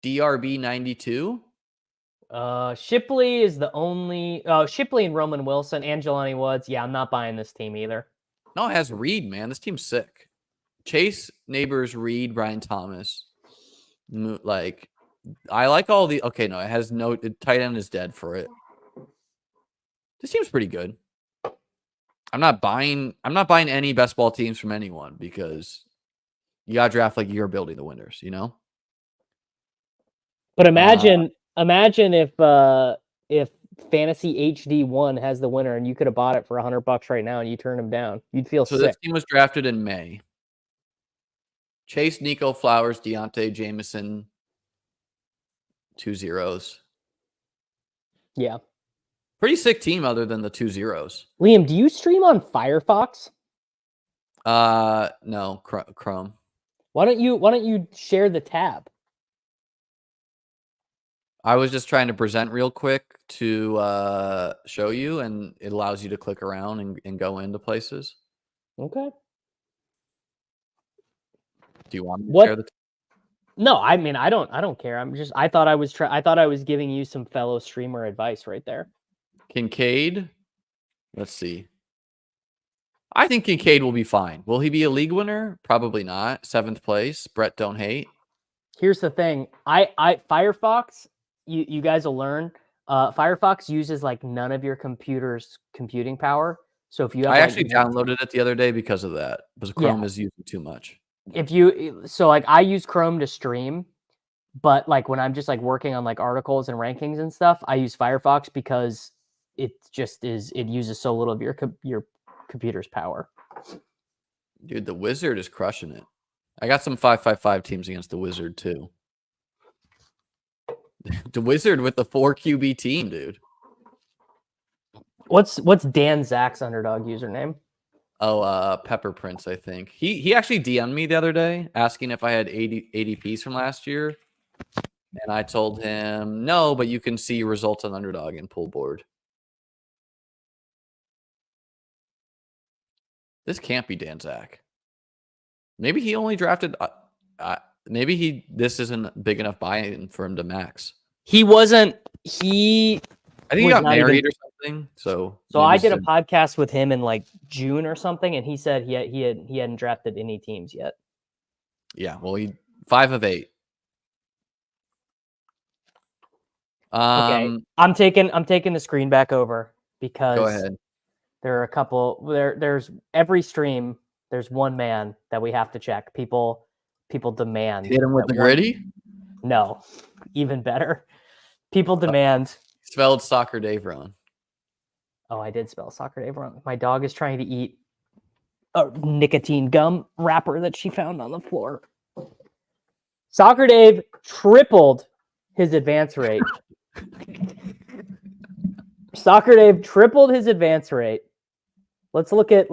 DRB 92. Shipley is the only. Shipley and Roman Wilson and Jelani Woods. Yeah, I'm not buying this team either. No, it has Reed, man. This team's sick. Chase, Neighbors, Reed, Brian Thomas. Like, I like all the. Okay, no, it has no. Tight end is dead for it. This team's pretty good. I'm not buying any best ball teams from anyone because you gotta draft like you're building the winners, you know. But imagine if Fantasy HD1 has the winner and you could have bought it for $100 right now and you turned him down, you'd feel sick. This team was drafted in May. Chase, Nico, Flowers, Deontay, Jameson, 2 zeros. Yeah. Pretty sick team other than the 2 zeros. Liam, do you stream on Firefox? No, Chrome. Why don't you share the tab? I was just trying to present real quick to show you, and it allows you to click around and go into places. Okay. Do you want me to share the tab? No, I mean I don't care. I thought I was giving you some fellow streamer advice right there. Kincaid. Let's see. I think Kincaid will be fine. Will he be a league winner? Probably not. 7th place. Brett don't hate. Here's the thing. Firefox, you guys will learn. Firefox uses like none of your computer's computing power. So if you have, I actually downloaded it the other day because of that. Because Chrome is using too much. Like I use Chrome to stream, But like when I'm just like working on like articles and rankings and stuff, I use Firefox because it uses so little of your computer's power. Dude, the Wizard is crushing it. I got some 5-5-5 teams against the Wizard too. The Wizard with the 4 QB team, dude. What's Dan Zach's Underdog username? Oh, Pepper Prince, I think. He actually DM'd me the other day asking if I had 80 ADPs from last year. And I told him, no, but you can see results on Underdog and pull board. This can't be Dan Zach. Maybe he only drafted. Maybe this isn't big enough buy-in for him to max. He wasn't. I think he got married or something. So I did a podcast with him in like June or something, and he said he hadn't drafted any teams yet. Yeah, well, he 5 of 8. Okay, I'm taking the screen back over because go ahead. There are a couple. There's every stream. There's one man that we have to check. People demand. Hit him with the gritty? No, even better. People demand. Spelled Soccer Dave wrong. Oh, I did spell Soccer Dave wrong. My dog is trying to eat a nicotine gum wrapper that she found on the floor. Soccer Dave tripled his advance rate. Soccer Dave tripled his advance rate. Let's look at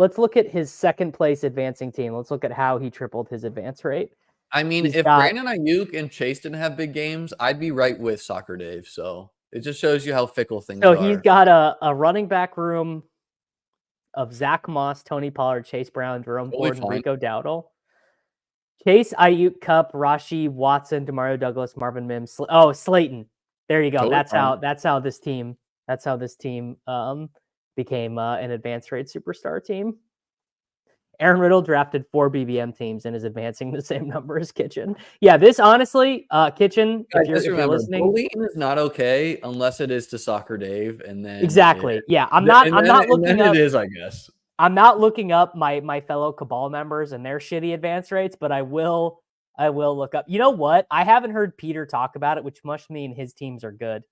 his second place advancing team. Let's look at how he tripled his advance rate. I mean, if Brandon Aiyuk and Chase didn't have big games, I'd be right with Soccer Dave. So it just shows you how fickle things are. So he's got a running back room of Zach Moss, Tony Pollard, Chase Brown, Jerome Ford, and Rico Dowdle. Chase, Aiyuk, Cup, Rashi, Watson, Demario Douglas, Marvin Mims. Slayton. There you go. Totally that's how this team became an advanced rate superstar team. Aaron Riddle drafted 4 BBM teams and is advancing the same number as Kitchen. Yeah, this honestly, Kitchen, if you're listening, bullying is not okay unless it is to Soccer Dave, and then exactly. I'm not looking up. It is, I guess. I'm not looking up my fellow Cabal members and their shitty advance rates, but I will look up. You know what? I haven't heard Peter talk about it, which must mean his teams are good.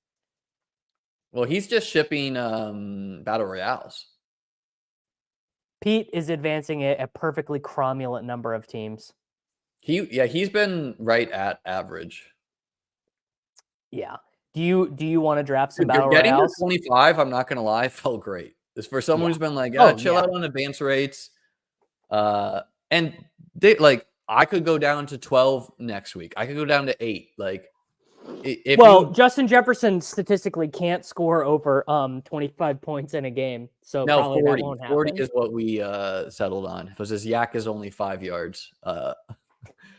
Well, he's just shipping battle royales. Pete is advancing a perfectly cromulent number of teams. He's been right at average. Yeah. Do you want to draft some battle getting royales? To 25, I'm not gonna lie, felt great. This for someone who's been like, chill out on advance rates. And they I could go down to 12 next week. I could go down to 8. Justin Jefferson statistically can't score over 25 points in a game. So no, probably 40. That won't happen. 40 is what we settled on. Because his yak is only 5 yards.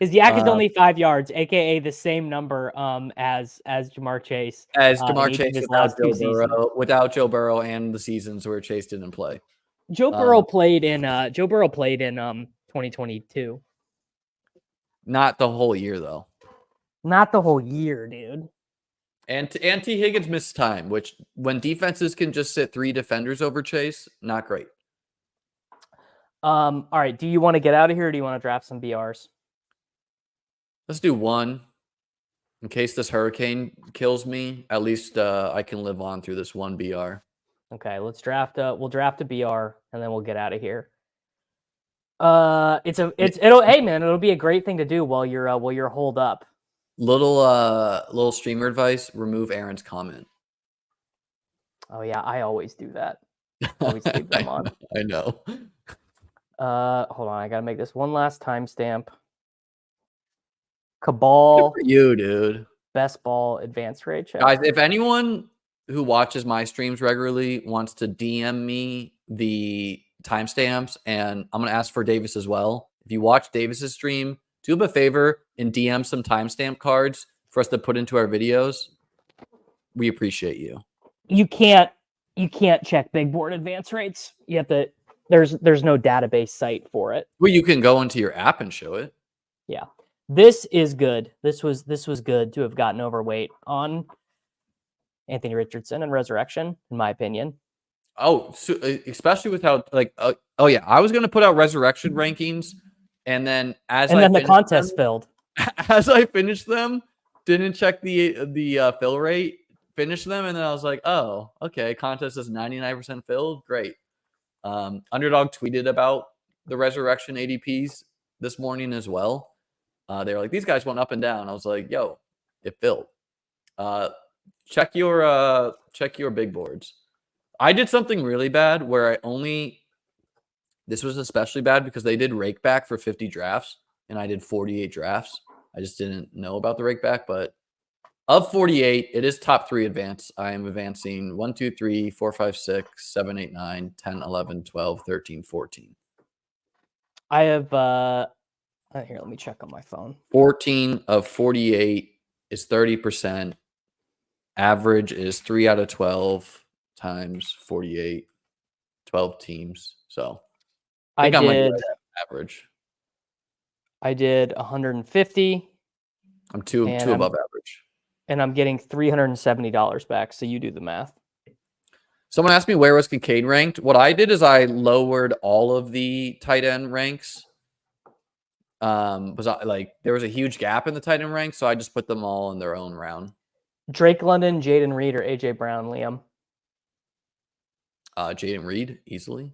His yak is only 5 yards, aka the same number as Jamar Chase. As Jamar Chase without Joe Burrow and the seasons where Chase didn't play. Joe Burrow played in 2022. Not the whole year though. Not the whole year, dude. And T. Higgins missed time, which when defenses can just sit 3 defenders over Chase, not great. All right. Do you want to get out of here or do you want to draft some BRs? Let's do one. In case this hurricane kills me, at least I can live on through this one BR. Okay, let's draft we'll draft a BR and then we'll get out of here. It'll be a great thing to do while you're holed up. Little streamer advice: remove Aaron's comment. Oh yeah, I always do that. Always keep them on. I know. Hold on, I gotta make this one last timestamp. Cabal. Good for you, dude. Best ball advance rate check. Guys, if anyone who watches my streams regularly wants to DM me the timestamps, and I'm gonna ask for Davis as well. If you watch Davis's stream, do him a favor and DM some timestamp cards for us to put into our videos. We appreciate you. You can't check big board advance rates. You have to. There's no database site for it. Well, you can go into your app and show it. Yeah, this is good. This was good to have gotten overweight on Anthony Richardson and Resurrection, in my opinion. Oh, so, especially with how I was gonna put out Resurrection rankings. And then the contest filled. As I finished them, didn't check the fill rate, finished them, and then I was like, oh, okay, contest is 99% filled. Great. Underdog tweeted about the resurrection ADPs this morning as well. They were like, these guys went up and down. I was like, yo, it filled. Check your big boards. I did something really bad where this was especially bad because they did rake back for 50 drafts and I did 48 drafts. I just didn't know about the rake back, but of 48, it is top 3 advance. I am advancing 1, 2, 3, 4, 5, 6, 7, 8, 9, 10, 11, 12, 13, 14. I have here, let me check on my phone. 14 of 48 is 30%. Average is 3 out of 12 times 48, 12 teams. So I think I'm like right at average. I did 150. I'm two above average. And I'm getting $370 back. So you do the math. Someone asked me where was Kincaid ranked. What I did is I lowered all of the tight end ranks. There was a huge gap in the tight end ranks, so I just put them all in their own round. Drake London, Jaden Reed, or AJ Brown, Liam? Jaden Reed easily,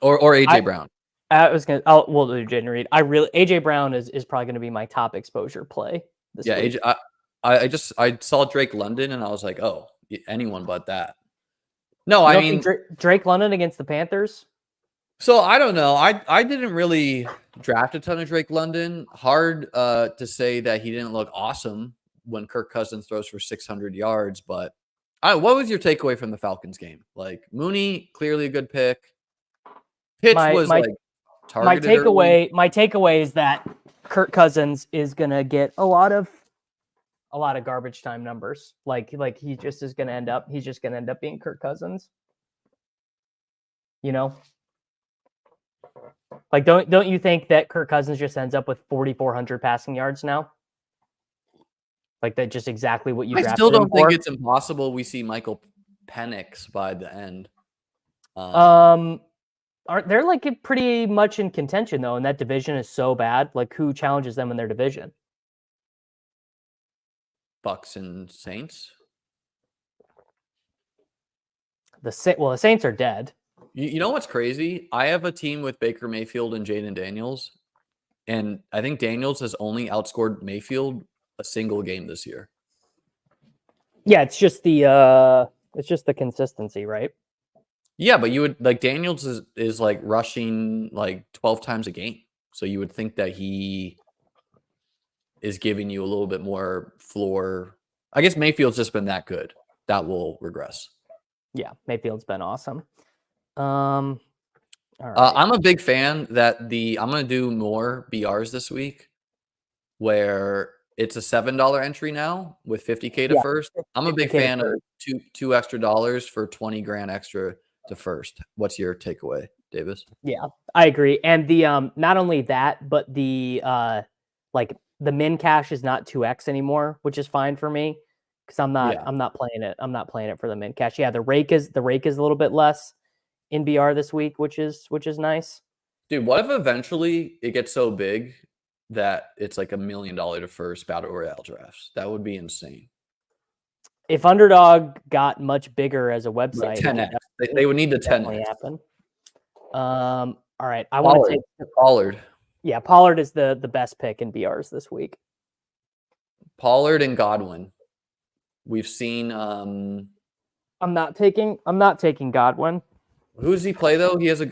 or AJ Brown. I was gonna. We'll do Jaden Reed. AJ Brown is probably gonna be my top exposure play this week. AJ. I saw Drake London and I was like, oh, anyone but that. No, I mean Drake London against the Panthers. So I don't know. I didn't really draft a ton of Drake London. Hard to say that he didn't look awesome when Kirk Cousins throws for 600 yards. But what was your takeaway from the Falcons game? Like Mooney, clearly a good pick. Pitts was targeted. My takeaway is that Kirk Cousins is gonna get a lot of garbage time numbers. Like he just is gonna end up. He's just gonna end up being Kirk Cousins. You know. Like, don't you think that Kirk Cousins just ends up with 4,400 passing yards now? Like, that's just exactly what you drafted. I still don't think it's impossible we see Michael Penix by the end. Aren't they're like pretty much in contention though, and that division is so bad. Like, who challenges them in their division? Bucks and Saints. The Saints are dead. You know what's crazy? I have a team with Baker Mayfield and Jaden Daniels, and I think Daniels has only outscored Mayfield a single game this year. Yeah, it's just the consistency, right? Yeah, but you would like Daniels is like rushing like 12 times a game, so you would think that he is giving you a little bit more floor. I guess Mayfield's just been that good. That will regress. Yeah, Mayfield's been awesome. All right. I'm a big fan that I'm going to do more BRs this week where it's a $7 entry now with 50K to first. I'm a big fan of two extra dollars for 20 grand extra to first. What's your takeaway, Davis? Yeah, I agree. And the not only that, but the the min cash is not 2x anymore, which is fine for me because I'm not playing it. I'm not playing it for the min cash. Yeah, the rake is a little bit less in BR this week, which is nice. Dude, what if eventually it gets so big that it's like $1 million to first battle royale drafts? That would be insane. If Underdog got much bigger as a website, 10x. They would need to 10x. Happen. All right, I want to take Pollard. Yeah, Pollard is the best pick in BRs this week. Pollard and Godwin. We've seen. I'm not taking Godwin. Who does he play though? Who does he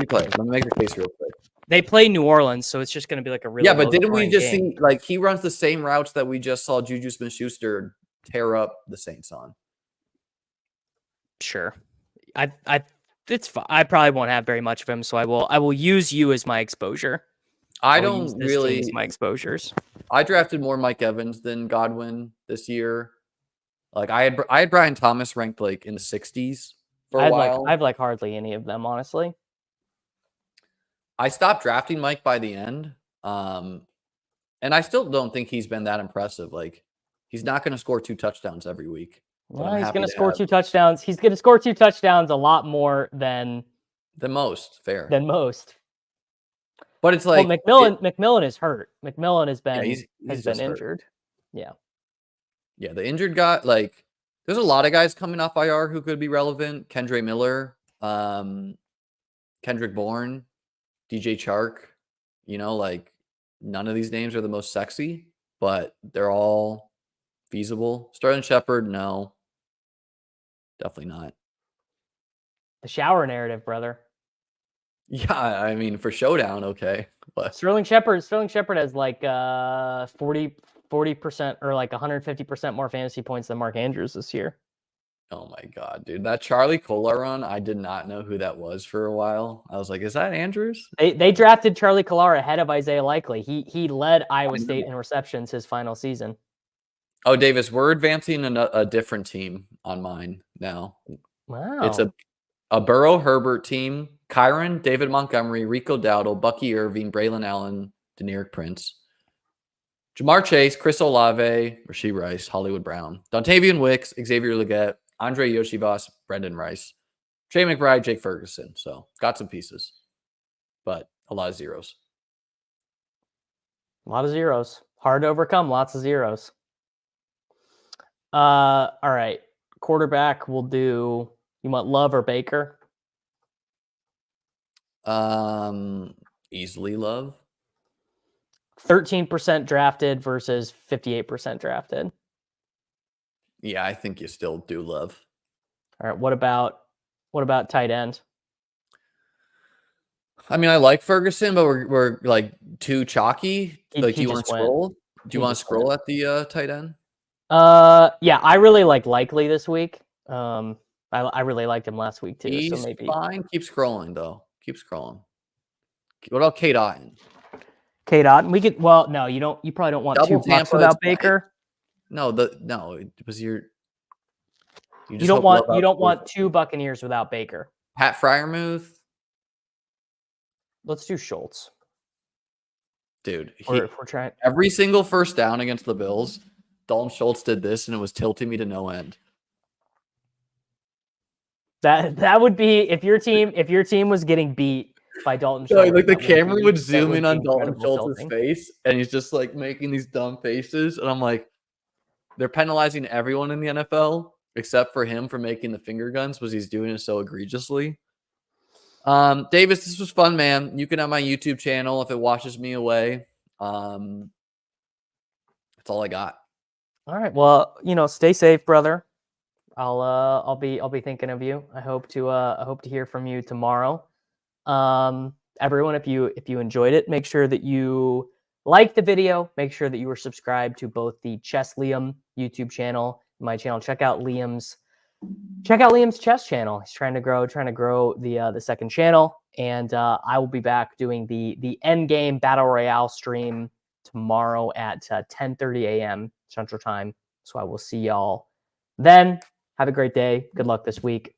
play? Let me make the case real quick. They play New Orleans, so it's just going to be like a really but didn't we just game. see like he runs the same routes that we just saw Juju Smith-Schuster tear up the Saints on? Sure, it's fine. I probably won't have very much of him, so I will use you as my exposure. I don't really my exposures. I drafted more Mike Evans than Godwin this year. Like I had Brian Thomas ranked like in the 60s for a while. I've like hardly any of them, honestly. I stopped drafting Mike by the end. And I still don't think he's been that impressive. Like he's not going to score 2 touchdowns every week. Well, he's going to score 2 touchdowns. He's going to score 2 touchdowns a lot more than most. Fair. Than most. But it's like McMillan is hurt. McMillan has been he's just injured. Yeah. Yeah, the injured guy, like there's a lot of guys coming off IR who could be relevant. Kendra Miller, Kendrick Bourne, DJ Chark. You know, like none of these names are the most sexy, but they're all feasible. Sterling Shepard, no. Definitely not. The shower narrative, brother. Yeah, I mean for showdown, okay. But Sterling Shepard has like 40% or like 150% more fantasy points than Mark Andrews this year. oh my god, dude. That Charlie Kolar run, I did not know who that was for a while. I was like, is that Andrews? They drafted Charlie Kolar ahead of Isaiah Likely. He led Iowa State in receptions his final season. Oh, Davis, we're advancing a different team on mine now. Wow. It's a Burrow Herbert team. Kyron, David Montgomery, Rico Dowdle, Bucky Irving, Braylon Allen, Deneric Prince. Jamar Chase, Chris Olave, Rashee Rice, Hollywood Brown, Dontavian Wicks, Xavier Leggett, Andre Yoshivas, Brendan Rice, Trey McBride, Jake Ferguson. So got some pieces, but a lot of zeros. A lot of zeros. Hard to overcome. Lots of zeros. All right. Quarterback, we'll do. You want Love or Baker? Easily Love. 13% drafted versus 58% drafted. Yeah, I think you still do Love. All right. What about tight end? I mean, I like Ferguson, but we're like too chalky. Do you want to scroll? Do you want to scroll at the tight end? Yeah, I really like Likely this week. I really liked him last week too. He's so maybe fine. Keep scrolling though. Keep scrolling. What about Kate Otten? Kate Otten. We could. Well, no, you don't. You probably don't want Double two Bucks without Baker. No, it was your. You don't want two Buccaneers without Baker. Pat Freiermuth. Let's do Schultz. Dude, we're trying every single first down against the Bills, Dalton Schultz did this, and it was tilting me to no end. That would be if your team was getting beat by Dalton Schultz. Like the camera would zoom in on Dalton Schultz's face, and he's just like making these dumb faces, and I'm like, they're penalizing everyone in the NFL except for him for making the finger guns because he's doing it so egregiously. Davis, this was fun, man. You can have my YouTube channel if it washes me away. That's all I got. All right. Well, stay safe, brother. I'll be thinking of you. I hope to hear from you tomorrow. Everyone, if you enjoyed it, make sure that you like the video. Make sure that you are subscribed to both the ChessLiam YouTube channel and my channel. Check out Liam's chess channel. He's trying to grow the second channel, and I will be back doing the end game battle royale stream tomorrow at 10:30 a.m. Central Time. So I will see y'all then. Have a great day. Good luck this week.